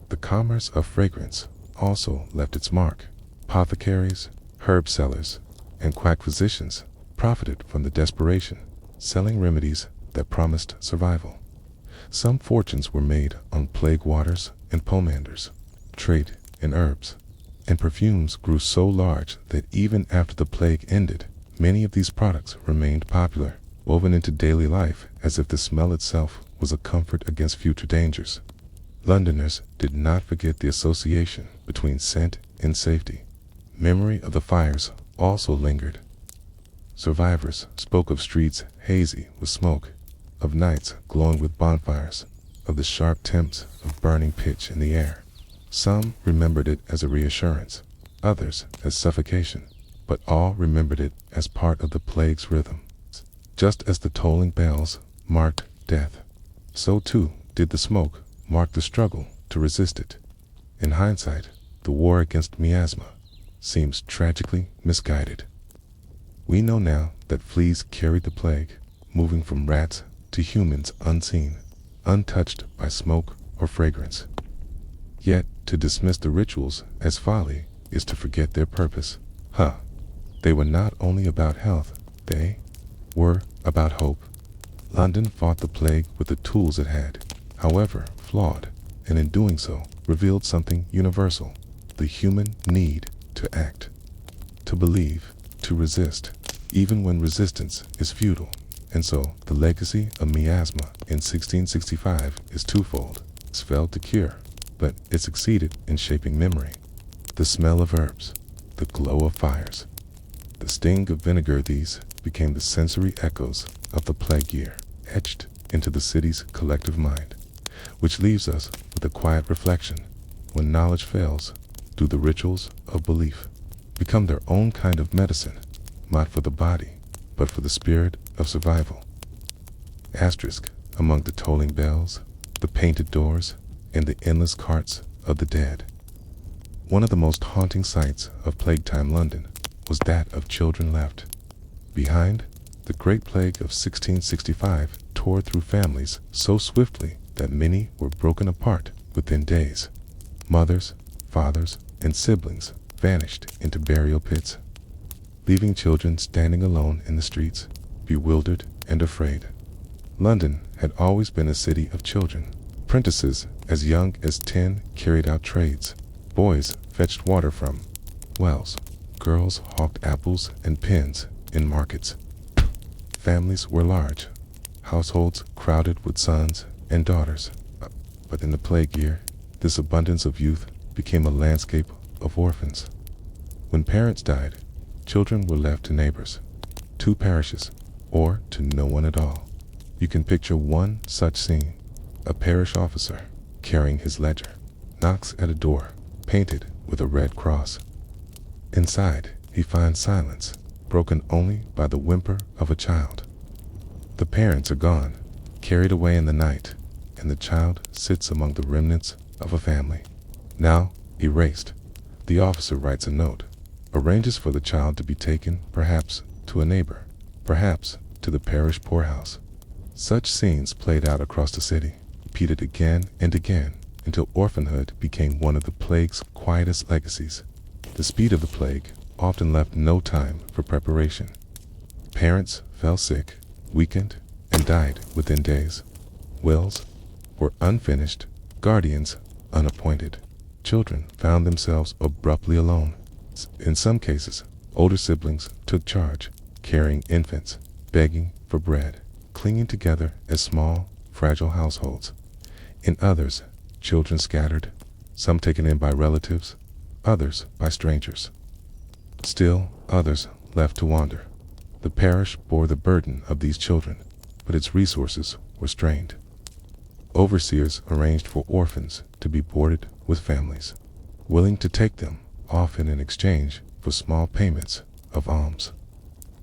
The commerce of fragrance also left its mark. Apothecaries, herb sellers, and quack physicians profited from the desperation, selling remedies that promised survival. Some fortunes were made on plague waters and pomanders, trade in herbs, and perfumes grew so large that even after the plague ended, many of these products remained popular, woven into daily life as if the smell itself was a comfort against future dangers. Londoners did not forget the association between scent and safety. Memory of the fires also lingered. Survivors spoke of streets hazy with smoke, of nights glowing with bonfires, of the sharp temps of burning pitch in the air. Some remembered it as a reassurance, others as suffocation, but all remembered it as part of the plague's rhythm. Just as the tolling bells marked death, so too did the smoke mark the struggle to resist it. In hindsight, the war against miasma seems tragically misguided. We know now that fleas carried the plague, moving from rats to humans unseen, untouched by smoke or fragrance. Yet, to dismiss the rituals as folly is to forget their purpose. They were not only about health, they were about hope. London fought the plague with the tools it had, however flawed, and in doing so revealed something universal: the human need to act, to believe, to resist, even when resistance is futile. And so, the legacy of miasma in 1665 is twofold. It failed to cure, but it succeeded in shaping memory. The smell of herbs, the glow of fires, the sting of vinegar, these became the sensory echoes of the plague year, etched into the city's collective mind. Which leaves us with a quiet reflection: when knowledge fails, do the rituals of belief become their own kind of medicine, not for the body, but for the spirit of survival? Asterisk among the tolling bells, the painted doors, and the endless carts of the dead. One of the most haunting sights of plague-time London was that of children left behind. The Great Plague of 1665 tore through families so swiftly that many were broken apart within days. Mothers, fathers, and siblings vanished into burial pits, leaving children standing alone in the streets, bewildered and afraid. London had always been a city of children. Apprentices as young as 10 carried out trades. Boys fetched water from wells. Girls hawked apples and pins in markets. Families were large, households crowded with sons and daughters. But in the plague year, this abundance of youth became a landscape of orphans. When parents died, children were left to neighbors, to parishes, or to no one at all. You can picture one such scene: a parish officer, carrying his ledger, knocks at a door painted with a red cross. Inside, he finds silence, broken only by the whimper of a child. The parents are gone, carried away in the night, and the child sits among the remnants of a family, now erased. The officer writes a note, arranges for the child to be taken, perhaps to a neighbor, perhaps to the parish poorhouse. Such scenes played out across the city, repeated again and again, until orphanhood became one of the plague's quietest legacies. The speed of the plague often left no time for preparation. Parents fell sick, weakened, and died within days. Wills were unfinished, guardians unappointed. Children found themselves abruptly alone. In some cases, older siblings took charge, carrying infants, begging for bread, clinging together as small, fragile households. In others, children scattered, some taken in by relatives, others by strangers. Still others left to wander. The parish bore the burden of these children, but its resources were strained. Overseers arranged for orphans to be boarded with families, willing to take them, often in exchange for small payments of alms.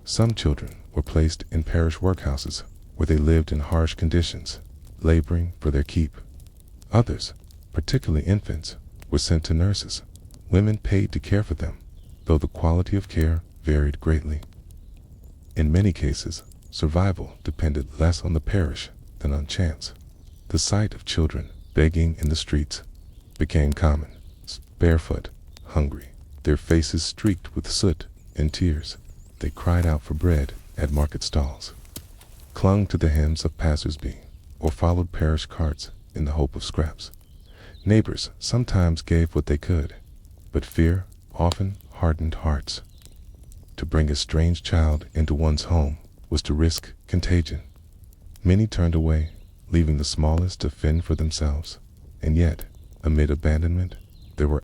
Some children were placed in parish workhouses where they lived in harsh conditions, laboring for their keep. Others, particularly infants, were sent to nurses, women paid to care for them, though the quality of care varied greatly. In many cases, survival depended less on the parish than on chance. The sight of children begging in the streets became common, barefoot, hungry, their faces streaked with soot and tears. They cried out for bread at market stalls, clung to the hems of passers-by, or followed parish carts in the hope of scraps. Neighbors sometimes gave what they could, but fear often hardened hearts. To bring a strange child into one's home was to risk contagion. Many turned away, leaving the smallest to fend for themselves. And yet, amid abandonment